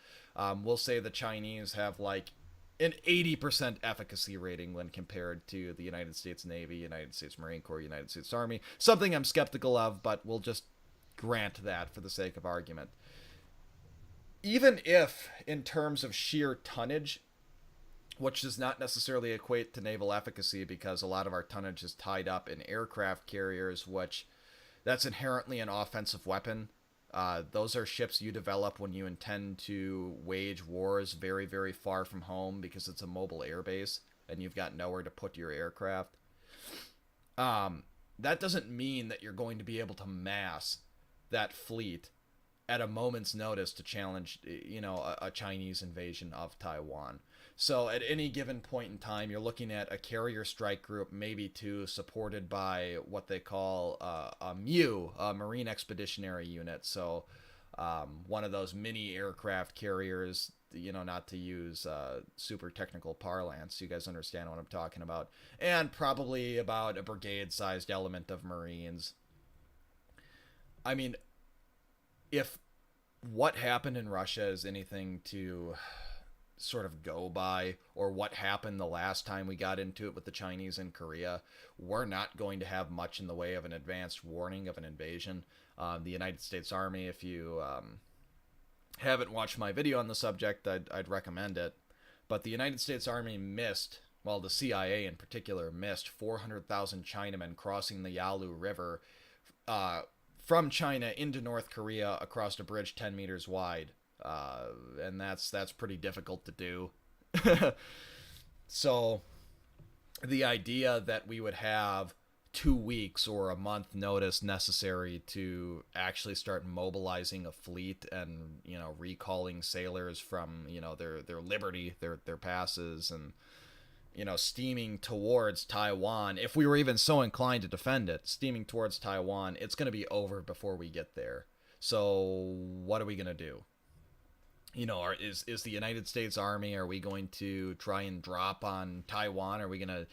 We'll say the Chinese have like an 80% efficacy rating when compared to the United States Navy, United States Marine Corps, United States Army. Something I'm skeptical of, but we'll just grant that for the sake of argument. Even if, in terms of sheer tonnage, which does not necessarily equate to naval efficacy because a lot of our tonnage is tied up in aircraft carriers, which that's inherently an offensive weapon. Those are ships you develop when you intend to wage wars very, very far from home because it's a mobile airbase and you've got nowhere to put your aircraft. That doesn't mean that you're going to be able to mass that fleet at a moment's notice to challenge, a Chinese invasion of Taiwan. So at any given point in time, you're looking at a carrier strike group, maybe two, supported by what they call a MU, a Marine Expeditionary Unit. So one of those mini aircraft carriers, not to use super technical parlance. You guys understand what I'm talking about. And probably about a brigade-sized element of Marines. I mean, if what happened in Russia is anything to sort of go by, or what happened the last time we got into it with the Chinese in Korea, we're not going to have much in the way of an advanced warning of an invasion. The United States Army, if you haven't watched my video on the subject, I'd recommend it. But the United States Army missed, well, the CIA in particular, missed 400,000 Chinamen crossing the Yalu River from China into North Korea across a bridge 10 meters wide. And that's pretty difficult to do. So the idea that we would have 2 weeks or a month notice necessary to actually start mobilizing a fleet and, recalling sailors from, their liberty, their passes, and, steaming towards Taiwan, if we were even so inclined to defend it, steaming towards Taiwan, it's going to be over before we get there. So what are we going to do? Is the United States Army, are we going to try and drop on Taiwan? Are we going to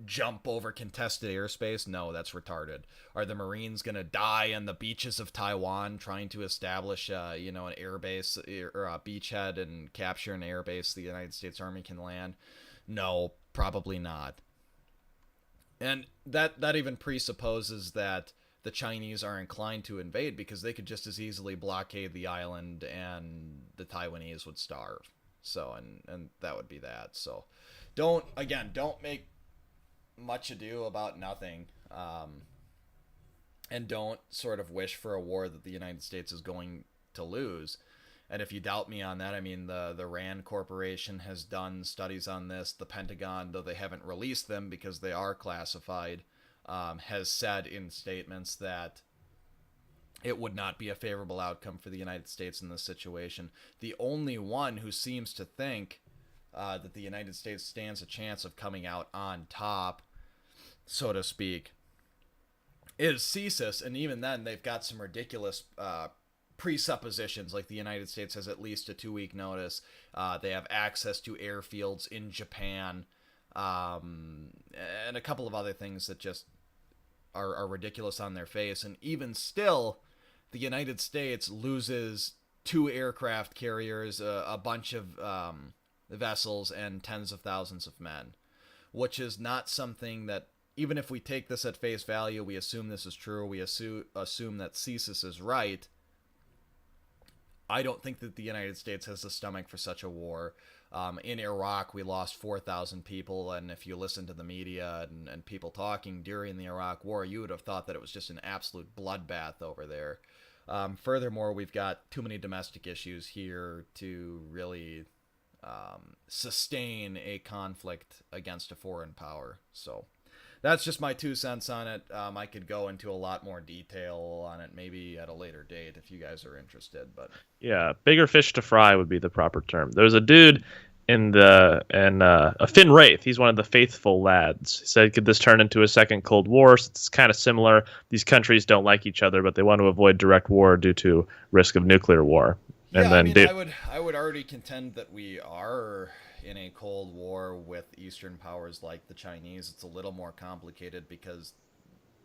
jump over contested airspace? No, that's retarded. Are the Marines going to die on the beaches of Taiwan trying to establish, an airbase or a beachhead and capture an airbase the United States Army can land? No, probably not. And that even presupposes that the Chinese are inclined to invade, because they could just as easily blockade the island and the Taiwanese would starve. So, and that would be that. So don't make much ado about nothing. And don't sort of wish for a war that the United States is going to lose. And if you doubt me on that, I mean, the RAND Corporation has done studies on this. The Pentagon, though they haven't released them because they are classified, has said in statements that it would not be a favorable outcome for the United States in this situation. The only one who seems to think that the United States stands a chance of coming out on top, so to speak, is CSIS, and even then they've got some ridiculous presuppositions, like the United States has at least a 2-week notice. They have access to airfields in Japan, and a couple of other things that just are ridiculous on their face. And even still, the United States loses 2 aircraft carriers, a bunch of vessels, and tens of thousands of men, which is not something that, even if we take this at face value, we assume this is true, we assume that CSIS is right, I don't think that the United States has the stomach for such a war. In Iraq, we lost 4,000 people, and if you listen to the media and people talking during the Iraq War, you would have thought that it was just an absolute bloodbath over there. Furthermore, we've got too many domestic issues here to really sustain a conflict against a foreign power. So that's just my 2 cents on it. I could go into a lot more detail on it maybe at a later date if you guys are interested. But yeah, bigger fish to fry would be the proper term. There's a dude a Finn Wraith. He's one of the faithful lads. He said, could this turn into a second Cold War? So it's kind of similar. These countries don't like each other, but they want to avoid direct war due to risk of nuclear war. And yeah, then I would already contend that we are in a Cold War with Eastern powers like the Chinese. It's a little more complicated because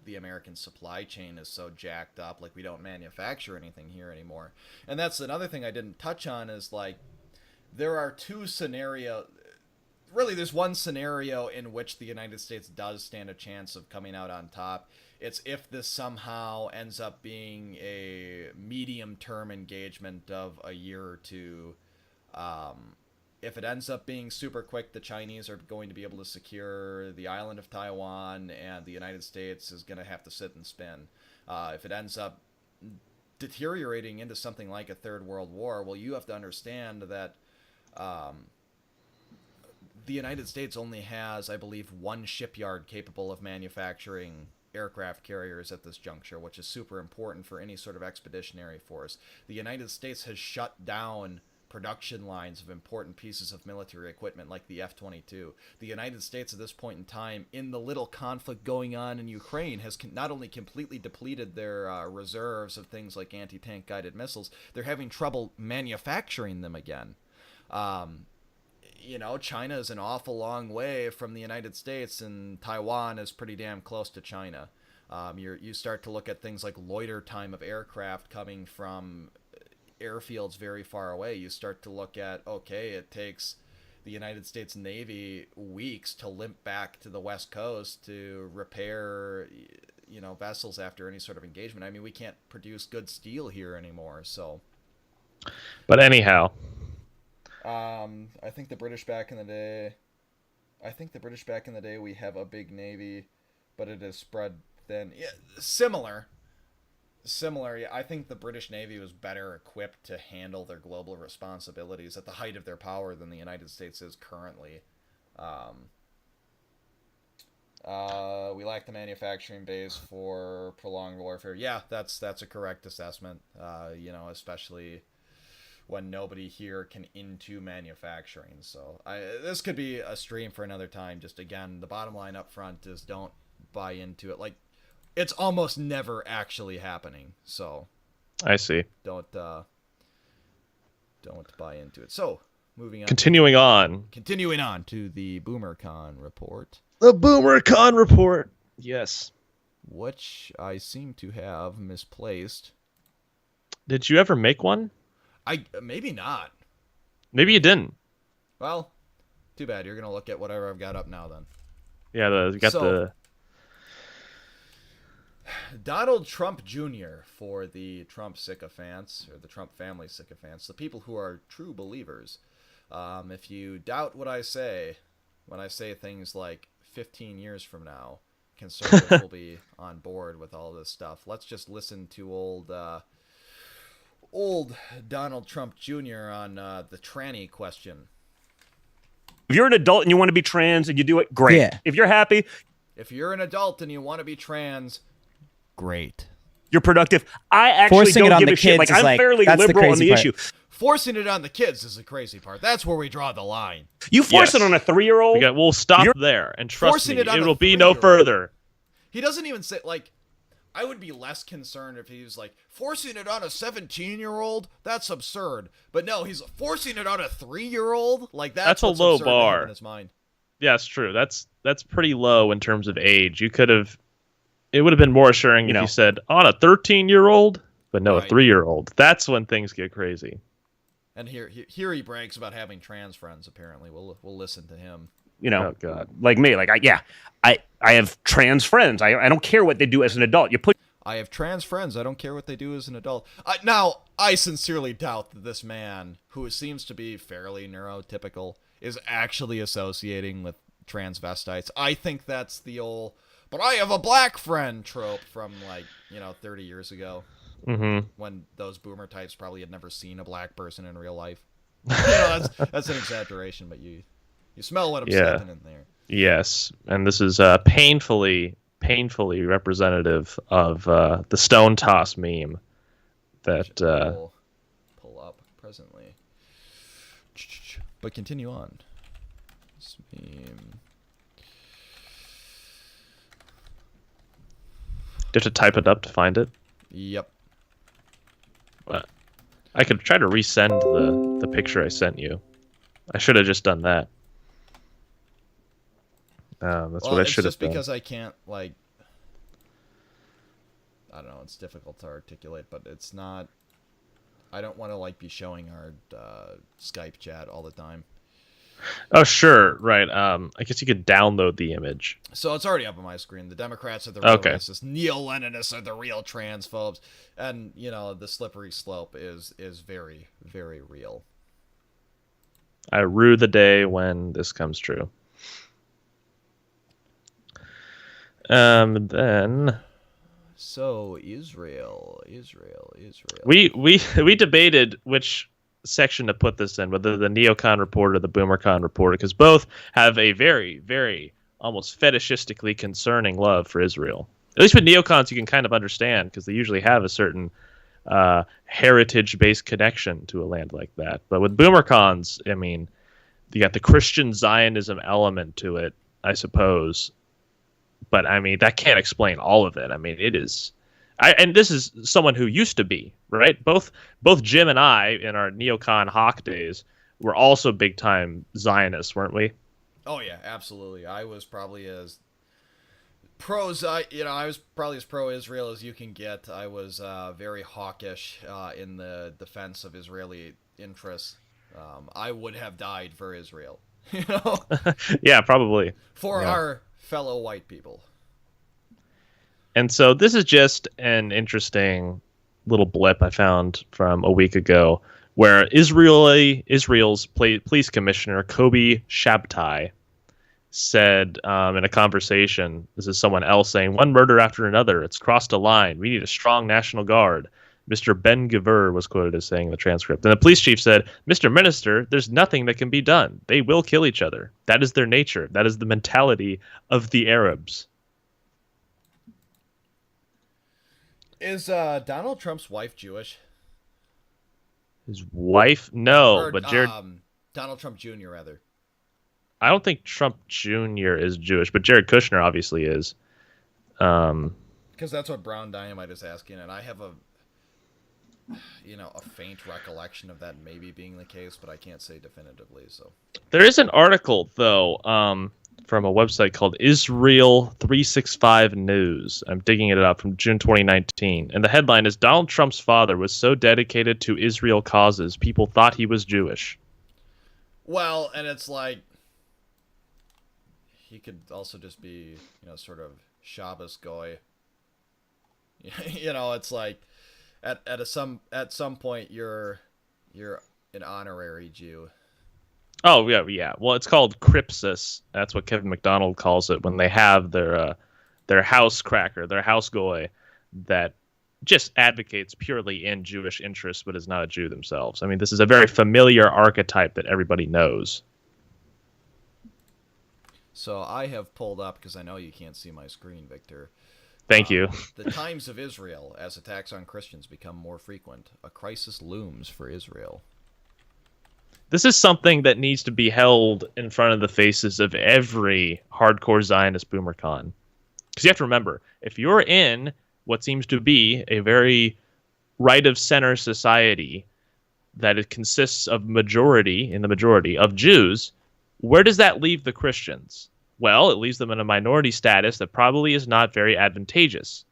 the American supply chain is so jacked up. Like, we don't manufacture anything here anymore. And that's another thing I didn't touch on is, like, there are 2 scenarios. Really, there's one scenario in which the United States does stand a chance of coming out on top. It's if this somehow ends up being a medium-term engagement of a year or 2. If it ends up being super quick, the Chinese are going to be able to secure the island of Taiwan, and the United States is going to have to sit and spin. If it ends up deteriorating into something like a Third World War, well, you have to understand that the United States only has, I believe, 1 shipyard capable of manufacturing aircraft carriers at this juncture, which is super important for any sort of expeditionary force. The United States has shut down production lines of important pieces of military equipment like the F-22. The United States at this point in time, in the little conflict going on in Ukraine, has not only completely depleted their reserves of things like anti-tank guided missiles, they're having trouble manufacturing them again. China is an awful long way from the United States, and Taiwan is pretty damn close to China. You start to look at things like loiter time of aircraft coming from airfields very far away. You start to look at, okay, it takes the United States Navy weeks to limp back to the West Coast to repair, vessels after any sort of engagement. I mean, we can't produce good steel here anymore, so. But anyhow. I think the British back in the day, we have a big navy, but it is spread thin. Yeah, similar. Yeah, I think the British Navy was better equipped to handle their global responsibilities at the height of their power than the United States is currently. We lack the manufacturing base for prolonged warfare. Yeah, that's a correct assessment. Especially when nobody here can into manufacturing. So this could be a stream for another time. Just again, the bottom line up front is don't buy into it. Like, it's almost never actually happening. So I see. Don't buy into it. So moving on. Continuing on to the BoomerCon report. The BoomerCon report. Yes. Which I seem to have misplaced. Did you ever make one? Maybe not. Maybe you didn't. Well, too bad. You're gonna look at whatever I've got up now then. Yeah, the Donald Trump Jr. for the Trump sycophants, or the Trump family sycophants, the people who are true believers. If you doubt what I say, when I say things like 15 years from now, conservatives will be on board with all this stuff. Let's just listen to old Donald Trump Jr. on the tranny question. If you're an adult and you want to be trans and you do it, great. Yeah. If you're happy. If you're an adult and you want to be trans, great. You're productive. I actually Forcing it don't on give the a shit. kids Like, is I'm fairly that's the liberal on crazy the part. issue. Forcing it on the kids is the crazy part. That's where we draw the line. You force it on a 3-year-old? We'll stop there, and trust Forcing me, it on it a will be no 3-year-old. further. He doesn't even say, like, I would be less concerned if he was like forcing it on a 17-year-old. That's absurd. But no, he's forcing it on a 3-year-old. Like that's a what's low absurd to have bar in his mind. Yeah, it's true. That's pretty low in terms of age. It would have been more assuring if you said on a 13-year-old, but no, a 3-year-old. That's when things get crazy. And here he brags about having trans friends. Apparently, we'll listen to him. Oh, God. Like me, like I have trans friends. I don't care what they do as an adult. I have trans friends. I don't care what they do as an adult. Now, I sincerely doubt that this man, who seems to be fairly neurotypical, is actually associating with transvestites. I think that's the old, but I have a black friend trope from 30 years ago. Mm-hmm. When those boomer types probably had never seen a black person in real life. That's an exaggeration, but you smell what I'm stepping in there. Yes, and this is painfully representative of the stone toss meme that pull up presently. But continue on. This meme. You have to type it up to find it? Yep. I could try to resend the picture I sent you. I should have just done that. That's what I should have done. It's just because I can't, I don't know, it's difficult to articulate, but it's not... I don't want to, be showing our Skype chat all the time. Oh, sure, right. I guess you could download the image. So it's already up on my screen. The Democrats are the real racists. Neo-Leninists are the real transphobes. And, the slippery slope is very, very real. I rue the day when this comes true. Then... So, Israel. We debated which section to put this in, whether the Neocon report or the Boomercon report, because both have a very, very almost fetishistically concerning love for Israel. At least with neocons, you can kind of understand because they usually have a certain heritage-based connection to a land like that. But with Boomercons, I mean, you got the Christian Zionism element to it, I suppose. But I mean, that can't explain all of it. I mean, it is. And this is someone who used to be, right? Both Jim and I, in our neocon hawk days, were also big-time Zionists, weren't we? Oh yeah, absolutely. I was probably as I was probably as pro-Israel as you can get. I was very hawkish in the defense of Israeli interests. I would have died for Israel. Yeah, probably. For our fellow white people. And so this is just an interesting little blip I found from a week ago where Israel's police commissioner, Kobi Shabtai, said in a conversation, this is someone else saying, one murder after another, it's crossed a line. We need a strong National Guard. Mr. Ben-Gvir was quoted as saying in the transcript. And the police chief said, Mr. Minister, there's nothing that can be done. They will kill each other. That is their nature. That is the mentality of the Arabs. Is Donald Trump's wife Jewish? His wife? No, or, but Jared... Donald Trump Jr., rather. I don't think Trump Jr. is Jewish, but Jared Kushner obviously is. Because that's what Brown Dynamite is asking, and I have a faint recollection of that maybe being the case, but I can't say definitively. So there is an article, though, from a website called Israel 365 News. I'm digging it up from June 2019. And the headline is, Donald Trump's father was so dedicated to Israel causes, people thought he was Jewish. Well, and it's like, he could also just be, sort of Shabbos goy. It's like, at some point, you're an honorary Jew. Oh, yeah. Well, it's called Crypsis. That's what Kevin McDonald calls it when they have their house cracker, their house goy that just advocates purely in Jewish interests but is not a Jew themselves. I mean, this is a very familiar archetype that everybody knows. So I have pulled up, because I know you can't see my screen, Victor. Thank you. The Times of Israel, as attacks on Christians become more frequent. A crisis looms for Israel. This is something that needs to be held in front of the faces of every hardcore Zionist boomercon. Because you have to remember, if you're in what seems to be a very right of center society that it consists of majority of Jews, where does that leave the Christians? Well, it leaves them in a minority status that probably is not very advantageous.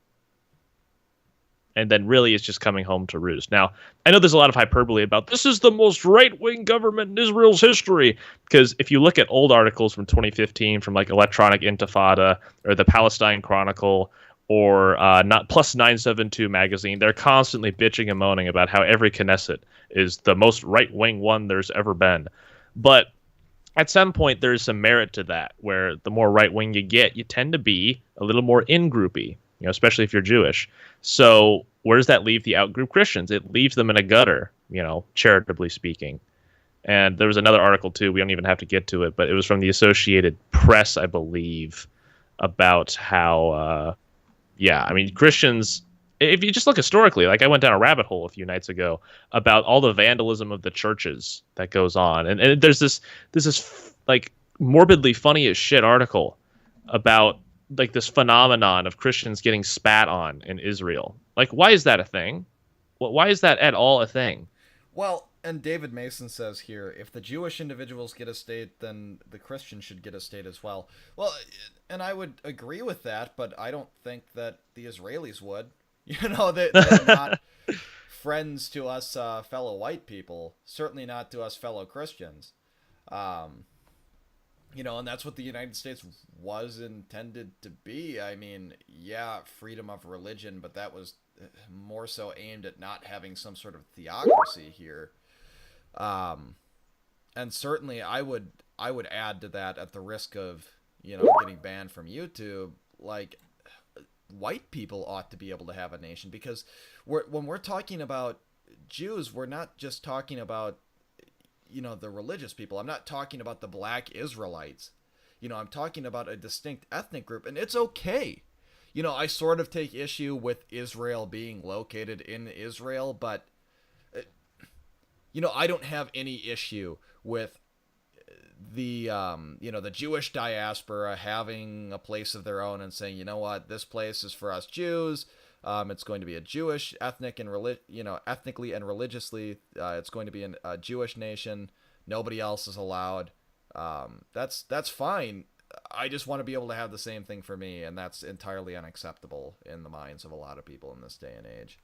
And then really it's just coming home to roost. Now, I know there's a lot of hyperbole about this is the most right-wing government in Israel's history, because if you look at old articles from 2015 from like Electronic Intifada or the Palestine Chronicle or not Plus 972 magazine, they're constantly bitching and moaning about how every Knesset is the most right-wing one there's ever been. But at some point, there's some merit to that, where the more right-wing you get, you tend to be a little more in-groupy, especially if you're Jewish. So where does that leave the out-group Christians? It leaves them in a gutter, charitably speaking. And there was another article, too. We don't even have to get to it, but it was from the Associated Press, I believe, about how, Christians, if you just look historically, like I went down a rabbit hole a few nights ago about all the vandalism of the churches that goes on. And there's this like morbidly funny as shit article about like this phenomenon of Christians getting spat on in Israel. Like, why is that a thing? Why is that at all a thing? Well, and David Mason says here, if the Jewish individuals get a state, then the Christians should get a state as well. Well, and I would agree with that, but I don't think that the Israelis would. They're not friends to us fellow white people. Certainly not to us fellow Christians. And that's what the United States was intended to be. I mean, yeah, freedom of religion, but that was more so aimed at not having some sort of theocracy here. And certainly I would add to that, at the risk of, getting banned from YouTube, like, white people ought to be able to have a nation, because when we're talking about Jews, we're not just talking about, the religious people. I'm not talking about the black Israelites. I'm talking about a distinct ethnic group, and it's okay. I sort of take issue with Israel being located in Israel, but, I don't have any issue with the the Jewish diaspora having a place of their own and saying, you know what, this place is for us Jews. It's going to be a Jewish ethnically and religiously. It's going to be a Jewish nation. Nobody else is allowed. That's fine. I just want to be able to have the same thing for me, and that's entirely unacceptable in the minds of a lot of people in this day and age.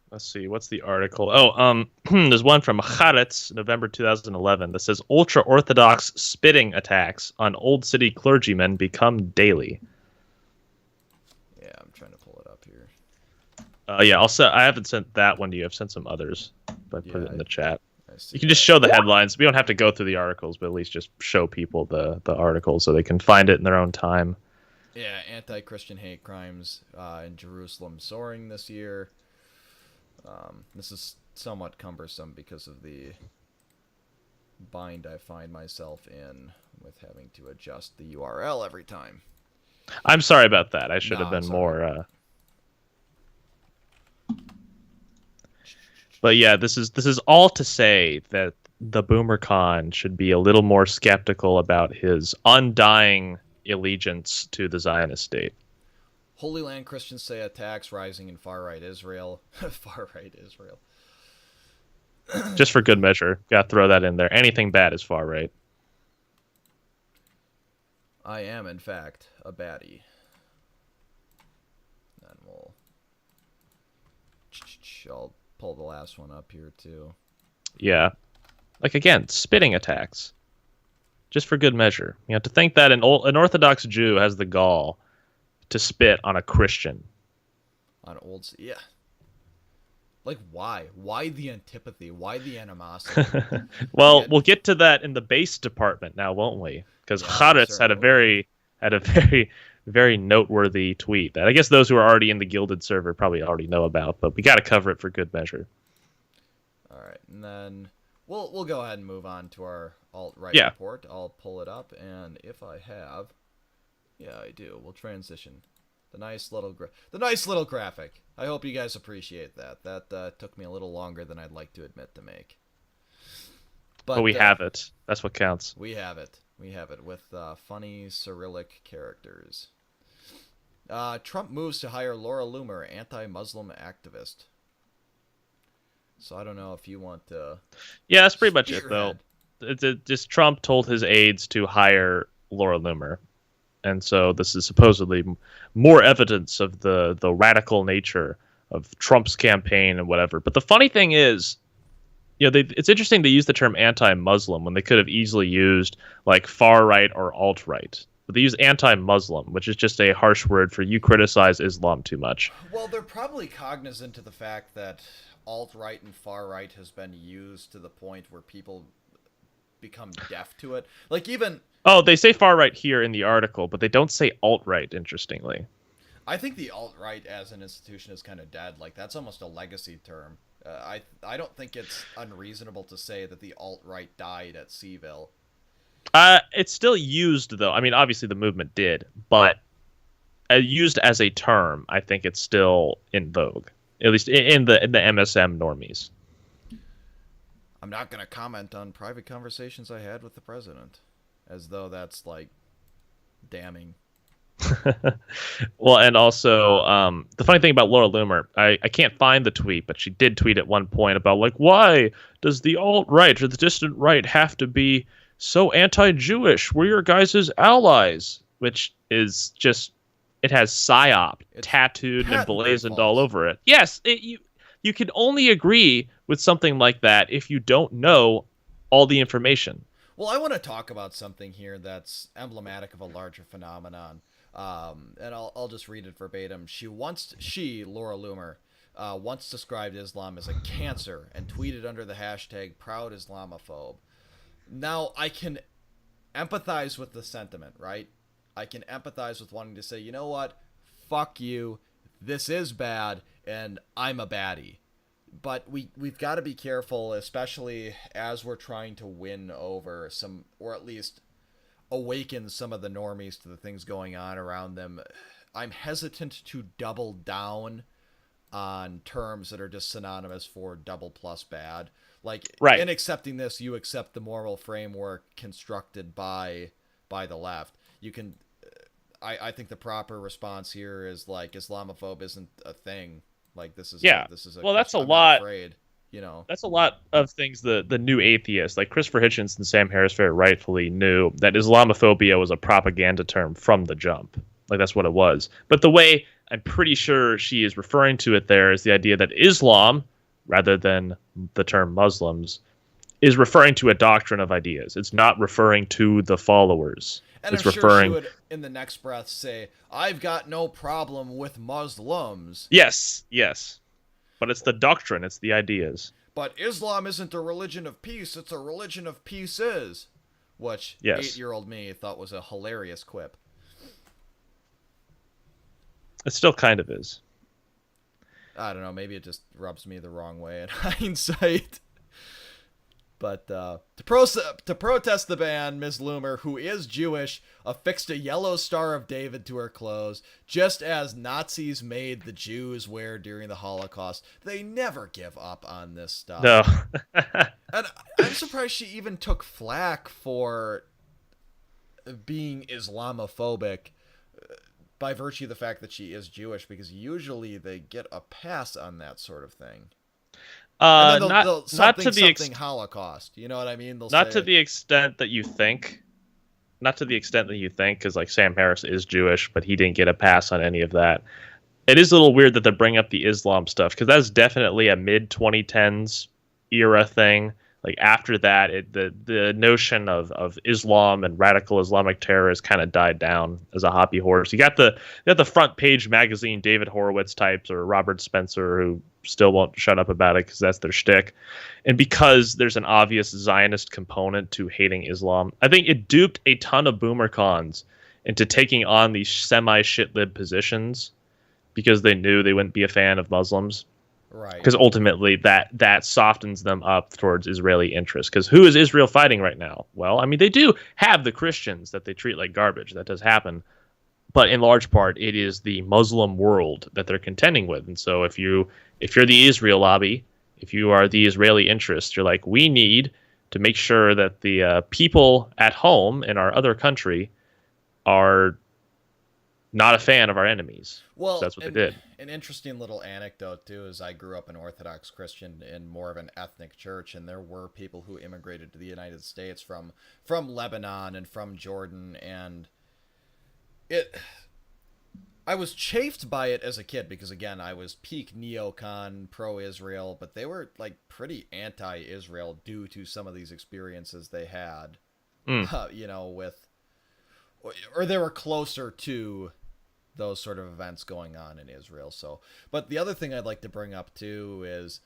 Let's see, what's the article? Oh, there's one from Haaretz, November 2011, that says ultra-Orthodox spitting attacks on Old City clergymen become daily. Yeah, I'm trying to pull it up here. I haven't sent that one to you. I've sent some others, but put it in the chat. You can just that. show the headlines. We don't have to go through the articles, but at least just show people the articles so they can find it in their own time. Yeah, anti-Christian hate crimes in Jerusalem soaring this year. This is somewhat cumbersome because of the bind I find myself in with having to adjust the URL every time. I'm sorry about that. I should have been more... But yeah, this is all to say that the Boomer Khan should be a little more skeptical about his undying allegiance to the Zionist state. Holy Land Christians say attacks rising in far-right Israel. Far-right Israel. Just for good measure. Gotta throw that in there. Anything bad is far-right. I am, in fact, a baddie. And I'll pull the last one up here, too. Yeah. Like, again, spitting attacks. Just for good measure. To think that an Orthodox Jew has the gall to spit on a Christian. Yeah. Like, why? Why the antipathy? Why the animosity? Well, we'll get to that in the base department now, won't we? Because Haaretz had a very, very noteworthy tweet that I guess those who are already in the Gilded server probably already know about, but we got to cover it for good measure. All right, and then we'll go ahead and move on to our alt-right report. I'll pull it up, and if I have... Yeah, I do. We'll transition. The nice little graphic. I hope you guys appreciate that. That took me a little longer than I'd like to admit to make. But we have it. That's what counts. We have it. We have it with funny Cyrillic characters. Trump moves to hire Laura Loomer, anti-Muslim activist. So I don't know if you want to... Yeah, that's pretty much it, though. Just Trump told his aides to hire Laura Loomer. And so this is supposedly more evidence of the radical nature of Trump's campaign and whatever. But the funny thing is, it's interesting to use the term anti-Muslim when they could have easily used like far-right or alt-right. But they use anti-Muslim, which is just a harsh word for you criticize Islam too much. Well, they're probably cognizant of the fact that alt-right and far-right has been used to the point where people become deaf to it. Like even... Oh, they say far-right here in the article, but they don't say alt-right, interestingly. I think the alt-right as an institution is kind of dead. Like, that's almost a legacy term. I don't think it's unreasonable to say that the alt-right died at Seville. It's still used, though. I mean, obviously the movement did, but used as a term, I think it's still in vogue, at least in the MSM normies. I'm not going to comment on private conversations I had with the president, as though that's, like, damning. Well, and also, the funny thing about Laura Loomer, I can't find the tweet, but she did tweet at one point about, like, why does the alt-right or the distant right have to be so anti-Jewish? We're your guys' allies, which is just, it has PSYOP tattooed and emblazoned all over it. Yes, you can only agree with something like that if you don't know all the information. Well, I want to talk about something here that's emblematic of a larger phenomenon. And I'll just read it verbatim. Laura Loomer, once described Islam as a cancer and tweeted under the hashtag Proud Islamophobe. Now, I can empathize with the sentiment, right? I can empathize with wanting to say, you know what? Fuck you. This is bad, and I'm a baddie. But we've got to be careful, especially as we're trying to win over some, or at least awaken some of the normies to the things going on around them. I'm hesitant to double down on terms that are just synonymous for double plus bad. Like, right. In accepting this, you accept the moral framework constructed by the left. You can, I think the proper response here is like, Islamophobe isn't a thing. Like, this is well, that's a lot. Afraid, you know, that's a lot of things. The new atheists, like Christopher Hitchens and Sam Harris, very rightfully knew that Islamophobia was a propaganda term from the jump. Like, that's what it was. But the way I'm pretty sure she is referring to it there is the idea that Islam, rather than the term Muslims, is referring to a doctrine of ideas. It's not referring to the followers. And it's I'm referring... sure she would, in the next breath, say, I've got no problem with Muslims. Yes. But it's the doctrine, it's the ideas. But Islam isn't a religion of peace, it's a religion of pieces. Which 8-year-old me thought was a hilarious quip. It still kind of is. I don't know, maybe it just rubs me the wrong way in hindsight. But to protest the ban, Ms. Loomer, who is Jewish, affixed a yellow Star of David to her clothes, just as Nazis made the Jews wear during the Holocaust. They never give up on this stuff. No. And I'm surprised she even took flack for being Islamophobic by virtue of the fact that she is Jewish, because usually they get a pass on that sort of thing. Not to the Holocaust. You know what I mean? Not to the extent that you think. Not to the extent that you think, because like Sam Harris is Jewish, but he didn't get a pass on any of that. It is a little weird that they bring up the Islam stuff, because that's definitely a mid-2010s era thing. Like after that, the notion of Islam and radical Islamic terror has kind of died down as a hobby horse. You got the front page magazine David Horowitz types or Robert Spencer who still won't shut up about it because that's their shtick. And because there's an obvious Zionist component to hating Islam, I think it duped a ton of boomer cons into taking on these semi-shitlib positions because they knew they wouldn't be a fan of Muslims. Right. Because ultimately that softens them up towards Israeli interests. Because who is Israel fighting right now? Well, I mean, they do have the Christians that they treat like garbage. That does happen. But in large part, it is the Muslim world that they're contending with. And so if you're the Israel lobby, if you are the Israeli interest, you're like, we need to make sure that the people at home in our other country are not a fan of our enemies. Well, so that's what they did. An interesting little anecdote too is I grew up an Orthodox Christian in more of an ethnic church, and there were people who immigrated to the United States from Lebanon and from Jordan, and I was chafed by it as a kid because, again, I was peak neocon, pro-Israel, but they were like pretty anti-Israel due to some of these experiences they had, or they were closer to those sort of events going on in Israel. So, but the other thing I'd like to bring up too is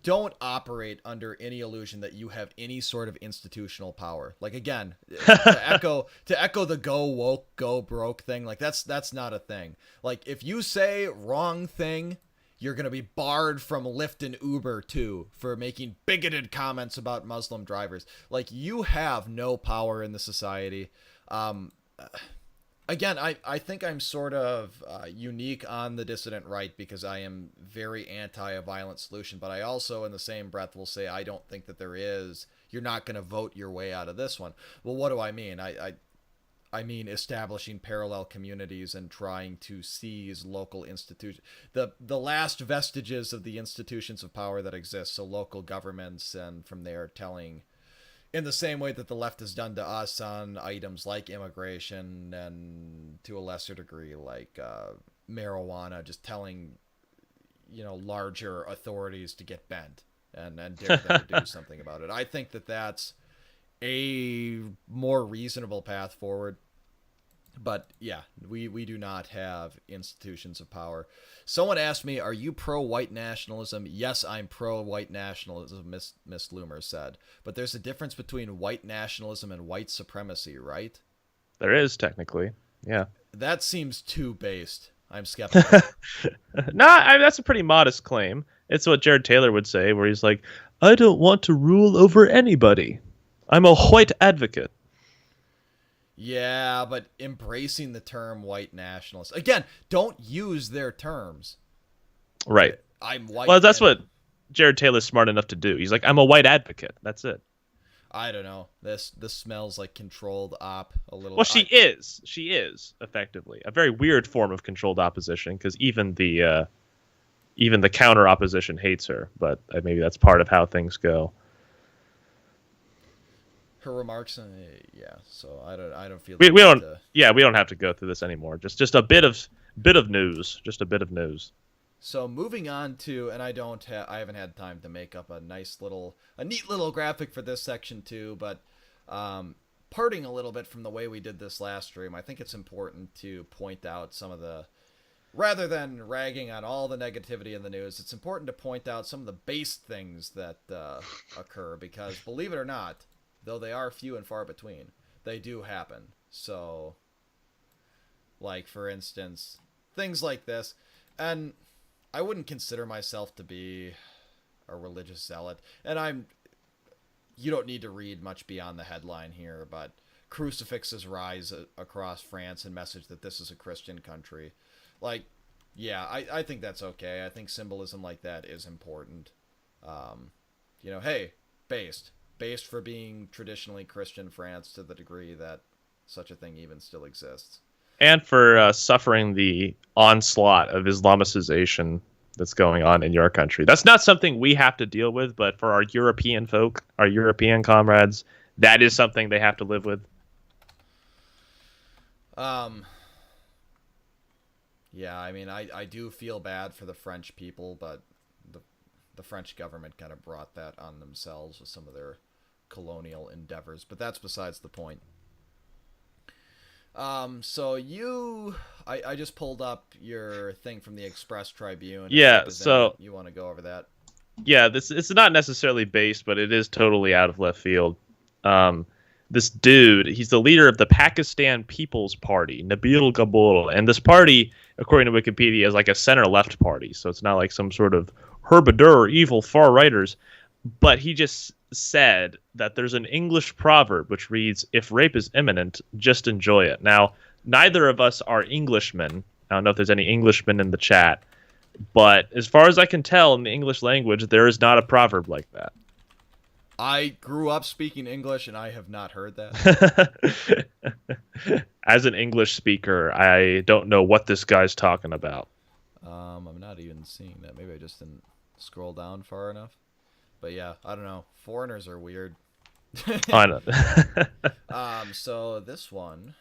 don't operate under any illusion that you have any sort of institutional power. Like, again, to echo the go woke, go broke thing, like that's not a thing. Like, if you say wrong thing, you're going to be barred from Lyft and Uber too for making bigoted comments about Muslim drivers. Like, you have no power in the society. Again, I think I'm sort of unique on the dissident right because I am very anti a violent solution, but I also in the same breath will say I don't think that there is. You're not going to vote your way out of this one. Well, what do I mean? I mean establishing parallel communities and trying to seize local institutions, the last vestiges of the institutions of power that exist, so local governments, and from there telling, in the same way that the left has done to us on items like immigration and to a lesser degree like marijuana, just telling, larger authorities to get bent and dare them to do something about it. I think that that's a more reasonable path forward. But yeah, we do not have institutions of power. Someone asked me, are you pro-white nationalism? Yes, I'm pro-white nationalism, Miss Loomer said. But there's a difference between white nationalism and white supremacy, right? There is, technically. Yeah. That seems too based. I'm skeptical. That's a pretty modest claim. It's what Jared Taylor would say, where he's like, I don't want to rule over anybody. I'm a white advocate. Yeah, but embracing the term white nationalist. Again, don't use their terms. Right. I'm white. Well, that's what Jared Taylor's smart enough to do. He's like, I'm a white advocate. That's it. I don't know. This smells like controlled op a little. Well, she is. She is, effectively. A very weird form of controlled opposition, because even the counter opposition hates her, but maybe that's part of how things go. Her remarks, yeah. So I don't feel we don't have to go through this anymore. Just a bit of news. Just a bit of news. So moving on to, and I haven't had time to make up a neat little graphic for this section too, but parting a little bit from the way we did this last stream, I think it's important to point out some of the, rather than ragging on all the negativity in the news, it's important to point out some of the base things that occur, because believe it or not, though they are few and far between, they do happen. So, like, for instance, things like this. And I wouldn't consider myself to be a religious zealot. And you don't need to read much beyond the headline here, but crucifixes rise across France and message that this is a Christian country. Like, yeah, I think that's okay. I think symbolism like that is important. Hey, based for being traditionally Christian France to the degree that such a thing even still exists. And for suffering the onslaught of Islamicization that's going on in your country. That's not something we have to deal with, but for our European folk, our European comrades, that is something they have to live with. Yeah, I mean, I do feel bad for the French people, but the French government kind of brought that on themselves with some of their colonial endeavors, but that's besides the point. So I just pulled up your thing from the Express Tribune. Yeah, so you want to go over that? Yeah, it's not necessarily based, but it is totally out of left field. This dude, he's the leader of the Pakistan People's Party, Nabil Gabul, and this party, according to Wikipedia, is like a center-left party, so it's not like some sort of herbidur, evil far-righters. But he just said that there's an English proverb which reads, if rape is imminent, just enjoy it. Now, neither of us are Englishmen. I don't know if there's any Englishmen in the chat. But as far as I can tell, in the English language, there is not a proverb like that. I grew up speaking English, and I have not heard that. As an English speaker, I don't know what this guy's talking about. I'm not even seeing that. Maybe I just didn't scroll down far enough. But yeah, I don't know. Foreigners are weird. I know. So this one.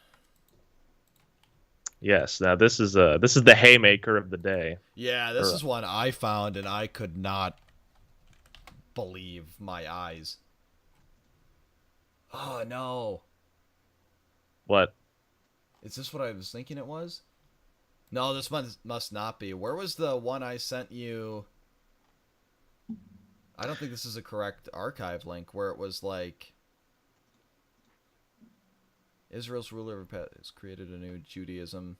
Yes. Now this is the haymaker of the day. Yeah, this is one I found, and I could not believe my eyes. Oh no. What? Is this what I was thinking it was? No, this one must not be. Where was the one I sent you? I don't think this is a correct archive link, where it was like Israel's ruler has created a new Judaism.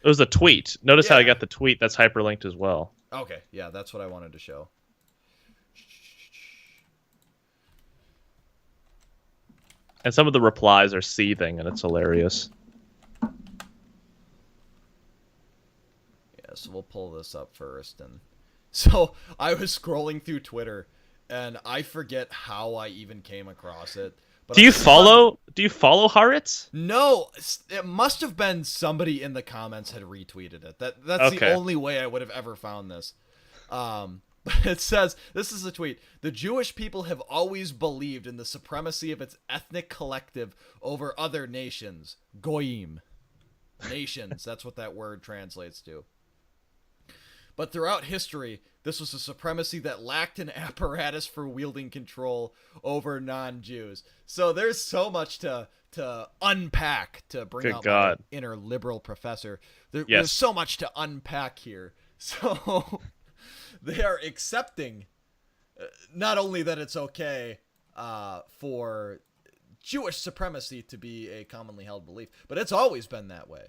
It was a tweet. Notice how I got the tweet that's hyperlinked as well. Okay, yeah, that's what I wanted to show. And some of the replies are seething, and it's hilarious. Yeah, so we'll pull this up first. And so I was scrolling through Twitter, and I forget how I even came across it. But Do you follow Haaretz? No, it must have been somebody in the comments had retweeted it. That's the only way I would have ever found this. But it says, this is a tweet: "The Jewish people have always believed in the supremacy of its ethnic collective over other nations. Goyim. Nations, that's what that word translates to. But throughout history, this was a supremacy that lacked an apparatus for wielding control over non-Jews." So there's so much to unpack to bring out my inner liberal professor. There's so much to unpack here. So they are accepting not only that it's okay for Jewish supremacy to be a commonly held belief, but it's always been that way.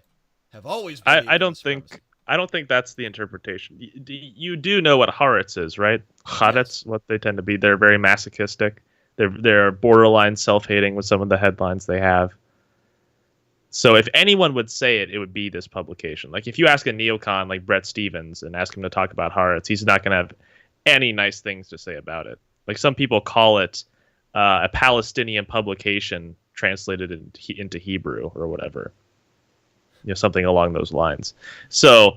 Have always been. I don't think that's the interpretation. You do know what Haaretz is, right? Haaretz, what they tend to be. They're very masochistic. They're borderline self-hating with some of the headlines they have. So if anyone would say it, it would be this publication. Like if you ask a neocon like Brett Stevens and ask him to talk about Haaretz, he's not going to have any nice things to say about it. Like some people call it a Palestinian publication translated into Hebrew or whatever. Something along those lines. So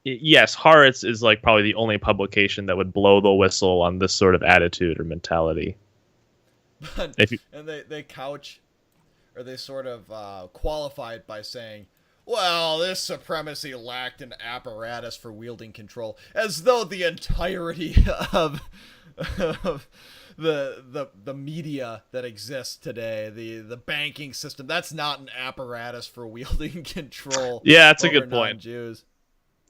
yes, Haaretz is like probably the only publication that would blow the whistle on this sort of attitude or mentality. And they couch, or they sort of qualify it by saying, well, this supremacy lacked an apparatus for wielding control, as though the entirety of the media that exists today, the banking system, that's not an apparatus for wielding control. Yeah, that's a good point. Jews.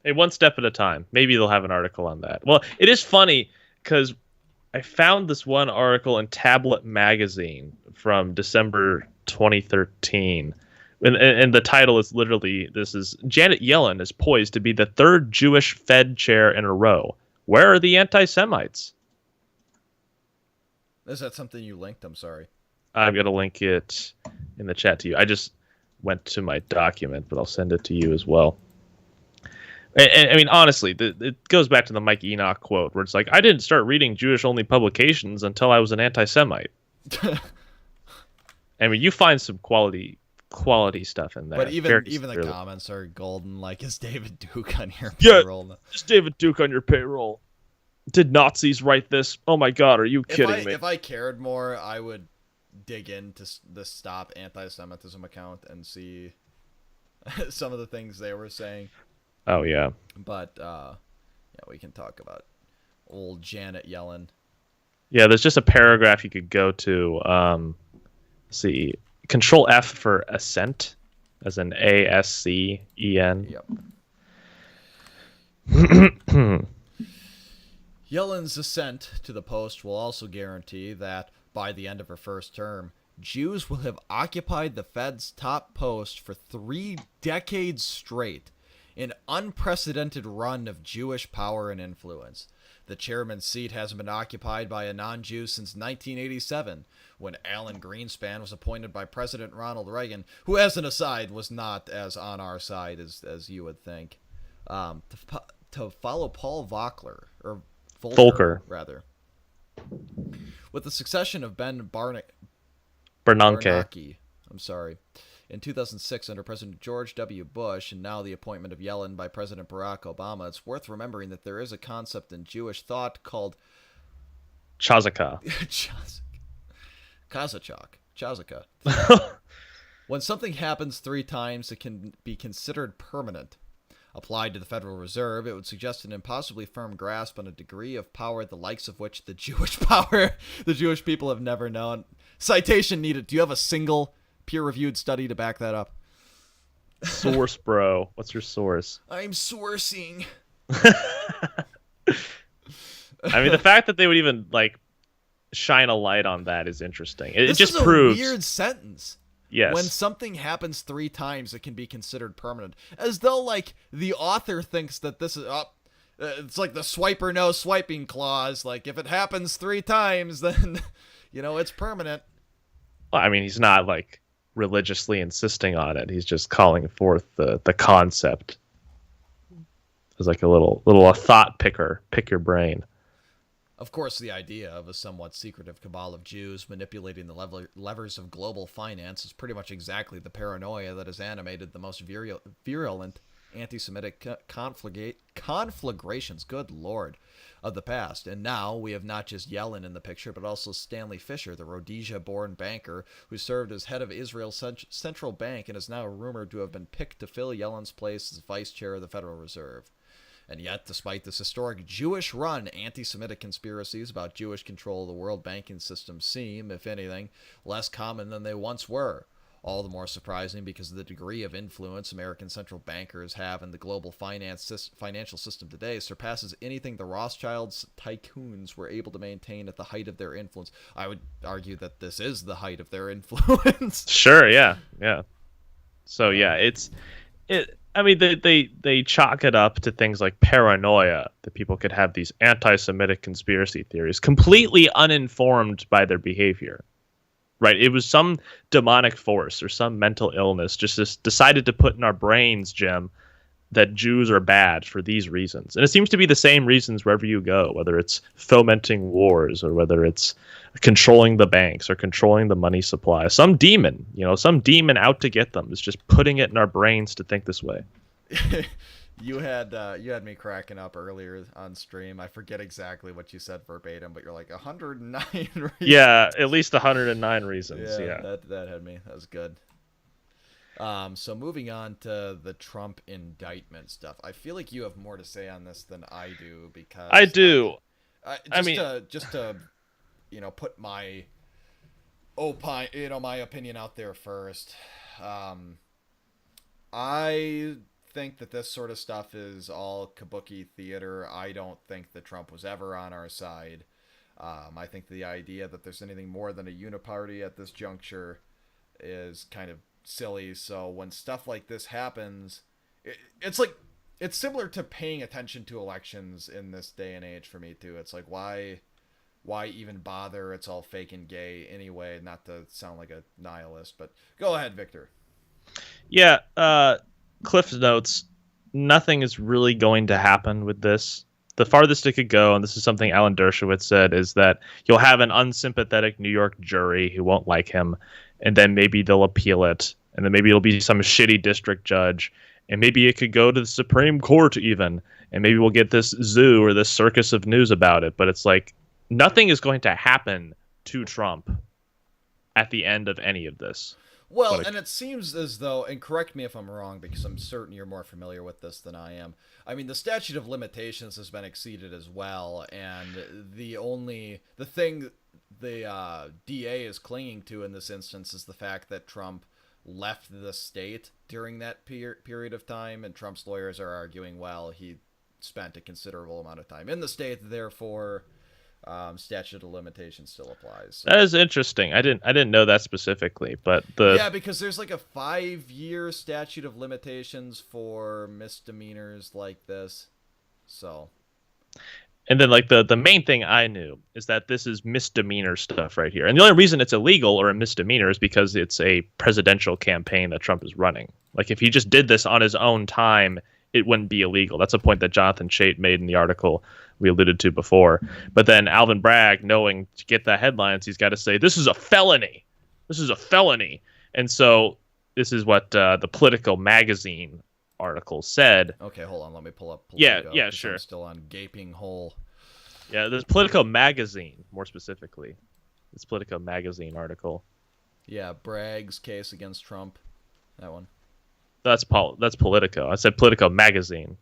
Hey, one step at a time. Maybe they'll have an article on that. Well, it is funny because I found this one article in Tablet Magazine from December 2013. And the title is literally, this is, "Janet Yellen is poised to be the third Jewish Fed chair in a row. Where are the anti-Semites?" Is that something you linked? I'm sorry. I'm going to link it in the chat to you. I just went to my document, but I'll send it to you as well. And I mean, honestly, it goes back to the Mike Enoch quote, where it's like, I didn't start reading Jewish-only publications until I was an anti-Semite. I mean, you find some quality stuff in there. But even the comments are golden. Like, is David Duke on your payroll? Yeah, is David Duke on your payroll? Did Nazis write this? Oh my God, are you kidding me? If I cared more, I would dig into the Stop Anti-Semitism account and see some of the things they were saying. Oh yeah. But yeah, we can talk about old Janet Yellen. Yeah, there's just a paragraph you could go to. Let's see, Control F for assent, as in ASCEN. Yep. Yellen's ascent to the post will also guarantee that, by the end of her first term, Jews will have occupied the Fed's top post for 3 decades straight, an unprecedented run of Jewish power and influence. The chairman's seat hasn't been occupied by a non-Jew since 1987, when Alan Greenspan was appointed by President Ronald Reagan, who, as an aside, was not as on our side as you would think. To follow Paul Volcker, rather. With the succession of Ben Bernanke, in 2006 under President George W. Bush, and now the appointment of Yellen by President Barack Obama, it's worth remembering that there is a concept in Jewish thought called Chazaka. Chazaka. When something happens 3 times, it can be considered permanent. Applied to the Federal Reserve, it would suggest an impossibly firm grasp on a degree of power the likes of which the Jewish people have never known. Citation needed. Do you have a single peer-reviewed study to back that up? Source, bro. What's your source? I'm sourcing. I mean, the fact that they would even shine a light on that is interesting. It this just is proves a weird sentence. Yes. When something happens 3 times, it can be considered permanent. As though, the author thinks that this is... it's like the swipe or no swiping clause. If it happens 3 times, then, it's permanent. Well, I mean, he's not, religiously insisting on it. He's just calling forth the concept. It's like a thought picker. Pick your brain. Of course, the idea of a somewhat secretive cabal of Jews manipulating the levers of global finance is pretty much exactly the paranoia that has animated the most virulent anti-Semitic conflagrations, good Lord, of the past. And now we have not just Yellen in the picture, but also Stanley Fischer, the Rhodesia-born banker who served as head of Israel's central bank and is now rumored to have been picked to fill Yellen's place as vice chair of the Federal Reserve. And yet, despite this historic Jewish-run anti-Semitic conspiracies about Jewish control of the world banking system seem, if anything, less common than they once were. All the more surprising because of the degree of influence American central bankers have in the global financial system today surpasses anything the Rothschilds tycoons were able to maintain at the height of their influence. I would argue that this is the height of their influence. Sure, yeah. So, yeah, I mean, they chalk it up to things like paranoia, that people could have these anti-Semitic conspiracy theories, completely uninformed by their behavior, right? It was some demonic force or some mental illness just decided to put in our brains, Jim, that Jews are bad for these reasons. And it seems to be the same reasons wherever you go, whether it's fomenting wars or whether it's controlling the banks or controlling the money supply. Some demon out to get them is just putting it in our brains to think this way. You had me cracking up earlier on stream. I forget exactly what you said verbatim, but you're like 109 reasons. Yeah, at least 109 reasons. Yeah. That had me. That was good. So moving on to the Trump indictment stuff, I feel like you have more to say on this than I do because I do. Just to put my my opinion out there first. I think that this sort of stuff is all kabuki theater. I don't think that Trump was ever on our side. I think the idea that there's anything more than a uniparty at this juncture is kind of silly. So when stuff like this happens, it's similar to paying attention to elections in this day and age for me too. It's like, why even bother? It's all fake and gay anyway, not to sound like a nihilist, but go ahead, Victor. Yeah, Cliff's notes, nothing is really going to happen with this. The farthest it could go, and this is something Alan Dershowitz said, is that you'll have an unsympathetic New York jury who won't like him, and then maybe they'll appeal it, and then maybe it'll be some shitty district judge, and maybe it could go to the Supreme Court even, and maybe we'll get this zoo or this circus of news about it. But it's like nothing is going to happen to Trump at the end of any of this. Well, and it seems as though, and correct me if I'm wrong, because I'm certain you're more familiar with this than I am. I mean, the statute of limitations has been exceeded as well, and the thing the DA is clinging to in this instance is the fact that Trump left the state during that period of time, and Trump's lawyers are arguing, well, he spent a considerable amount of time in the state, therefore statute of limitations still applies. So. That is interesting. I didn't know that specifically, but because there's like a 5-year statute of limitations for misdemeanors like this. So, and then like the main thing I knew is that this is misdemeanor stuff right here, and the only reason it's illegal or a misdemeanor is because it's a presidential campaign that Trump is running. Like if he just did this on his own time, it wouldn't be illegal. That's a point that Jonathan Chait made in the article we alluded to before. But then Alvin Bragg, knowing to get the headlines, he's got to say, this is a felony. This is a felony. And so this is what the Politico magazine article said. Okay, hold on. Let me pull up Politico, Yeah, sure. I'm still on gaping hole. Yeah, there's Politico magazine, more specifically. This Politico magazine article. Yeah, Bragg's case against Trump. That one. That's Politico. I said Politico magazine.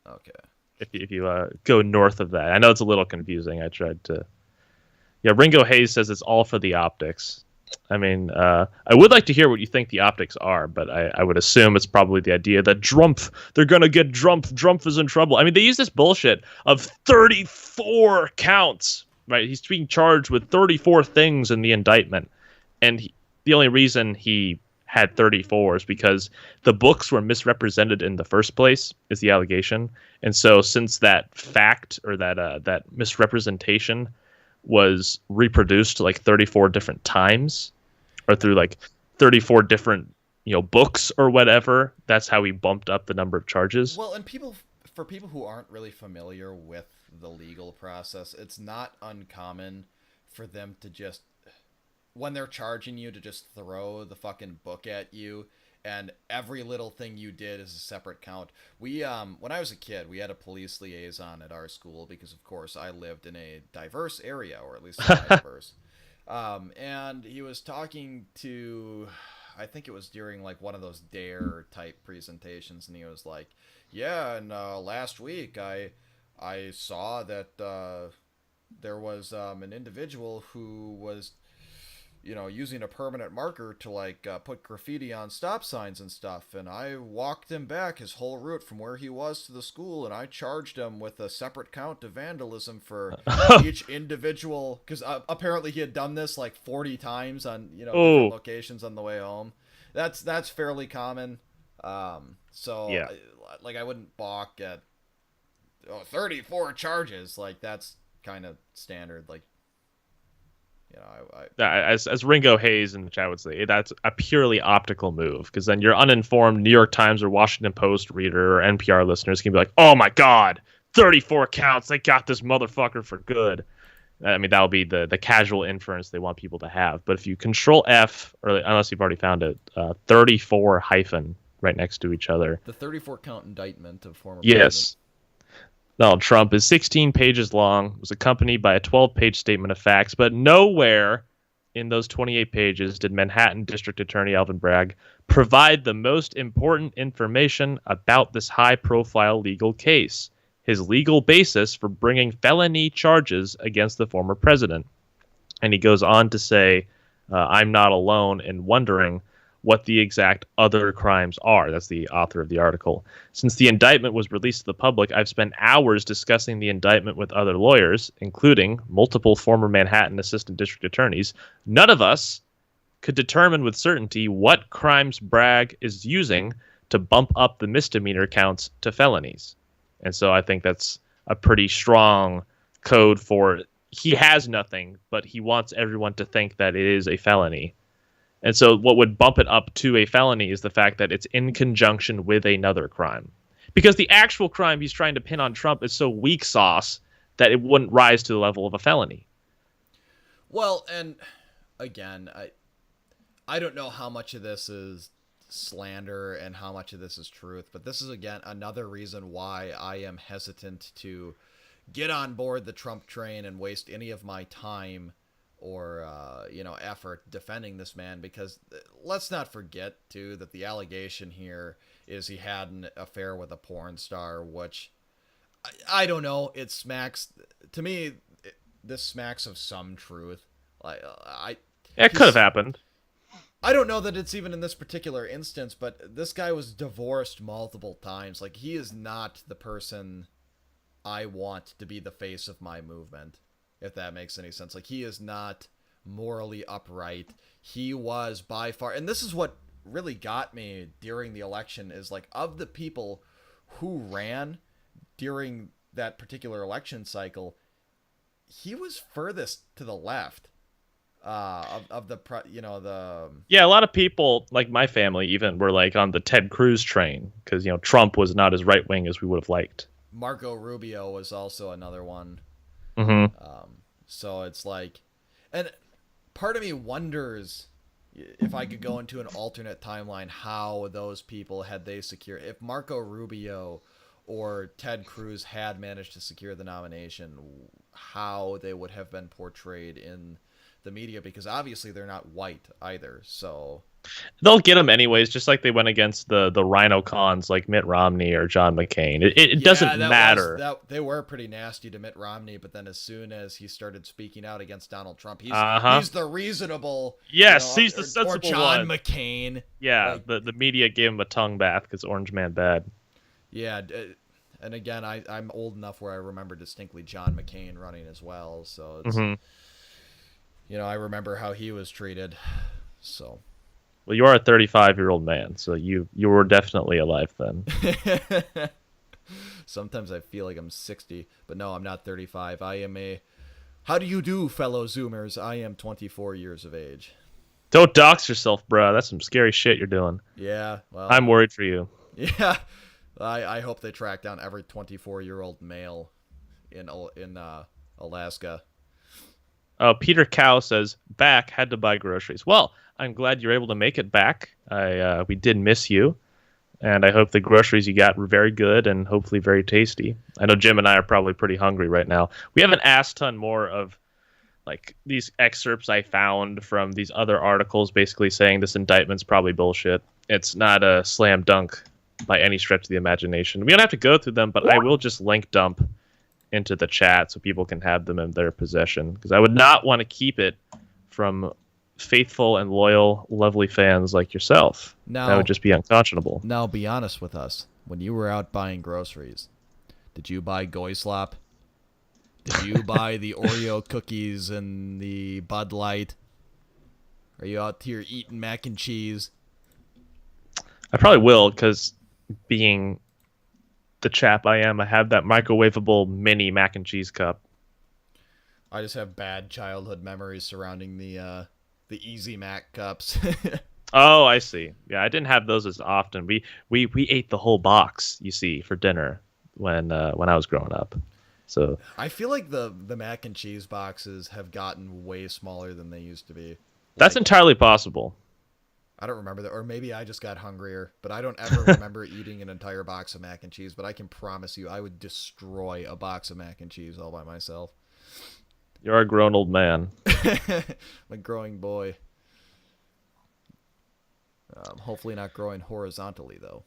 Okay. If you go north of that. I know it's a little confusing. I tried to... Yeah, Ringo Hayes says it's all for the optics. I mean, I would like to hear what you think the optics are, but I would assume it's probably the idea that they're going to get Trump is in trouble. I mean, they use this bullshit of 34 counts, right? He's being charged with 34 things in the indictment. And the only reason he had 34 is because the books were misrepresented in the first place, is the allegation. And so since that fact or that misrepresentation was reproduced like 34 different times or through like 34 different, books or whatever, that's how he bumped up the number of charges. Well, and for people who aren't really familiar with the legal process, it's not uncommon for them to just, when they're charging you, to just throw the fucking book at you, and every little thing you did is a separate count. We, when I was a kid, we had a police liaison at our school because, of course, I lived in a diverse area, or at least diverse. And he was talking to, I think it was during like one of those DARE type presentations, and he was like, yeah, and last week I saw that there was an individual who was using a permanent marker to like put graffiti on stop signs and stuff, and I walked him back his whole route from where he was to the school, and I charged him with a separate count of vandalism for each individual, because apparently he had done this like 40 times on different locations on the way home. That's fairly common. So yeah. I wouldn't balk at 34 charges. Like, that's kind of standard. Like, as Ringo Hayes in the chat would say, that's a purely optical move, because then your uninformed New York Times or Washington Post reader or NPR listeners can be like, oh my God, 34 counts, they got this motherfucker for good. I mean, that'll be the casual inference they want people to have. But if you Control F, or unless you've already found it, 34 hyphen right next to each other. The 34 count indictment of former Yes. president. Donald Trump is 16 pages long, was accompanied by a 12-page statement of facts, but nowhere in those 28 pages did Manhattan District Attorney Alvin Bragg provide the most important information about this high-profile legal case, his legal basis for bringing felony charges against the former president. And he goes on to say, I'm not alone in wondering what the exact other crimes are. That's the author of the article. Since the indictment was released to the public, I've spent hours discussing the indictment with other lawyers, including multiple former Manhattan assistant district attorneys. None of us could determine with certainty what crimes Bragg is using to bump up the misdemeanor counts to felonies. And so I think that's a pretty strong code for he has nothing, but he wants everyone to think that it is a felony. And so what would bump it up to a felony is the fact that it's in conjunction with another crime. Because the actual crime he's trying to pin on Trump is so weak sauce that it wouldn't rise to the level of a felony. Well, and again, I don't know how much of this is slander and how much of this is truth, but this is, again, another reason why I am hesitant to get on board the Trump train and waste any of my time or effort defending this man, because let's not forget too that the allegation here is he had an affair with a porn star, which I don't know, it smacks to me, this smacks of some truth. It could have happened. I don't know that it's even in this particular instance, but this guy was divorced multiple times. Like, he is not the person I want to be the face of my movement, if that makes any sense. Like, he is not morally upright. He was by far, and this is what really got me during the election, is like, of the people who ran during that particular election cycle, he was furthest to the left of the yeah, a lot of people, like my family even, were like on the Ted Cruz train, because Trump was not as right wing as we would have liked. Marco Rubio was also another one. Mm-hmm. So it's like, and part of me wonders if I could go into an alternate timeline, how those people, had they secured, if Marco Rubio or Ted Cruz had managed to secure the nomination, how they would have been portrayed in the media, because obviously they're not white either. So they'll get them anyways, just like they went against the rhino cons like Mitt Romney or John McCain. It doesn't matter. They were pretty nasty to Mitt Romney, but then as soon as he started speaking out against Donald Trump, he's the reasonable. Yes, he's the sensible or John one. McCain. Yeah, the media gave him a tongue bath because Orange Man bad. Yeah, and again, I'm old enough where I remember distinctly John McCain running as well. So it's, I remember how he was treated. So. Well, you are a 35-year-old man, so you were definitely alive then. Sometimes I feel like I'm 60, but no, I'm not 35. I am how do you do, fellow Zoomers? I am 24 years of age. Don't dox yourself, bro. That's some scary shit you're doing. Yeah, well. I'm worried for you. Yeah, I hope they track down every 24-year-old male in Alaska. Oh, Peter Cow says, back, had to buy groceries. Well, I'm glad you're able to make it back. We did miss you, and I hope the groceries you got were very good and hopefully very tasty. I know Jim and I are probably pretty hungry right now. We have an ass ton more of like these excerpts I found from these other articles basically saying this indictment's probably bullshit. It's not a slam dunk by any stretch of the imagination. We don't have to go through them, but I will just link dump into the chat so people can have them in their possession, because I would not want to keep it from faithful and loyal, lovely fans like yourself. That would just be unconscionable. Now, be honest with us. When you were out buying groceries, did you buy Goy Slop? Did you buy the Oreo cookies and the Bud Light? Are you out here eating mac and cheese? I probably will, because being the chap I am, I have that microwavable mini mac and cheese cup. I just have bad childhood memories surrounding the Easy Mac cups. Oh, I see. Yeah, I didn't have those as often. We ate the whole box, you see, for dinner when I was growing up. So I feel like the mac and cheese boxes have gotten way smaller than they used to be. That's entirely possible. I don't remember that, or maybe I just got hungrier, but I don't ever remember eating an entire box of mac and cheese, but I can promise you I would destroy a box of mac and cheese all by myself. You're a grown old man. I'm a growing boy. Hopefully not growing horizontally, though.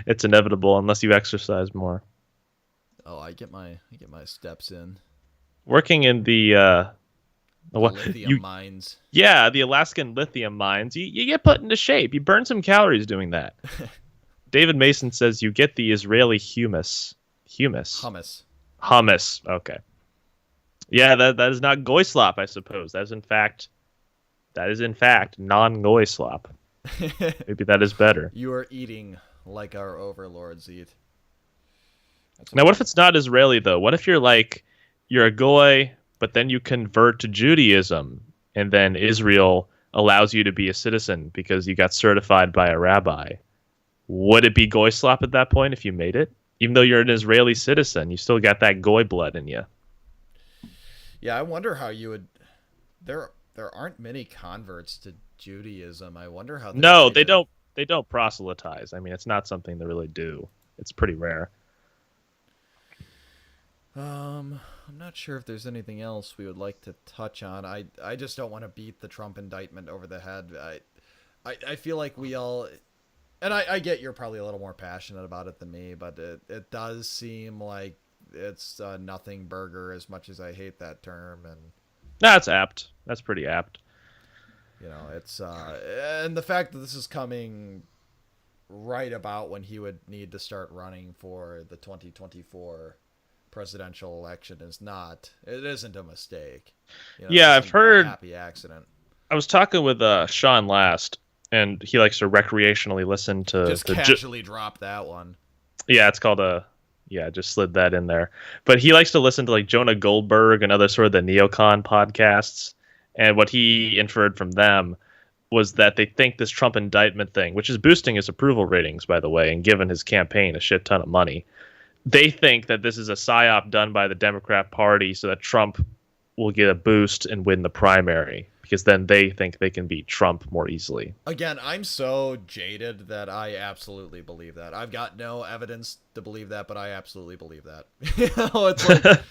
It's inevitable unless you exercise more. Oh, I get my steps in. Working in the lithium mines. Yeah, the Alaskan lithium mines. You get put into shape. You burn some calories doing that. David Mason says you get the Israeli hummus. Hummus. Okay. Yeah, that is not goy slop, I suppose. That is in fact non-goy slop. Maybe that is better. You are eating like our overlords eat. Now, what if it's not Israeli, though? What if you're a goy, but then you convert to Judaism, and then Israel allows you to be a citizen because you got certified by a rabbi? Would it be goy slop at that point if you made it? Even though you're an Israeli citizen, you still got that goy blood in you. Yeah, I wonder how you would... There aren't many converts to Judaism. I wonder how... They don't proselytize. I mean, it's not something they really do. It's pretty rare. I'm not sure if there's anything else we would like to touch on. I just don't want to beat the Trump indictment over the head. I feel like we all... And I get you're probably a little more passionate about it than me, but it does seem like it's a nothing burger, as much as I hate that term. And that's apt. That's pretty apt. You know, it's and the fact that this is coming right about when he would need to start running for the 2024 presidential election isn't a mistake. You know, yeah, I've heard a happy accident. I was talking with Sean last, and he likes to recreationally listen to just casually drop that one. Yeah, it's called just slid that in there. But he likes to listen to like Jonah Goldberg and other sort of the neocon podcasts. And what he inferred from them was that they think this Trump indictment thing, which is boosting his approval ratings, by the way, and giving his campaign a shit ton of money, they think that this is a psyop done by the Democrat Party so that Trump will get a boost and win the primary. because then they think they can beat Trump more easily. Again, I'm so jaded that I absolutely believe that. I've got no evidence to believe that, but I absolutely believe that. It's like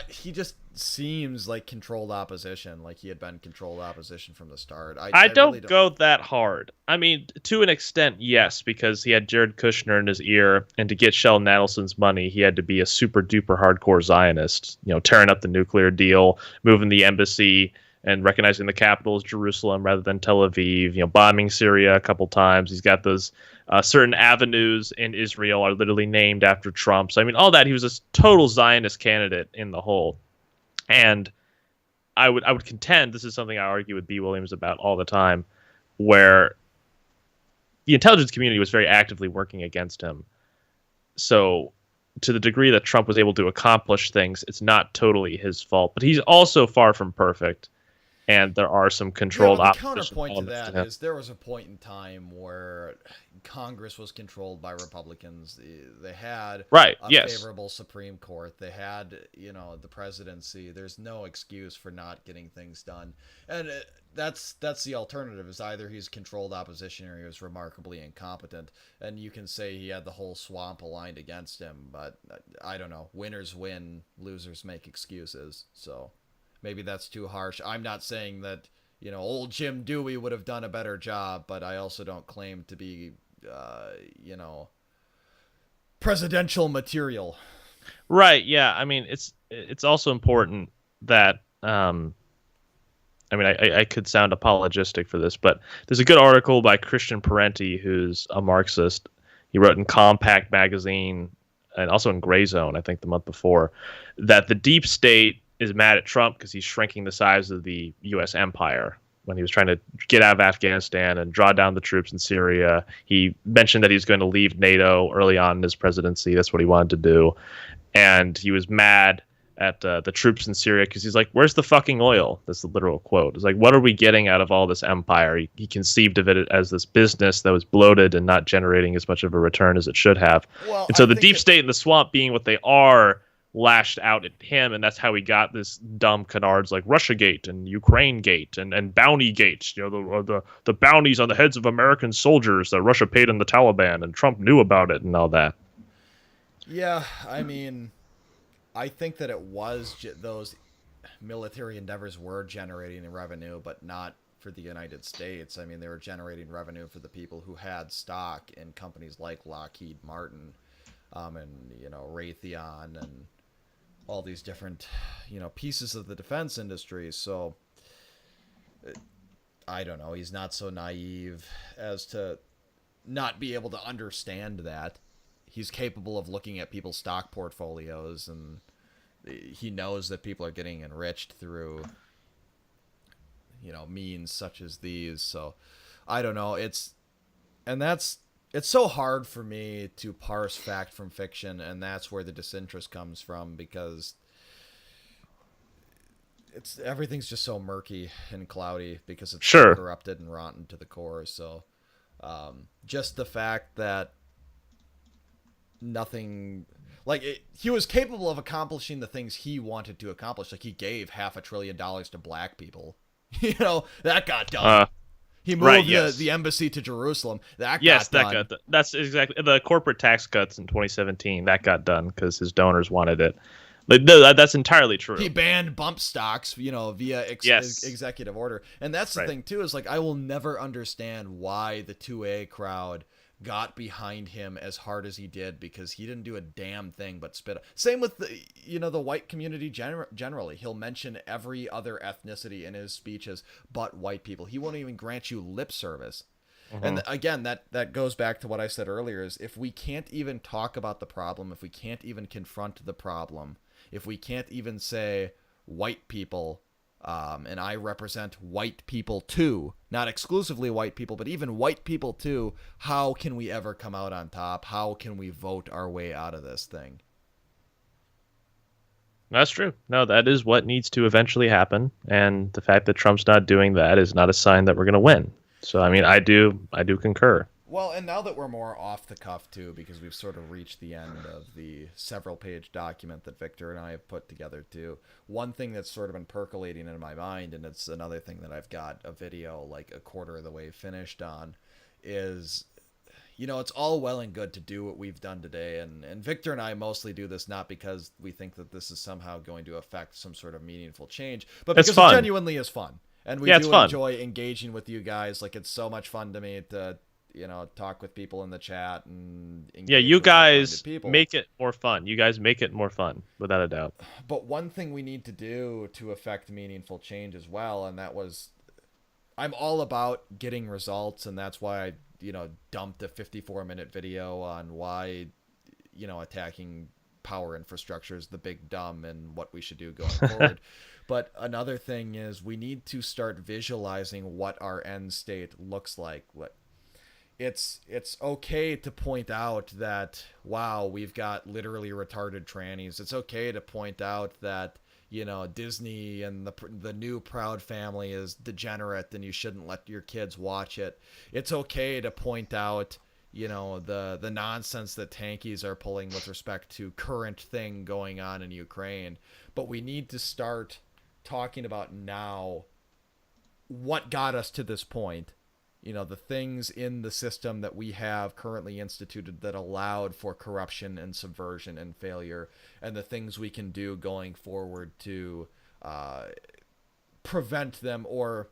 he just seems like controlled opposition, like he had been controlled opposition from the start. I don't really go that hard. I mean, to an extent, yes, because he had Jared Kushner in his ear, and to get Sheldon Adelson's money, he had to be a super duper hardcore Zionist, tearing up the nuclear deal, moving the embassy, and recognizing the capital as Jerusalem rather than Tel Aviv, bombing Syria a couple times. He's got those certain avenues in Israel are literally named after Trump. So, I mean, all that, he was a total Zionist candidate in the whole. And I would contend, this is something I argue with B. Williams about all the time, where the intelligence community was very actively working against him. So to the degree that Trump was able to accomplish things, it's not totally his fault. But he's also far from perfect. And there are some controlled the counterpoint to that is there was a point in time where Congress was controlled by Republicans. They had a favorable Supreme Court. They had, the presidency. There's no excuse for not getting things done. And that's the alternative, is either he's controlled opposition or he was remarkably incompetent. And you can say he had the whole swamp aligned against him, but I don't know. Winners win, losers make excuses. So maybe that's too harsh. I'm not saying that, old Jim Dewey would have done a better job, but I also don't claim to be, presidential material. Right. Yeah. I mean, it's also important that, I could sound apologistic for this, but there's a good article by Christian Parenti, who's a Marxist. He wrote in Compact magazine and also in Gray Zone, I think the month before, that the deep state is mad at Trump because he's shrinking the size of the U.S. empire when he was trying to get out of Afghanistan and draw down the troops in Syria. He mentioned that he was going to leave NATO early on in his presidency. That's what he wanted to do. And he was mad at the troops in Syria because he's like, where's the fucking oil? That's the literal quote. It's like, what are we getting out of all this empire? He conceived of it as this business that was bloated and not generating as much of a return as it should have. Well, and so the deep state and the swamp being what they are lashed out at him, and that's how we got this dumb canards like Russiagate and Ukrainegate and Bountygate. The bounties on the heads of American soldiers that Russia paid in the Taliban, and Trump knew about it and all that. Yeah, I mean, I think that it was those military endeavors were generating revenue, but not for the United States. I mean, they were generating revenue for the people who had stock in companies like Lockheed Martin, and Raytheon and all these different pieces of the defense industry. So I don't know, he's not so naive as to not be able to understand that. He's capable of looking at people's stock portfolios, and he knows that people are getting enriched through means such as these. So I don't know, it's so hard for me to parse fact from fiction, and that's where the disinterest comes from, because everything's just so murky and cloudy because it's so corrupted and rotten to the core. So just the fact that nothing, he was capable of accomplishing the things he wanted to accomplish. Like, he gave $500 billion to black people. That got done. He moved the embassy to Jerusalem. That got done. That's exactly the corporate tax cuts in 2017. That got done because his donors wanted it. That's entirely true. He banned bump stocks, via executive order. And that's the thing too, is I will never understand why the 2A crowd got behind him as hard as he did, because he didn't do a damn thing but spit. Same with the white community generally. He'll mention every other ethnicity in his speeches but white people. He won't even grant you lip service. Mm-hmm. And again, that goes back to what I said earlier, is if we can't even talk about the problem, if we can't even confront the problem, if we can't even say white people, and I represent white people too, not exclusively white people, but even white people too, how can we ever come out on top? How can we vote our way out of this thing? That's true. No, that is what needs to eventually happen. And the fact that Trump's not doing that is not a sign that we're going to win. So, I mean, I do concur. Well, and now that we're more off the cuff, too, because we've sort of reached the end of the several-page document that Victor and I have put together, too, one thing that's sort of been percolating in my mind, and it's another thing that I've got a video like a quarter of the way finished on, is, you know, it's all well and good to do what we've done today, and Victor and I mostly do this not because we think that this is somehow going to affect some sort of meaningful change, but because it genuinely is fun. And we do enjoy engaging with you guys. Like, it's so much fun to me to, you know, talk with people in the chat and you guys make it more fun. You guys make it more fun, without a doubt. But one thing we need to do to affect meaningful change as well, and that was, I'm all about getting results, and that's why I, you know, dumped a 54-minute video on why, you know, attacking power infrastructure is the big dumb and what we should do going forward. But another thing is we need to start visualizing what our end state looks like. It's okay to point out that, wow, we've got literally retarded trannies. It's okay to point out that, you know, Disney and the new Proud Family is degenerate and you shouldn't let your kids watch it. It's okay to point out, you know, the nonsense that tankies are pulling with respect to current thing going on in Ukraine. But we need to start talking about now what got us to this point. You know, the things in the system that we have currently instituted that allowed for corruption and subversion and failure, and the things we can do going forward to prevent them, or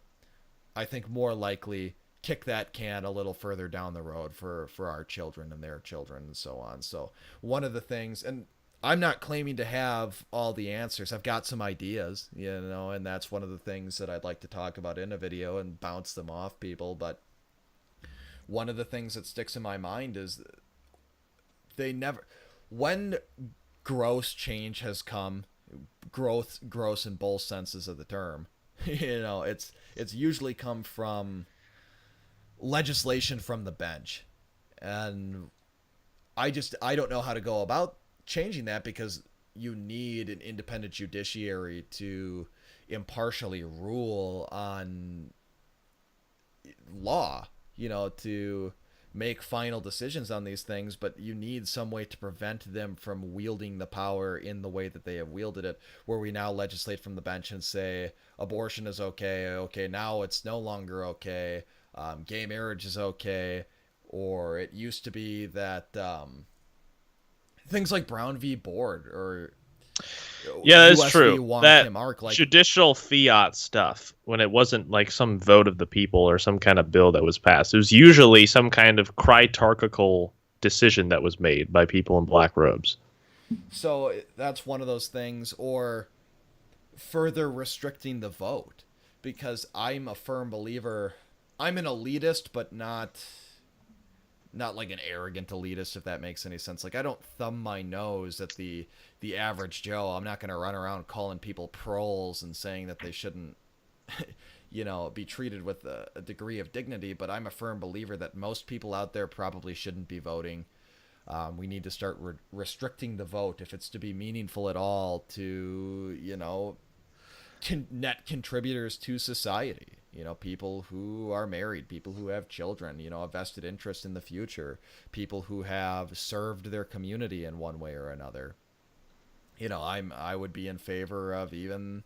I think more likely kick that can a little further down the road for our children and their children and so on. So one of the things, and I'm not claiming to have all the answers. I've got some ideas, you know, and that's one of the things that I'd like to talk about in a video and bounce them off people. But one of the things that sticks in my mind is when gross change has come, gross in both senses of the term, you know, it's usually come from legislation from the bench. And I don't know how to go about changing that, because you need an independent judiciary to impartially rule on law, you know, to make final decisions on these things, but you need some way to prevent them from wielding the power in the way that they have wielded it, where we now legislate from the bench and say abortion is okay, now it's no longer okay, gay marriage is okay, or it used to be that things like Brown v. Board, or yeah, that's US true. v. That Mark, like judicial fiat stuff, when it wasn't like some vote of the people or some kind of bill that was passed, it was usually some kind of critarchical decision that was made by people in black robes. So that's one of those things, or further restricting the vote, because I'm a firm believer. I'm an elitist, but not like an arrogant elitist, if that makes any sense. Like, I don't thumb my nose at the average Joe. I'm not going to run around calling people proles and saying that they shouldn't, you know, be treated with a degree of dignity, but I'm a firm believer that most people out there probably shouldn't be voting. We need to start restricting the vote if it's to be meaningful at all to, you know, net contributors to society. You know, people who are married, people who have children, you know, a vested interest in the future, people who have served their community in one way or another. You know, I would be in favor of even,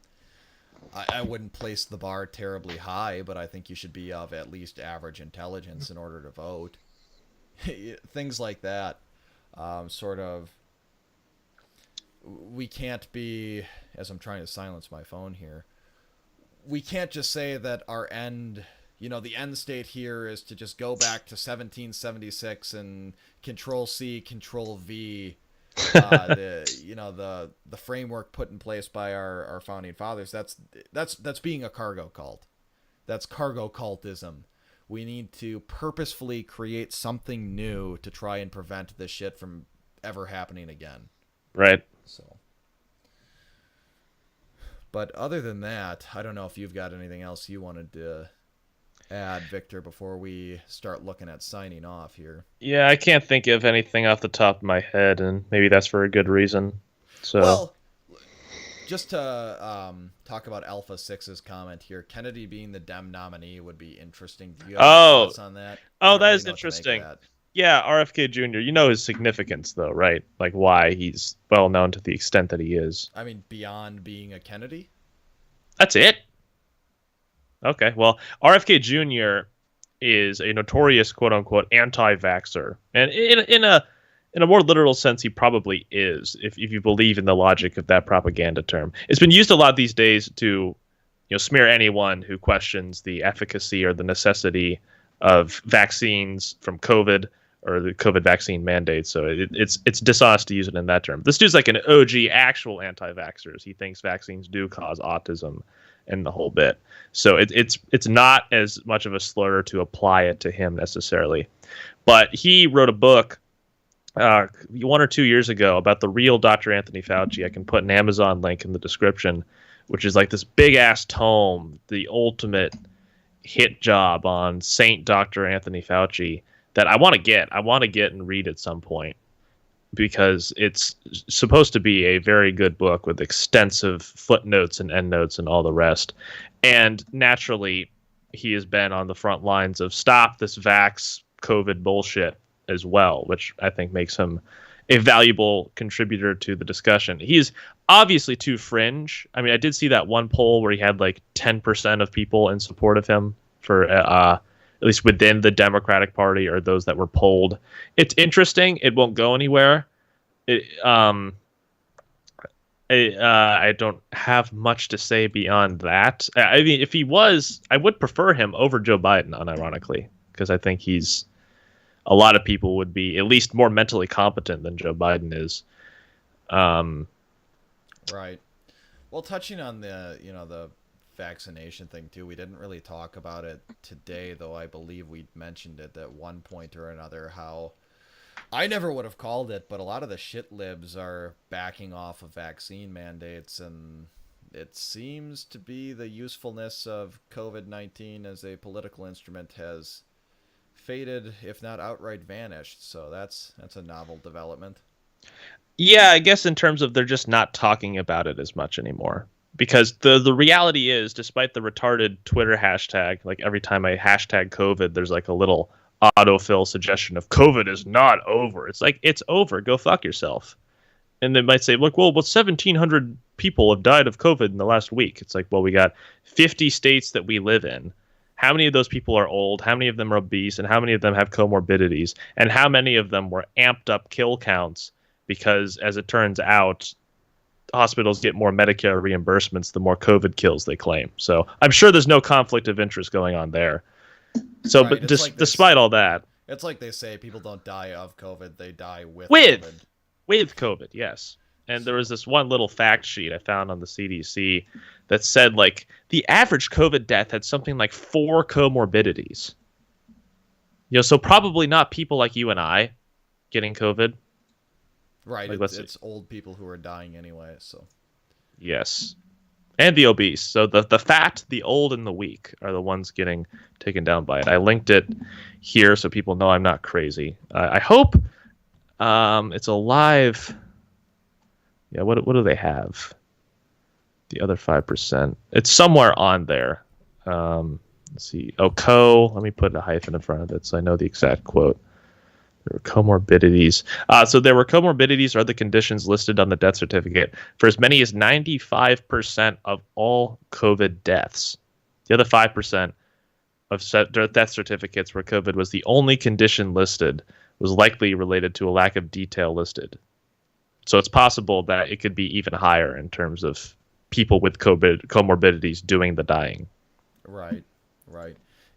I wouldn't place the bar terribly high, but I think you should be of at least average intelligence in order to vote. Things like that. Sort of, we can't be, as I'm trying to silence my phone here, we can't just say that our end, you know, the end state here is to just go back to 1776 and Control-C, Control-V, the framework put in place by our founding fathers. That's being a cargo cult. That's cargo cultism. We need to purposefully create something new to try and prevent this shit from ever happening again. Right. So. But other than that, I don't know if you've got anything else you wanted to add, Victor, before we start looking at signing off here. Yeah, I can't think of anything off the top of my head, and maybe that's for a good reason. So, well, just to talk about Alpha 6's comment here, Kennedy being the Dem nominee would be interesting. Do you have any thoughts on that? Oh, that is interesting. Yeah, RFK Jr. You know his significance, though, right? Like why he's well known to the extent that he is. I mean, beyond being a Kennedy? That's it? Okay, well, RFK Jr. is a notorious quote-unquote anti-vaxxer. And in a more literal sense, he probably is, if you believe in the logic of that propaganda term. It's been used a lot these days to smear anyone who questions the efficacy or the necessity of vaccines from COVID or the COVID vaccine mandate. So it's dishonest to use it in that term. This dude's like an OG actual anti-vaxxers. He thinks vaccines do cause autism and the whole bit. So it's not as much of a slur to apply it to him necessarily. But he wrote a book 1 or 2 years ago about the real Dr. Anthony Fauci. I can put an Amazon link in the description, which is like this big ass tome, the ultimate hit job on Saint Dr. Anthony Fauci that I want to get and read at some point, because it's supposed to be a very good book with extensive footnotes and endnotes and all the rest. And naturally, he has been on the front lines of stop this vax COVID bullshit as well, which I think makes him a valuable contributor to the discussion. He's obviously too fringe. I mean, I did see that one poll where he had like 10% of people in support of him for at least within the Democratic Party, or those that were polled. It's interesting. It won't go anywhere. I don't have much to say beyond that. I mean, if he was, I would prefer him over Joe Biden, unironically, because I think a lot of people would be at least more mentally competent than Joe Biden is. Right. Well, touching on the vaccination thing too, we didn't really talk about it today, though I believe we mentioned it at one point or another, how I never would have called it, but a lot of the shit libs are backing off of vaccine mandates, and it seems to be the usefulness of COVID-19 as a political instrument has faded, if not outright vanished. So that's a novel development. Yeah, I guess in terms of they're just not talking about it as much anymore. Because the reality is, despite the retarded Twitter hashtag, like every time I hashtag COVID, there's like a little autofill suggestion of COVID is not over. It's like, it's over. Go fuck yourself. And they might say, look, well, 1,700 people have died of COVID in the last week. It's like, well, we got 50 states that we live in. How many of those people are old? How many of them are obese? And how many of them have comorbidities? And how many of them were amped up kill counts? Because as it turns out, hospitals get more Medicare reimbursements the more COVID kills they claim. So I'm sure there's no conflict of interest going on there. So, right, but despite all that, it's like they say, people don't die of COVID; they die with COVID. COVID. With COVID, yes. And there was this one little fact sheet I found on the CDC that said like the average COVID death had something like 4 comorbidities. So probably not people like you and I getting COVID. Right, like, it's old people who are dying anyway, so. Yes. And the obese. So the fat, the old, and the weak are the ones getting taken down by it. I linked it here so people know I'm not crazy. I hope it's a live... Yeah, what do they have? The other 5%. It's somewhere on there. Let's see. Oh, let me put a hyphen in front of it so I know the exact quote. There were comorbidities. So there were comorbidities or other conditions listed on the death certificate for as many as 95% of all COVID deaths. The other 5% of death certificates where COVID was the only condition listed was likely related to a lack of detail listed. So it's possible that it could be even higher in terms of people with comorbidities doing the dying. Right.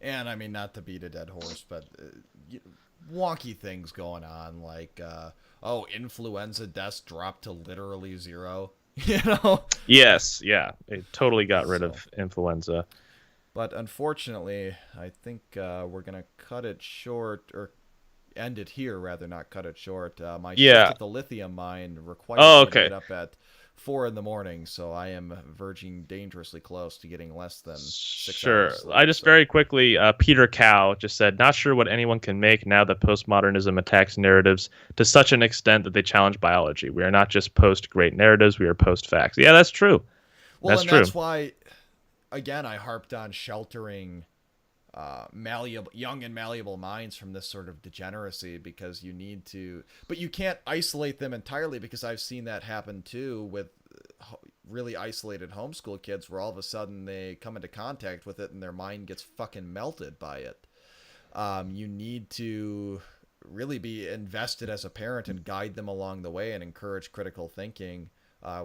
And I mean, not to beat a dead horse, but wonky things going on, like influenza deaths dropped to literally 0. Yes, yeah, it totally got rid of influenza. But unfortunately, I think we're gonna cut it short, or end it here rather, not cut it short. My shift at the lithium mine requires me to get up at 4 a.m, so I am verging dangerously close to getting less than 6 Sure. hours sleep, I just so. very quickly, Peter Cow just said, not sure what anyone can make now that postmodernism attacks narratives to such an extent that they challenge biology. We are not just post-great narratives, we are post-facts. Yeah, that's true. Well, that's true. That's why, again, I harped on sheltering young and malleable minds from this sort of degeneracy, because you need to, but you can't isolate them entirely, because I've seen that happen too with really isolated homeschool kids, where all of a sudden they come into contact with it and their mind gets fucking melted by it. You need to really be invested as a parent and guide them along the way and encourage critical thinking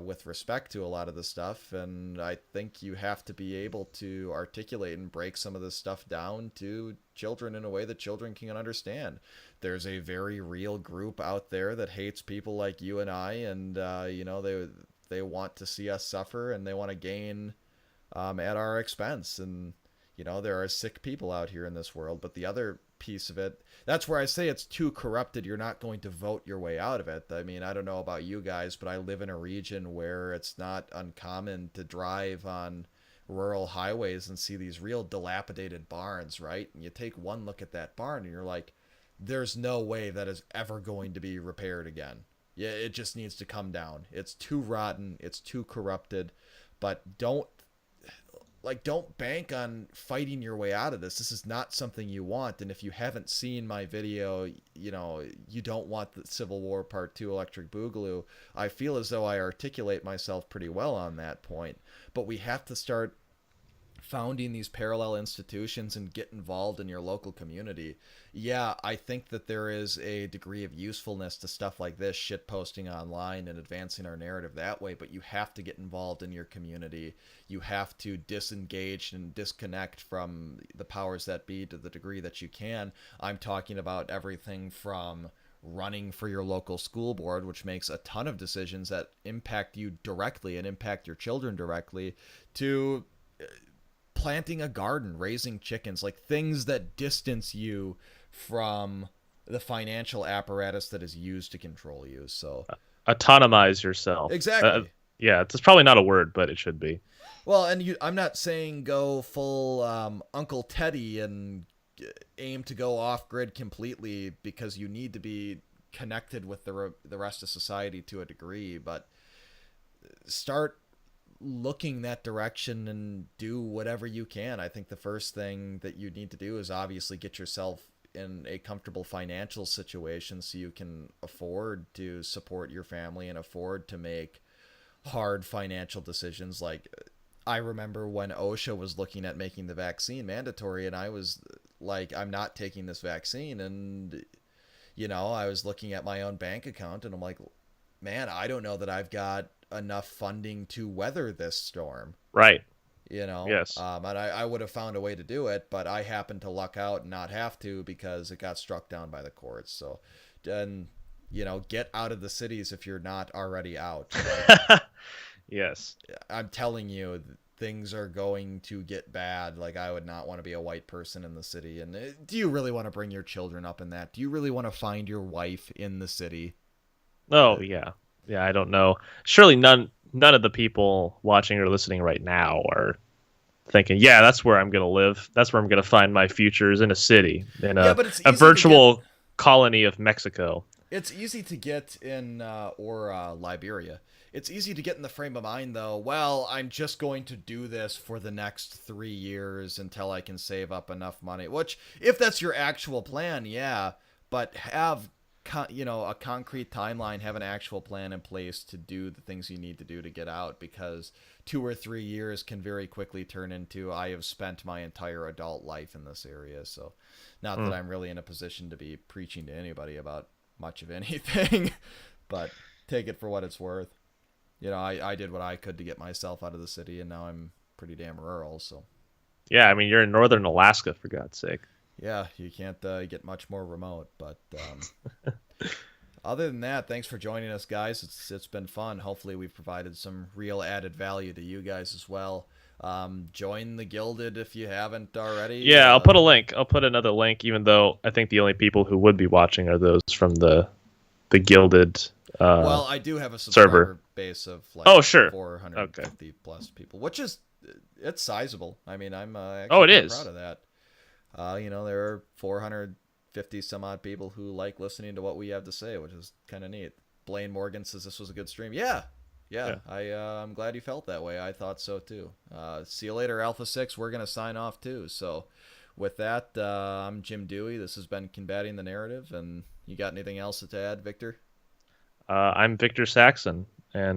with respect to a lot of the stuff. And I think you have to be able to articulate and break some of this stuff down to children in a way that children can understand. There's a very real group out there that hates people like you and I, and they want to see us suffer, and they want to gain at our expense. And there are sick people out here in this world. But the other piece of it, that's where I say it's too corrupted. You're not going to vote your way out of it. I mean, I don't know about you guys, but I live in a region where it's not uncommon to drive on rural highways and see these real dilapidated barns, right? And you take one look at that barn and you're like, there's no way that is ever going to be repaired again. Yeah, it just needs to come down. It's too rotten. It's too corrupted. But don't bank on fighting your way out of this. This is not something you want. And if you haven't seen my video, you don't want the Civil War Part 2 Electric Boogaloo. I feel as though I articulate myself pretty well on that point. But we have to start founding these parallel institutions and get involved in your local community. Yeah, I think that there is a degree of usefulness to stuff like this, shit posting online and advancing our narrative that way, but you have to get involved in your community. You have to disengage and disconnect from the powers that be to the degree that you can. I'm talking about everything from running for your local school board, which makes a ton of decisions that impact you directly and impact your children directly, to planting a garden, raising chickens, like things that distance you from the financial apparatus that is used to control you. So autonomize yourself. Exactly. Yeah, it's probably not a word, but it should be. Well, and I'm not saying go full Uncle Teddy and aim to go off grid completely, because you need to be connected with the rest of society to a degree, but start looking that direction and do whatever you can. I think the first thing that you need to do is obviously get yourself in a comfortable financial situation so you can afford to support your family and afford to make hard financial decisions. Like, I remember when OSHA was looking at making the vaccine mandatory, and I was like, I'm not taking this vaccine. And I was looking at my own bank account and I'm like, man, I don't know that I've got enough funding to weather this storm. Right. Yes. And I would have found a way to do it, but I happened to luck out and not have to because it got struck down by the courts. So, and get out of the cities if you're not already out. Like, yes. I'm telling you, things are going to get bad. Like, I would not want to be a white person in the city. And do you really want to bring your children up in that? Do you really want to find your wife in the city? Oh, yeah. Yeah, I don't know. Surely none of the people watching or listening right now are thinking, yeah, that's where I'm going to live. That's where I'm going to find my futures, in a city, in a virtual colony of Mexico. It's easy to get in, or Liberia. It's easy to get in the frame of mind, though, well, I'm just going to do this for the next 3 years until I can save up enough money. Which, if that's your actual plan, yeah, but have a concrete timeline, have an actual plan in place to do the things you need to do to get out, because 2 or 3 years can very quickly turn into, I have spent my entire adult life in this area. So not that I'm really in a position to be preaching to anybody about much of anything, but take it for what it's worth. I did what I could to get myself out of the city, and now I'm pretty damn rural. So yeah, I mean, you're in northern Alaska, for God's sake. Yeah, you can't get much more remote, but other than that, thanks for joining us, guys. It's been fun. Hopefully we've provided some real added value to you guys as well. Join the Gilded if you haven't already. Yeah, I'll put a link. I'll put another link, even though I think the only people who would be watching are those from the Gilded well, I do have a subscriber base of like Oh, sure. 450 plus people, which is it's sizable. I mean, I'm actually Oh, it quite is. proud of that. There are 450 some odd people who like listening to what we have to say, which is kind of neat. Blaine Morgan says this was a good stream. Yeah. I'm glad you felt that way. I thought so too. See you later, Alpha 6. We're gonna sign off too. So with that, I'm Jim Dewey. This has been Combating the Narrative, and you got anything else to add, Victor? I'm Victor Saxon, and